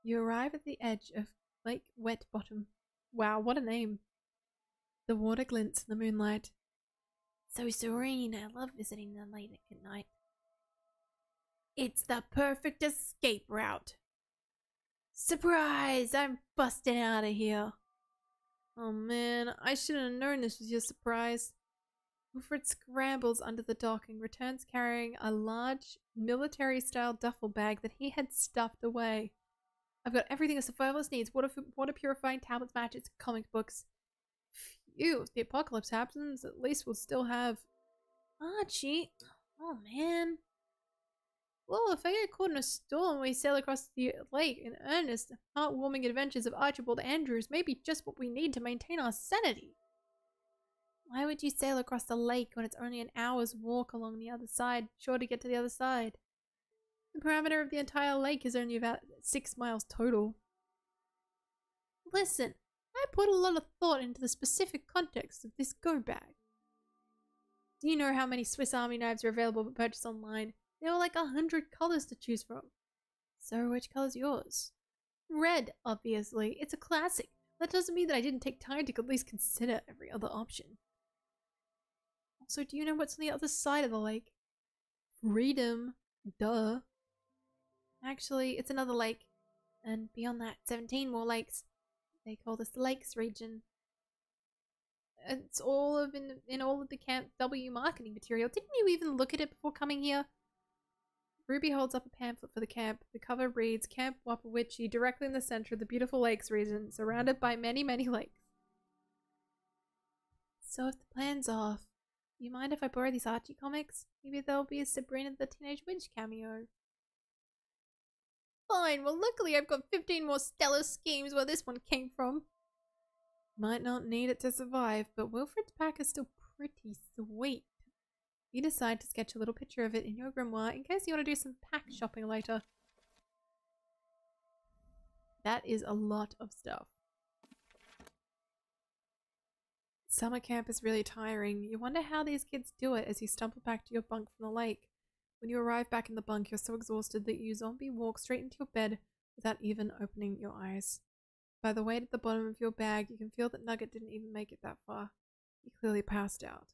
Speaker 1: You arrive at the edge of Lake Wet Bottom. Wow, what a name. The water glints in the moonlight. So serene, I love visiting the lake at night. It's the perfect escape route. Surprise! I'm busting out of here. Oh man, I should have known this was your surprise. Wilfred scrambles under the dock and returns carrying a large military-style duffel bag that he had stuffed away. I've got everything a survivalist needs: water purifying tablets, matches, comic books. Phew, if the apocalypse happens, at least we'll still have Archie. Oh man. Well, if I get caught in a storm, we sail across the lake in earnest. Heartwarming adventures of Archibald Andrews may be just what we need to maintain our sanity. Why would you sail across the lake when it's only an hour's walk along the other side, sure to get to the other side? The parameter of the entire lake is only about 6 miles total. Listen, I put a lot of thought into the specific context of this go bag. Do you know how many Swiss Army knives are available for purchase online? There are like 100 colors to choose from. So which color's yours? Red, obviously. It's a classic. That doesn't mean that I didn't take time to at least consider every other option. Also, do you know what's on the other side of the lake? Freedom. Duh. Actually, it's another lake. And beyond that, 17 more lakes. They call this the Lakes region. It's all of in all of the Camp W marketing material. Didn't you even look at it before coming here? Ruby holds up a pamphlet for the camp. The cover reads, Camp Wapawitchi, directly in the center of the beautiful lakes region, surrounded by many, many lakes. So if the plan's off, you mind if I borrow these Archie comics? Maybe there'll be a Sabrina the Teenage Witch cameo. Fine, well luckily I've got 15 more stellar schemes where this one came from. Might not need it to survive, but Wilfred's pack is still pretty sweet. You decide to sketch a little picture of it in your grimoire in case you want to do some pack shopping later. That is a lot of stuff. Summer camp is really tiring. You wonder how these kids do it as you stumble back to your bunk from the lake. When you arrive back in the bunk, you're so exhausted that you zombie walk straight into your bed without even opening your eyes. By the weight at the bottom of your bag, you can feel that Nugget didn't even make it that far. He clearly passed out.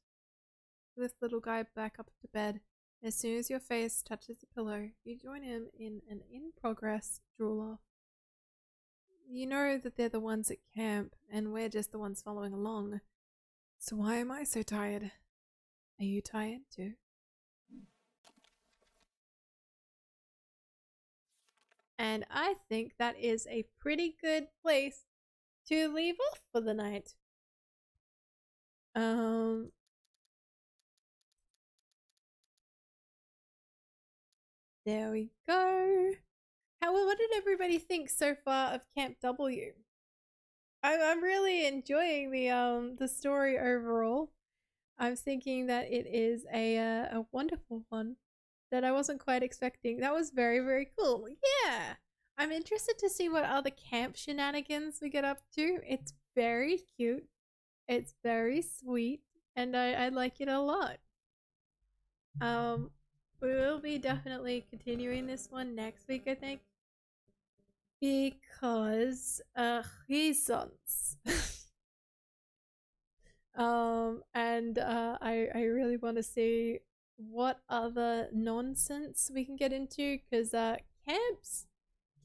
Speaker 1: Lift little guy back up to bed. As soon as your face touches the pillow, you join him in an in-progress drool-off. You know that they're the ones at camp, and we're just the ones following along. So why am I so tired? Are you tired too? And I think that is a pretty good place to leave off for the night. There we go. What did everybody think so far of Camp W? I'm really enjoying the story overall. I'm thinking that it is a wonderful one that I wasn't quite expecting. That was very, very cool. Yeah! I'm interested to see what other camp shenanigans we get up to. It's very cute. It's very sweet. And I like it a lot. We will be definitely continuing this one next week, I think. Because, reasons. I really want to see what other nonsense we can get into, because camps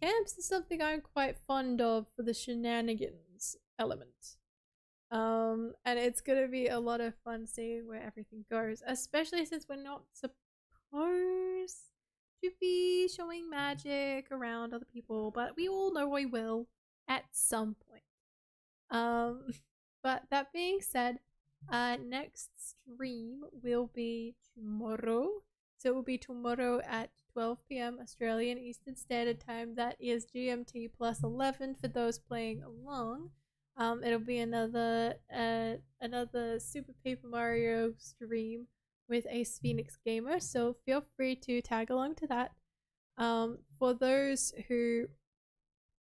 Speaker 1: is something I'm quite fond of for the shenanigans element. And it's gonna be a lot of fun seeing where everything goes, especially since we're not supposed to be showing magic around other people, but we all know I will at some point. Um, but that being said, next stream will be tomorrow. So it will be tomorrow at 12 p.m. Australian Eastern Standard Time. That is GMT plus 11 for those playing along. It'll be another Super Paper Mario stream with Ace Phoenix Gamer. So feel free to tag along to that. For those who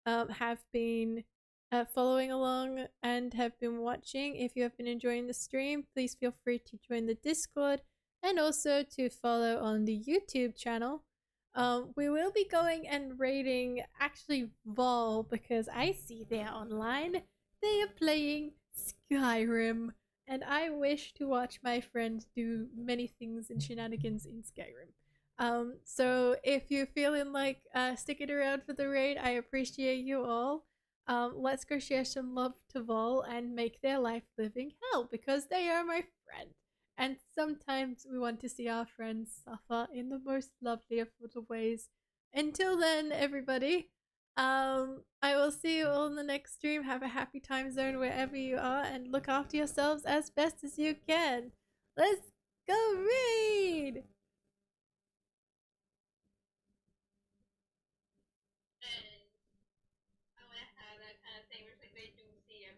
Speaker 1: have been following along and have been watching, if you have been enjoying the stream, please feel free to join the Discord and also to follow on the YouTube channel. We will be going and raiding actually Vol, because I see they're online. They are playing Skyrim, and I wish to watch my friends do many things and shenanigans in Skyrim. So if you're feeling like sticking around for the raid, I appreciate you all. Let's go share some love to Vol and make their life living hell, because they are my friend. And sometimes we want to see our friends suffer in the most lovely of little ways. Until then, everybody, I will see you all in the next stream. Have a happy time zone wherever you are, and look after yourselves as best as you can. Let's go raid!